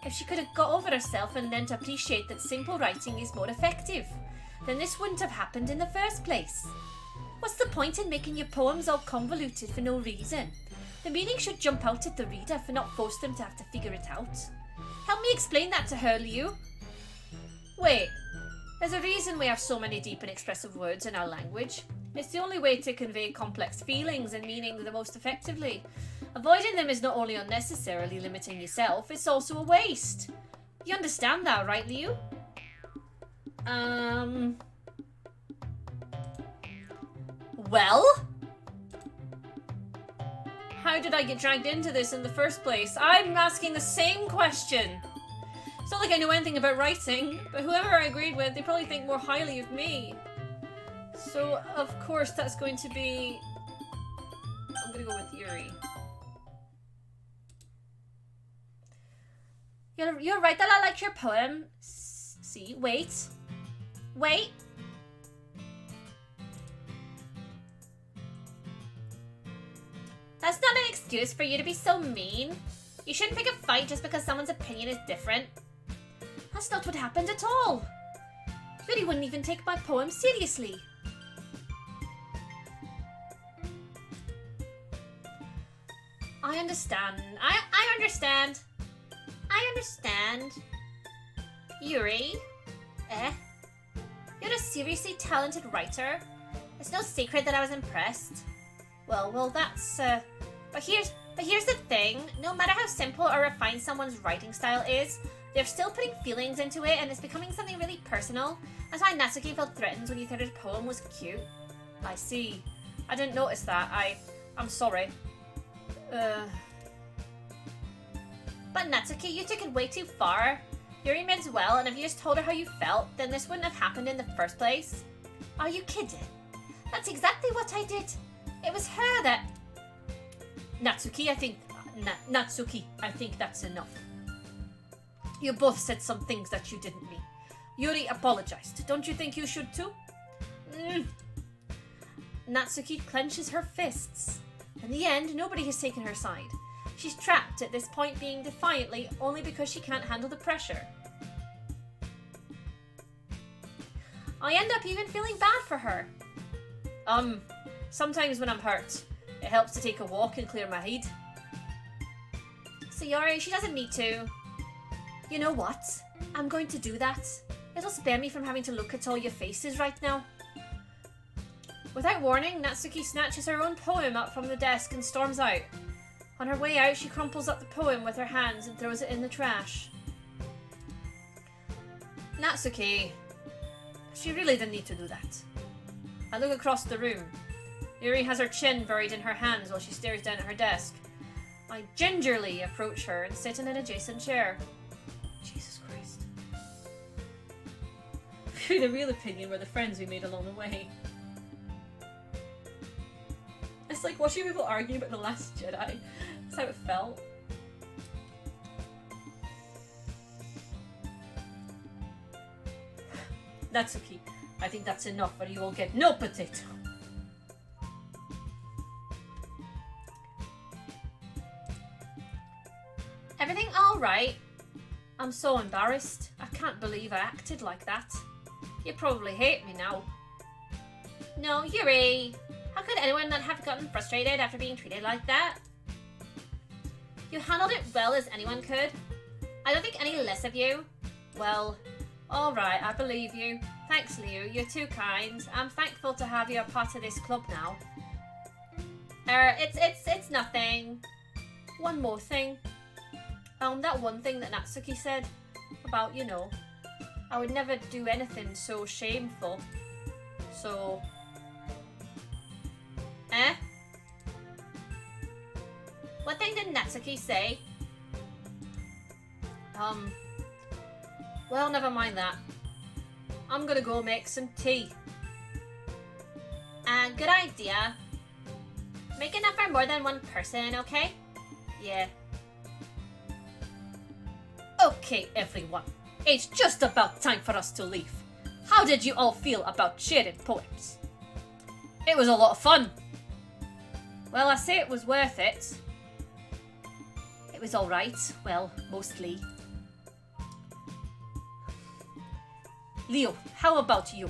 If she could have got over herself and learned to appreciate that simple writing is more effective, then this wouldn't have happened in the first place. What's the point in making your poems all convoluted for no reason? The meaning should jump out at the reader for not force them to have to figure it out. Help me explain that to her, Liu. Wait. There's a reason we have so many deep and expressive words in our language. It's the only way to convey complex feelings and meaning the most effectively. Avoiding them is not only unnecessarily limiting yourself, it's also a waste. You understand that, right, Liu? Well? How did I get dragged into this in the first place? I'm asking the same question. It's not like I know anything about writing, but whoever I agreed with, they probably think more highly of me. So, of course, that's going to be... I'm gonna go with Yuri. You're right that I like your poem. See, wait. Wait. That's not an excuse for you to be so mean. You shouldn't pick a fight just because someone's opinion is different. That's not what happened at all. Yuri wouldn't even take my poem seriously. I understand. I understand. I understand. Yuri? You're a seriously talented writer. It's no secret that I was impressed. Well, that's, But here's the thing. No matter how simple or refined someone's writing style is, they're still putting feelings into it and it's becoming something really personal. That's why Natsuki felt threatened when you thought his poem was cute. I see. I didn't notice that. I'm sorry. But Natsuki, you took it way too far. Yuri means well, and if you just told her how you felt, then this wouldn't have happened in the first place. Are you kidding? That's exactly what I did. It was her that... Natsuki, I think that's enough. You both said some things that you didn't mean. Yuri apologized. Don't you think you should too? Natsuki clenches her fists. In the end, nobody has taken her side. She's trapped at this point, being defiantly only because she can't handle the pressure. I end up even feeling bad for her. Sometimes when I'm hurt, it helps to take a walk and clear my head. So Yuri, she doesn't need to. You know what? I'm going to do that. It'll spare me from having to look at all your faces right now. Without warning, Natsuki snatches her own poem up from the desk and storms out. On her way out, she crumples up the poem with her hands and throws it in the trash. Natsuki, she really didn't need to do that. I look across the room. Yuri has her chin buried in her hands while she stares down at her desk. I gingerly approach her and sit in an adjacent chair. Jesus Christ. The real opinion were the friends we made along the way. It's like watching people argue about The Last Jedi. That's how it felt. Natsuki, I think that's enough or you will get no potato. Everything all right? I'm so embarrassed. I can't believe I acted like that. You probably hate me now. No, Yuri. How could anyone not have gotten frustrated after being treated like that? You handled it well as anyone could. I don't think any less of you. Well, alright, I believe you. Thanks, Liu. You're too kind. I'm thankful to have you a part of this club now. It's nothing. One more thing. That one thing that Natsuki said about, you know, I would never do anything so shameful. So... Eh? What thing did Natsuki say? Well, never mind that. I'm gonna go make some tea. Good idea. Make enough for more than one person, okay? Yeah. Okay, everyone. It's just about time for us to leave. How did you all feel about sharing poems? It was a lot of fun. Well, I say it was worth it. It was alright. Well, mostly. Leo, how about you?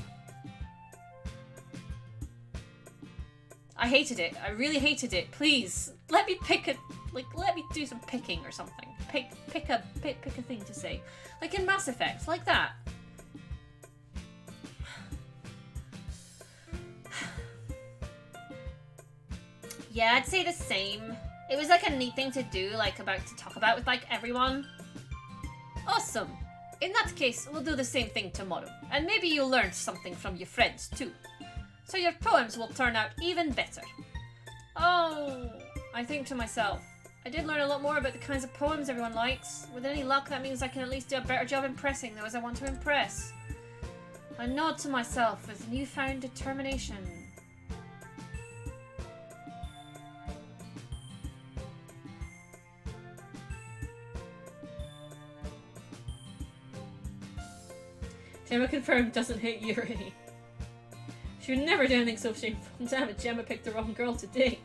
I hated it. I really hated it. Please, let me pick a... let me do some picking or something. Pick a thing to say. Like in Mass Effect, like that. Yeah, I'd say the same. It was like a neat thing to do, like to talk about with like everyone. Awesome. In that case, we'll do the same thing tomorrow. And maybe you'll learn something from your friends too. So your poems will turn out even better. Oh, I think to myself, I did learn a lot more about the kinds of poems everyone likes. With any luck, that means I can at least do a better job impressing those I want to impress. I nod to myself with newfound determination. Gemma confirmed doesn't hate Yuri. She would never do anything so shameful. Damn it, Gemma picked the wrong girl today.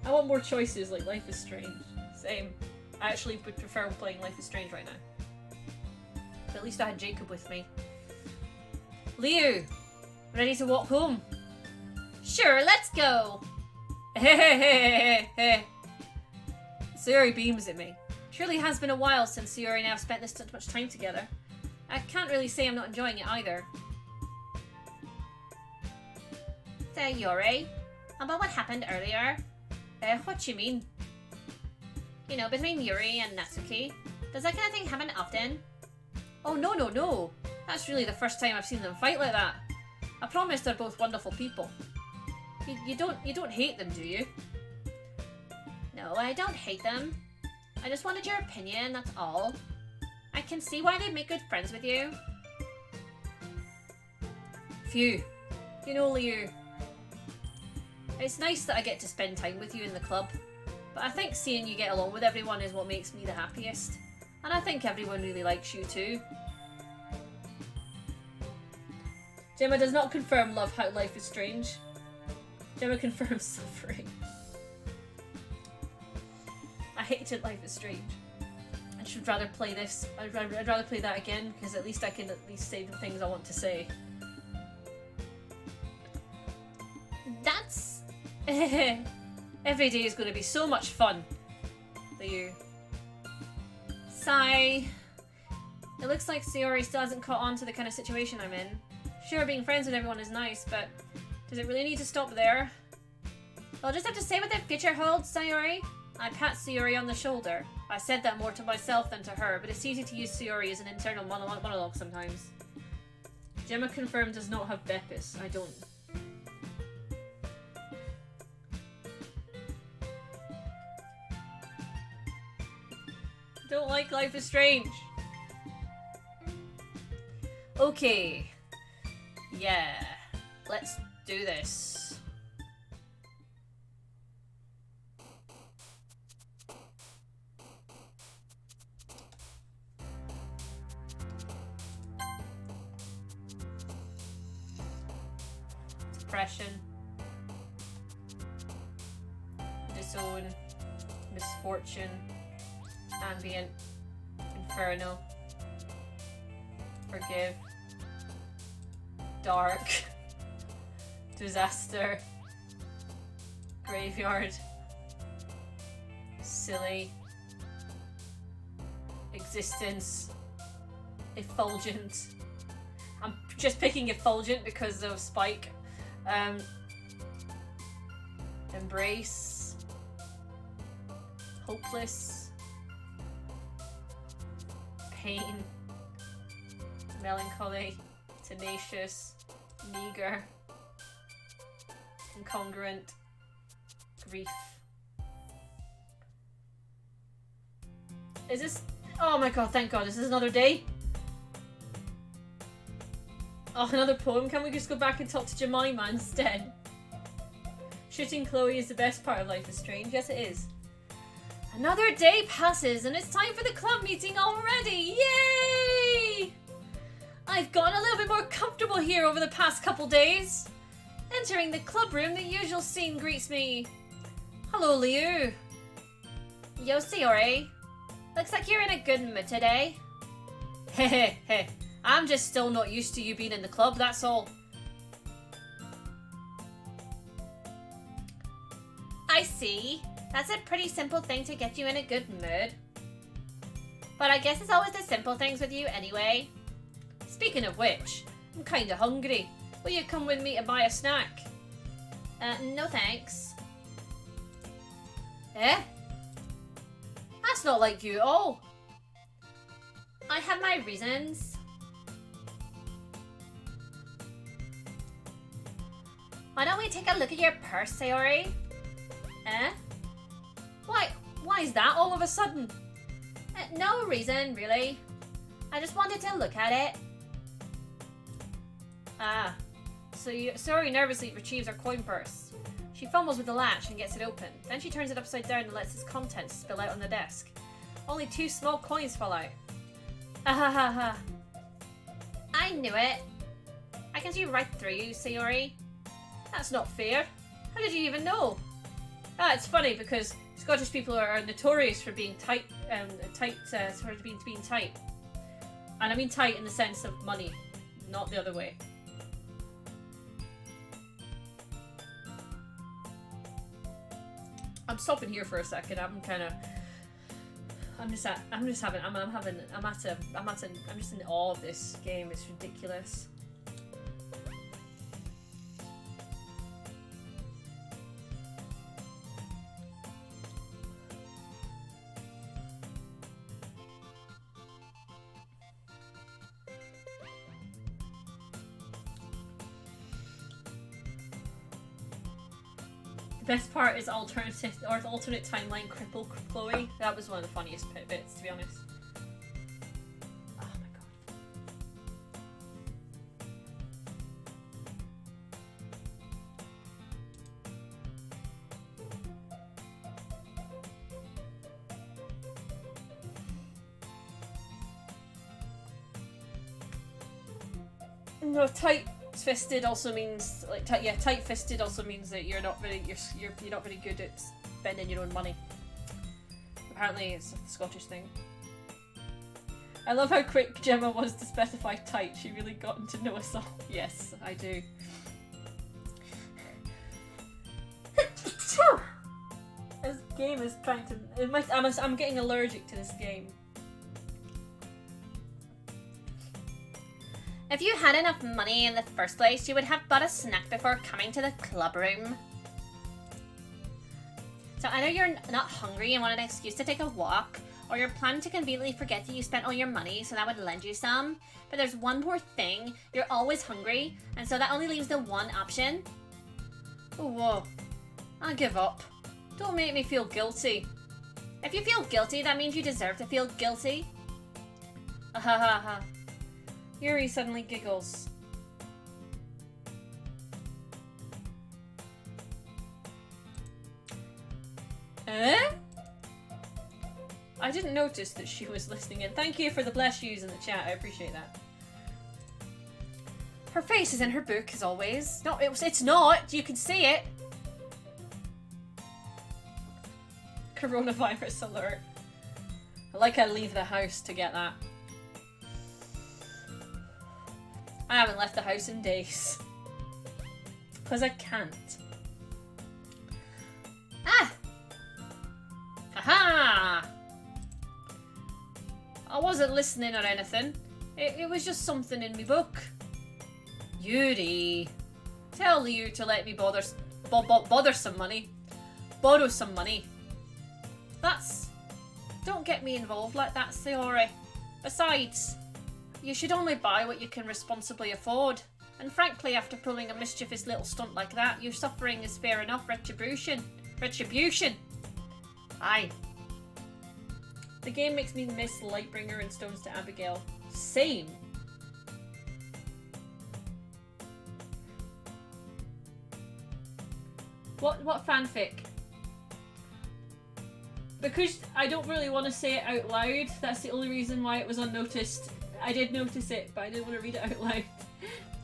I want more choices like Life is Strange. Same. I actually would prefer playing Life is Strange right now. But at least I had Jacob with me. Leo! Ready to walk home? Sure, let's go! Sayori beams at me. Surely it has been a while since Sayori and I have spent this much time together. I can't really say I'm not enjoying it either. So, Yuri, about what happened earlier? What you mean? You know, between Yuri and Natsuki. Does that kind of thing happen often? Oh, no. That's really the first time I've seen them fight like that. I promise they're both wonderful people. You don't hate them, do you? No, I don't hate them. I just wanted your opinion, that's all. I can see why they'd make good friends with you. Phew. You know, Leo, it's nice that I get to spend time with you in the club, but I think seeing you get along with everyone is what makes me the happiest. And I think everyone really likes you too. Gemma does not confirm love how Life is Strange. Gemma confirms suffering. I hated Life is Strange. I should rather play this. I'd rather play that again, because at least I can at least say the things I want to say. That's... Every day is going to be so much fun. Leo. Sigh. It looks like Sayori still hasn't caught on to the kind of situation I'm in. Sure, being friends with everyone is nice, but does it really need to stop there? We'll just have to say what the future holds, Sayori. I pat Sayori on the shoulder. I said that more to myself than to her, but it's easy to use Sayori as an internal monologue sometimes. Gemma confirmed does not have Beppis. I don't. Don't like Life is Strange. Okay. Yeah. Let's do this. depression, disown, misfortune, ambient, inferno, forgive, dark, disaster, graveyard, silly, existence, effulgent. I'm just picking effulgent because of Spike. Embrace, hopeless, pain, melancholy, tenacious, meager, incongruent, grief. Is this... Oh my god, thank god, is this another day? Oh, another poem? Can we just go back and talk to Jemima instead? Shooting Chloe is the best part of Life is Strange. Yes, it is. Another day passes and it's time for the club meeting already! Yay! I've gotten a little bit more comfortable here over the past couple days. Entering the club room, the usual scene greets me. Hello, Liu. Yo, Sayori. Looks like you're in a good mood today. Heh. I'm just still not used to you being in the club, that's all. I see. That's a pretty simple thing to get you in a good mood. But I guess it's always the simple things with you anyway. Speaking of which, I'm kinda hungry. Will you come with me to buy a snack? No thanks. Eh? That's not like you at all. I have my reasons. Why don't we take a look at your purse, Sayori? Eh? Why is that all of a sudden? No reason, really. I just wanted to look at it. Ah. So Sayori nervously retrieves her coin purse. She fumbles with the latch and gets it open. Then she turns it upside down and lets its contents spill out on the desk. Only 2 small coins fall out. Ha. I knew it. I can see right through you, Sayori. That's not fair. How did you even know? Ah, it's funny because Scottish people are notorious for being tight, for being tight. And I mean tight in the sense of money, not the other way. I'm stopping here for a second. I'm just in awe of this game. It's ridiculous. Best part is alternate timeline cripple Chloe. That was one of the funniest bits, to be honest. Oh my god. No, tight-fisted also means tight-fisted also means that you're not very good at spending your own money. Apparently, it's a Scottish thing. I love how quick Gemma was to specify tight. She really gotten to know us all. Yes, I do. This game is trying to. I'm getting allergic to this game. If you had enough money in the first place, you would have bought a snack before coming to the club room. So either you're not hungry and want an excuse to take a walk, or you're planning to conveniently forget that you spent all your money, so that would lend you some. But there's one more thing, you're always hungry, and so that only leaves the one option. Oh, whoa. I give up. Don't make me feel guilty. If you feel guilty, that means you deserve to feel guilty. Ha. Yuri suddenly giggles. Eh? I didn't notice that she was listening in. Thank you for the bless yous in the chat. I appreciate that. Her face is in her book, as always. No, it's not. You can see it. Coronavirus alert. I leave the house to get that. I haven't left the house in days. Because I can't. Ah! Aha! I wasn't listening or anything. It was just something in my book. Yuri. Tell you to let me bother some money. Borrow some money. Don't get me involved like that, Sayori. Besides, you should only buy what you can responsibly afford. And frankly, after pulling a mischievous little stunt like that, your suffering is fair enough retribution. Retribution! Aye. The game makes me miss Lightbringer and Stones to Abigail. Same. What fanfic? Because I don't really want to say it out loud, that's the only reason why it was unnoticed. I did notice it, but I didn't want to read it out loud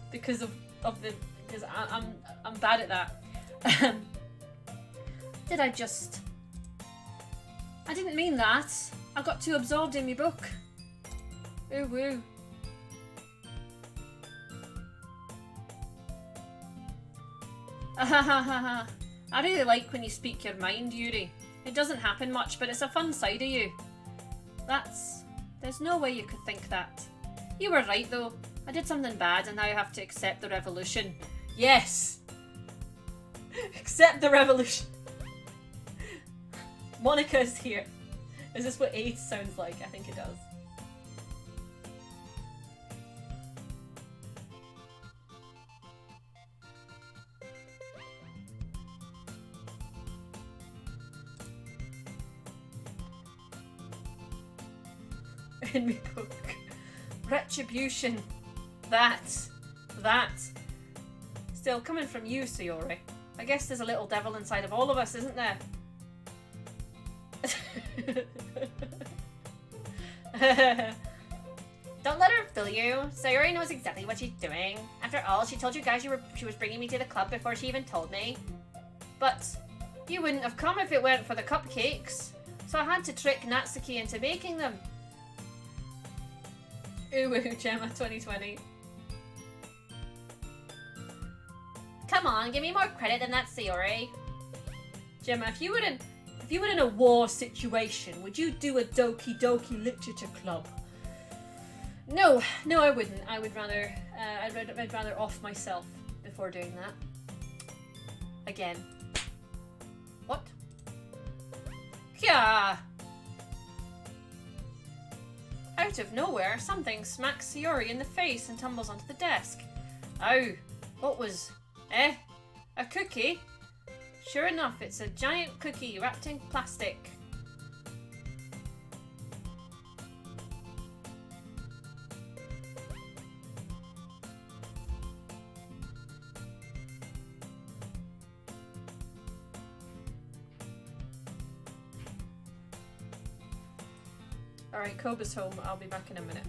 because I'm bad at that. I didn't mean that. I got too absorbed in my book. Ooh woo. I really like when you speak your mind, Yuri. It doesn't happen much, but it's a fun side of you. There's no way you could think that. You were right though. I did something bad and now I have to accept the revolution. Yes! Accept the revolution. Monica's here. Is this what AIDS sounds like? I think it does. In my book. Retribution. That. Still, coming from you, Sayori. I guess there's a little devil inside of all of us, isn't there? Don't let her fool you. Sayori knows exactly what she's doing. After all, she told you guys she was bringing me to the club before she even told me. But you wouldn't have come if it weren't for the cupcakes. So I had to trick Natsuki into making them. Ooh woo, Gemma 2020. Come on, give me more credit than that, Sayori. Gemma, if you were in a war situation, would you do a Doki literature club? No, I wouldn't. I would rather, I'd rather off myself before doing that. Again. What? Yeah. Out of nowhere, something smacks Sayori in the face and tumbles onto the desk. Oh, what was... a cookie? Sure enough, it's a giant cookie wrapped in plastic. Alright, Koba's home. I'll be back in a minute.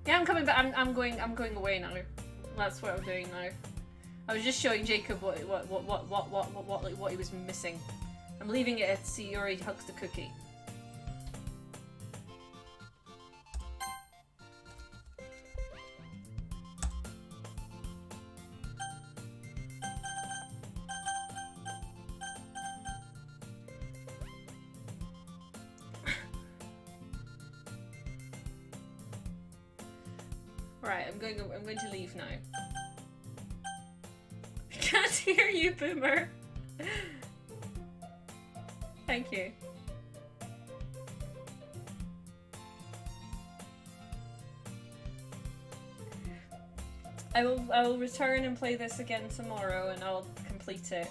Yeah, I'm coming back. I'm going away now. That's what I'm doing now. I was just showing Jacob what he was missing. I'm leaving it at Sayori hugs the cookie. Right, I'm going to leave now. I can't hear you, Boomer. Thank you. I will return and play this again tomorrow, and I'll complete it.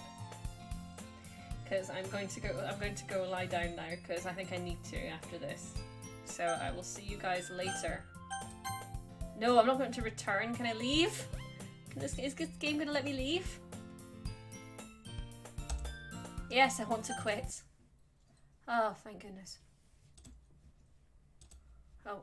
Because I'm going to go lie down now because I think I need to after this. So I will see you guys later. No, I'm not going to return. Can I leave? Is this game going to let me leave? Yes, I want to quit. Oh, thank goodness. Oh.